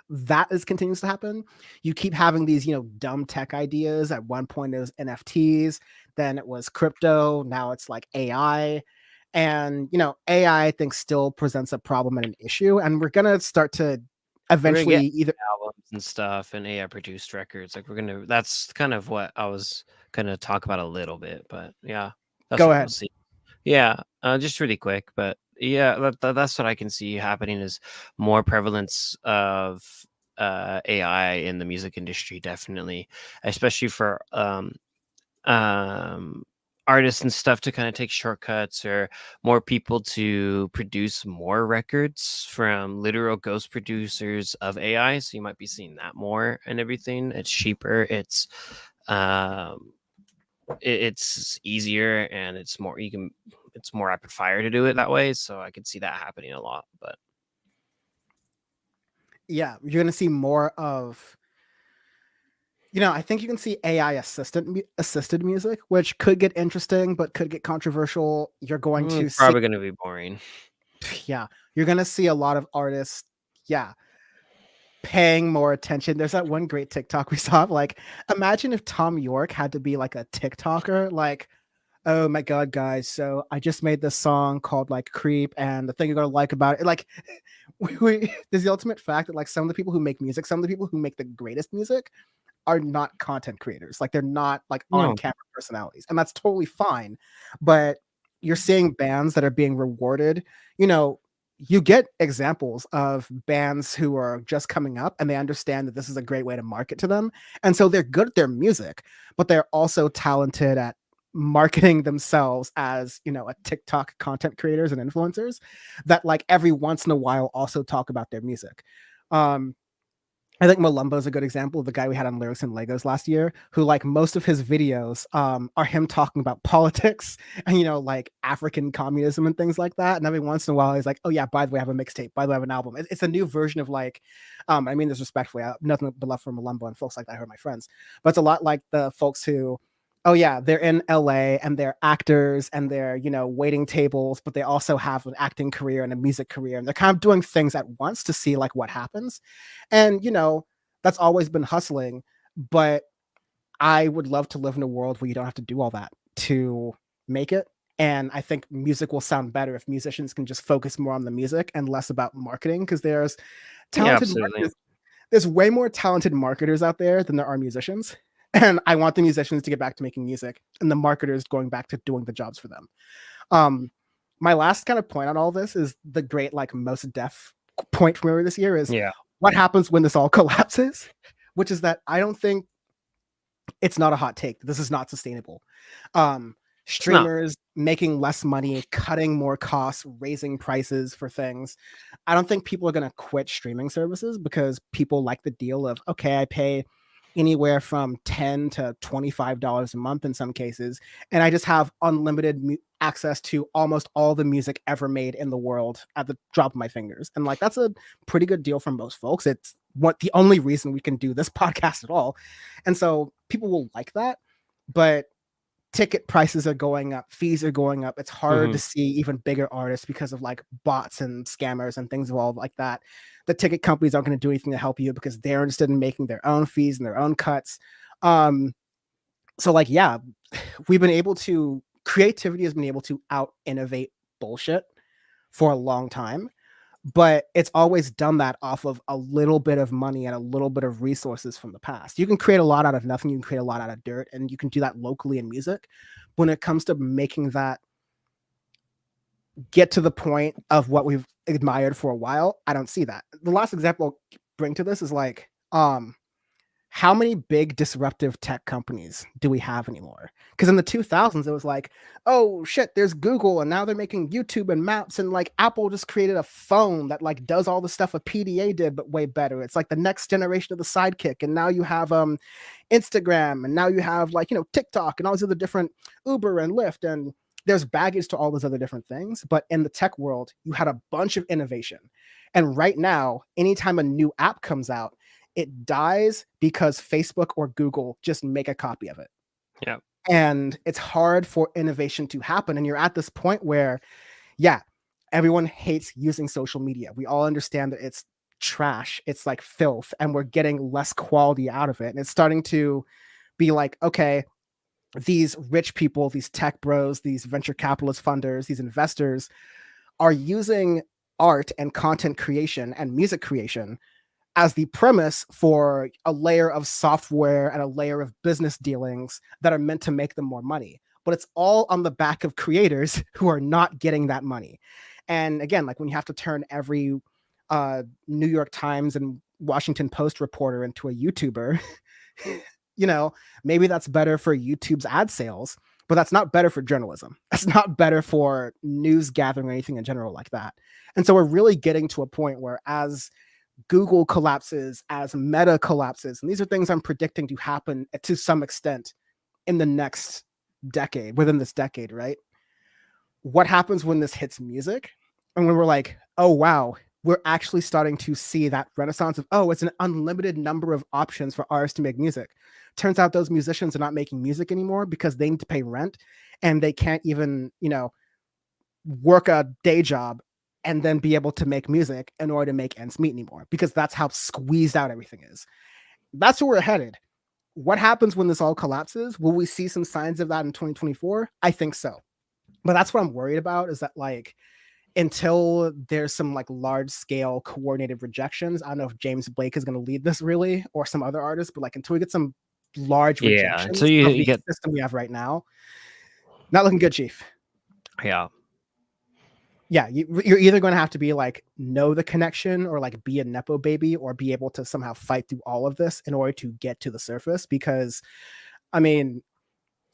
that continues to happen. You keep having these, dumb tech ideas. At one point it was NFTs, then it was crypto, now it's like AI. And AI, I think, still presents a problem and an issue. And we're gonna start to eventually either albums and stuff and AI produced records. Like that's kind of what I was gonna talk about a little bit, but yeah. That's Go what ahead. we'll see. Yeah, just really quick, but yeah, that's what I can see happening is more prevalence of AI in the music industry, definitely, especially for artists and stuff to kind of take shortcuts, or more people to produce more records from literal ghost producers of AI. So you might be seeing that more and everything. It's cheaper. It's it's easier, and it's more it's more rapid fire to do it that way. So I could see that happening a lot. But yeah, you're gonna see more of, I think you can see AI assisted music, which could get interesting, but could get controversial. You're going to it's see, probably going to be boring. yeah, you're gonna see a lot of artists, yeah, paying more attention. There's that one great TikTok we saw. Like, imagine if Tom York had to be like a TikToker, like, oh my god, guys, so I just made this song called like Creep, and the thing you're gonna like about it, like, there's the ultimate fact that like some of the people who make music, some of the people who make the greatest music are not content creators. Like, they're not like on No. camera personalities, and that's totally fine. But you're seeing bands that are being rewarded. You get examples of bands who are just coming up and they understand that this is a great way to market to them. And so they're good at their music, but they're also talented at marketing themselves as, a TikTok content creators and influencers that like every once in a while also talk about their music. I think Malumbo is a good example of the guy we had on Lyrics and Legos last year, who like most of his videos are him talking about politics and like African communism and things like that. And every once in a while, he's like, "Oh yeah, by the way, I have a mixtape. By the way, I have an album." It's a new version of like, I mean this respectfully, I have nothing but love for Malumbo and folks like that who are my friends, but it's a lot like the folks who, oh yeah, they're in LA and they're actors and they're waiting tables, but they also have an acting career and a music career, and they're kind of doing things at once to see like what happens. And that's always been hustling, but I would love to live in a world where you don't have to do all that to make it. And I think music will sound better if musicians can just focus more on the music and less about marketing, because there's Yeah, talented absolutely. marketers. There's way more talented marketers out there than there are musicians. And I want the musicians to get back to making music and the marketers going back to doing the jobs for them. My last kind of point on all this is the great like most deaf point from earlier this year is Yeah. what happens when this all collapses, which is that I don't think, it's not a hot take, this is not sustainable. Streamers making less money, cutting more costs, raising prices for things. I don't think people are going to quit streaming services because people like the deal of, okay, I pay anywhere from $10 to $25 a month in some cases, and I just have unlimited access to almost all the music ever made in the world at the drop of my fingers. And like, that's a pretty good deal for most folks. It's what the only reason we can do this podcast at all. And so people will like that, but ticket prices are going up, fees are going up. It's hard to see even bigger artists because of like bots and scammers and things involved like that. The ticket companies aren't going to do anything to help you because they're interested in making their own fees and their own cuts. So like, yeah, creativity has been able to out innovate bullshit for a long time, but it's always done that off of a little bit of money and a little bit of resources from the past. You can create a lot out of nothing, you can create a lot out of dirt, and you can do that locally in music. When it comes to making that get to the point of what we've admired for a while, I don't see that. The last example I'll bring to this is like, how many big disruptive tech companies do we have anymore? Because in the 2000s, it was like, oh shit, there's Google, and now they're making YouTube and maps, and like Apple just created a phone that like does all the stuff a PDA did, but way better. It's like the next generation of the Sidekick, and now you have Instagram, and now you have like TikTok, and all these other different Uber and Lyft, and there's baggage to all those other different things. But in the tech world, you had a bunch of innovation, and right now, anytime a new app comes out, it dies because Facebook or Google just make a copy of it. Yeah. And it's hard for innovation to happen. And you're at this point where, yeah, everyone hates using social media. We all understand that it's trash. It's like filth, and we're getting less quality out of it. And it's starting to be like, okay, these rich people, these tech bros, these venture capitalist funders, these investors are using art and content creation and music creation as the premise for a layer of software and a layer of business dealings that are meant to make them more money. But it's all on the back of creators who are not getting that money. And again, like when you have to turn every New York Times and Washington Post reporter into a YouTuber, you know, maybe that's better for YouTube's ad sales, but that's not better for journalism. That's not better for news gathering or anything in general like that. And so we're really getting to a point where as Google collapses, as Meta collapses, and these are things I'm predicting to happen to some extent in the next decade, within this decade, right? What happens when this hits music? And when we're like, oh, wow, we're actually starting to see that renaissance of, oh, it's an unlimited number of options for artists to make music. Turns out those musicians are not making music anymore because they need to pay rent and they can't even, you know, work a day job and then be able to make music in order to make ends meet anymore, because that's how squeezed out everything is. That's where we're headed. What happens when this all collapses? Will we see some signs of that in 2024? I think so. But that's what I'm worried about, is that like until there's some like large scale coordinated rejections, I don't know if James Blake is going to lead this really or some other artist, but like until we get some large rejections so of you the get system we have right now, not looking good, Chief. Yeah, you're either going to have to be like know the connection or like be a nepo baby or be able to somehow fight through all of this in order to get to the surface. Because I mean,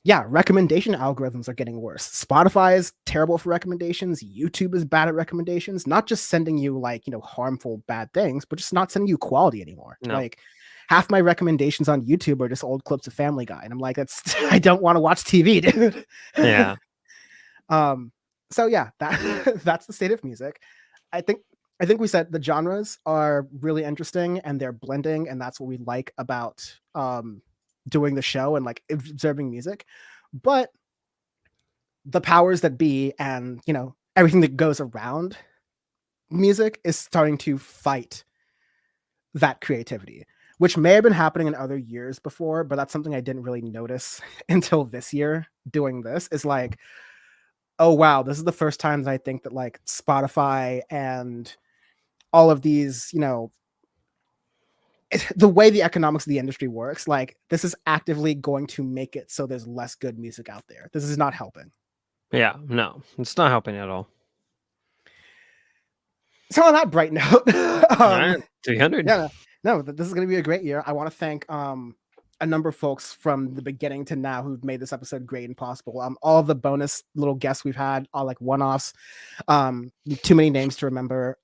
yeah, recommendation algorithms are getting worse. Spotify is terrible for recommendations. YouTube is bad at recommendations, not just sending you like, you know, harmful bad things, but just not sending you quality anymore. No. Like half my recommendations on YouTube are just old clips of Family Guy. And I'm like, I don't want to watch TV, dude. Yeah. So yeah, that's the state of music. I think we said the genres are really interesting and they're blending, and that's what we like about doing the show and like observing music. But the powers that be and, you know, everything that goes around music is starting to fight that creativity, which may have been happening in other years before, but that's something I didn't really notice until this year doing this. Is like, oh wow, this is the first time that I think that like Spotify and all of these, you know, the way the economics of the industry works, like this is actively going to make it so there's less good music out there. This is not helping. Yeah, no, it's not helping at all. So on that bright note, 300. Yeah, no, this is going to be a great year. I want to thank a number of folks from the beginning to now who've made this episode great and possible. All of the bonus little guests we've had are like one-offs. Too many names to remember.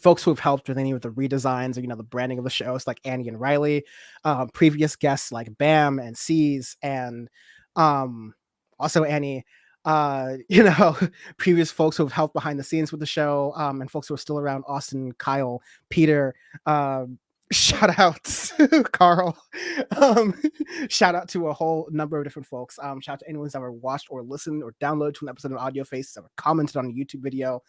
Folks who have helped with any of the redesigns or, you know, the branding of the shows, like Annie and Riley. Previous guests like Bam and C's and also Annie. You know, previous folks who have helped behind the scenes with the show, and folks who are still around: Austin, Kyle, Peter. Shout out to Carl. Shout out to a whole number of different folks. Shout out to anyone who's ever watched or listened or downloaded to an episode of Audio Face, ever commented on a YouTube video,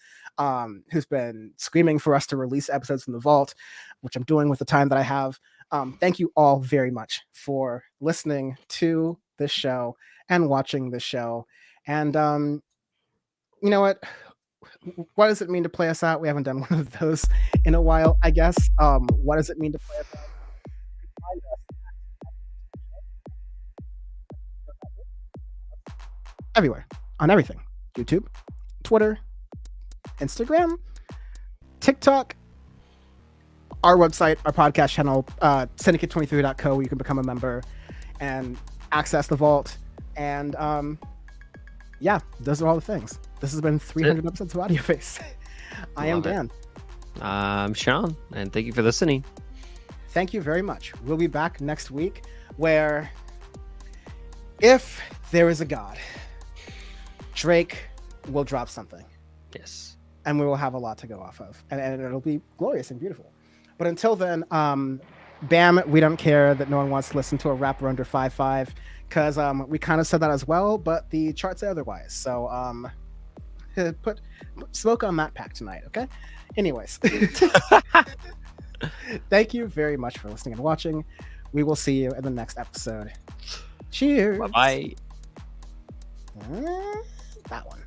who's been screaming for us to release episodes from the vault, which I'm doing with the time that I have. Thank you all very much for listening to this show and watching this show. And you know what does it mean to play us out? We haven't done one of those in a while, I guess. What does it mean to play us out? Everywhere, on everything: YouTube, Twitter, Instagram, TikTok, our website, our podcast channel, syndicate23.co, where you can become a member and access the vault. And yeah, those are all the things. This has been 300 episodes of Audio Face. I am Dan. I'm Sean, and thank you for listening. Thank you very much. We'll be back next week, where if there is a God, Drake will drop something. Yes. And we will have a lot to go off of. And it'll be glorious and beautiful. But until then, Bam, we don't care that no one wants to listen to a rapper under 5'5", because we kind of said that as well, but the charts say otherwise. So put smoke on that pack tonight, okay? Anyways. Thank you very much for listening and watching. We will see you in the next episode. Cheers. Bye-bye. That one.